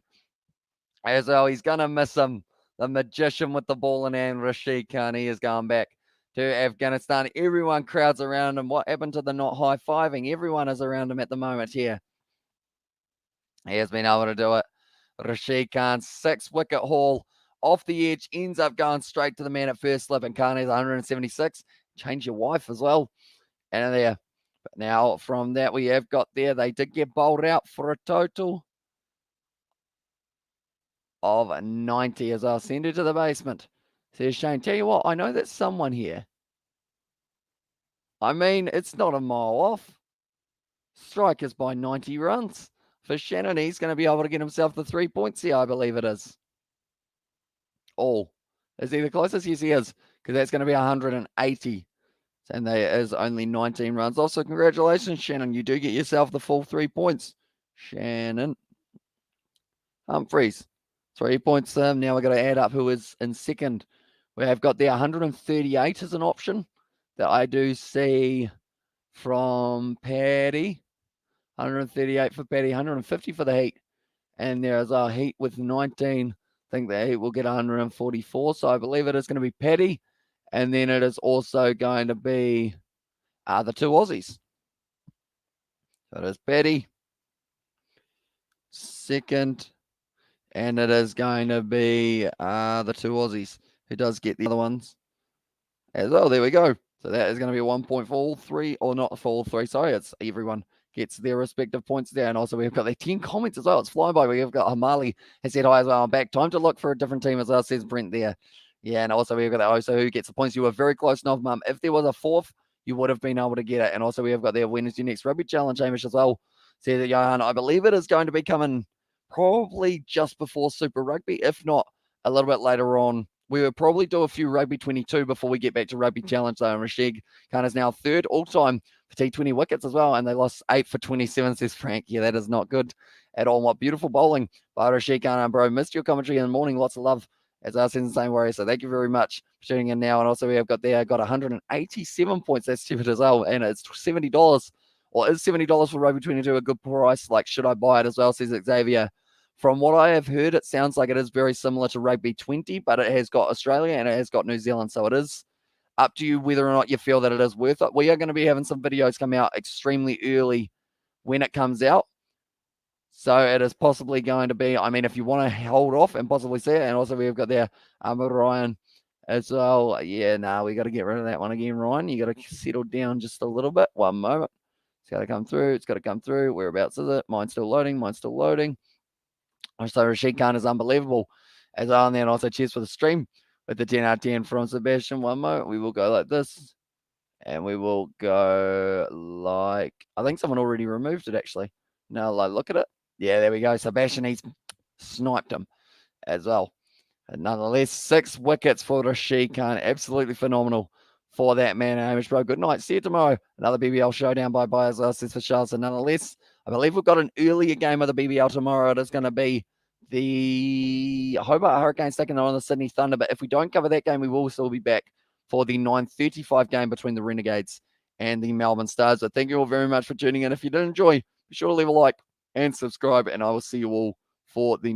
as well. He's going to miss him. The magician with the ball in hand, Rashid Khan. He is going back to Afghanistan. Everyone crowds around him. What happened to the not high-fiving? Everyone is around him at the moment here. He has been able to do it. Rashid Khan, 6-wicket haul off the edge, ends up going straight to the man at first slip, and Khan has 176. Change your wife as well. And there. But now from that we have got there, they did get bowled out for a total of 90 as I'll send it to the basement. Says Shane, tell you what, I know there's someone here. I mean, it's not a mile off. Strikers by 90 runs. For Shannon, he's going to be able to get himself the 3 points here, I believe it is. Oh, is he the closest? Yes, he is, because that's going to be 180. And there is only 19 runs. Also, congratulations, Shannon. You do get yourself the full 3 points. Shannon Humphreys, 3 points. Now we're going to add up who is in second. We have got there 138 as an option that I do see from Paddy. 138 for Paddy, 150 for the Heat. And there's our Heat with 19. I think the Heat will get 144. So I believe it is going to be Paddy. And then it is also going to be the 2 Aussies. So it is Paddy, second. And it is going to be the 2 Aussies who does get the other ones as well. There we go. So that is going to be 1 point for all 3, or not for all 3. Sorry, it's everyone gets their respective points there. And also we've got the 10 comments as well. It's flying by. We've got Hamali has said hi as well. I'm back. Time to look for a different team as well, says Brent there. Yeah, and also we've got that Oso who gets the points. You were very close enough, Mum. If there was a 4th, you would have been able to get it. And also we have got their Wednesday next Rugby Challenge, Hamish, as well. Says that Johan, I believe it is going to be coming probably just before Super Rugby, if not a little bit later on. We will probably do a few Rugby 22 before we get back to Rugby Challenge, though. And Rashid Khan is now 3rd all-time for T20 wickets as well, and they lost 8 for 27, says Frank. Yeah, that is not good at all. What beautiful bowling by Rashid Khan, bro. Missed your commentary in the morning. Lots of love as us in the same warrior. So thank you very much for tuning in now. And also we have got 187 points. That's stupid as well. And it's $70. Or is $70 for Rugby 22 a good price? Like, should I buy it as well, says Xavier. From what I have heard, it sounds like it is very similar to Rugby 20, but it has got Australia and it has got New Zealand. So it is up to you whether or not you feel that it is worth it. We are going to be having some videos come out extremely early when it comes out. So it is possibly going to be, I mean, if you want to hold off and possibly see it. And also we've got there Ryan as well. Yeah, no, we got to get rid of that one again, Ryan. You got to settle down just a little bit. One moment. It's got to come through. It's got to come through. Whereabouts is it? Mine's still loading. Mine's still loading. So Rashid Khan is unbelievable as well. And then also cheers for the stream with the 10 out of 10 from Sebastian. One moment. We will go like this. And we will go like, I think someone already removed it actually. No, like, look at it. Yeah, there we go. Sebastian, he's sniped him as well. And nonetheless, 6 wickets for Rashid Khan. Absolutely phenomenal for that man, Hamish, bro. Good night. See you tomorrow. Another BBL showdown. Bye-bye, as well, says for Charles. And nonetheless, I believe we've got an earlier game of the BBL tomorrow. It is going to be the Hobart Hurricanes taking on the Sydney Thunder. But if we don't cover that game, we will still be back for the 9:35 game between the Renegades and the Melbourne Stars. So thank you all very much for tuning in. If you did enjoy, be sure to leave a like and subscribe, and I will see you all for the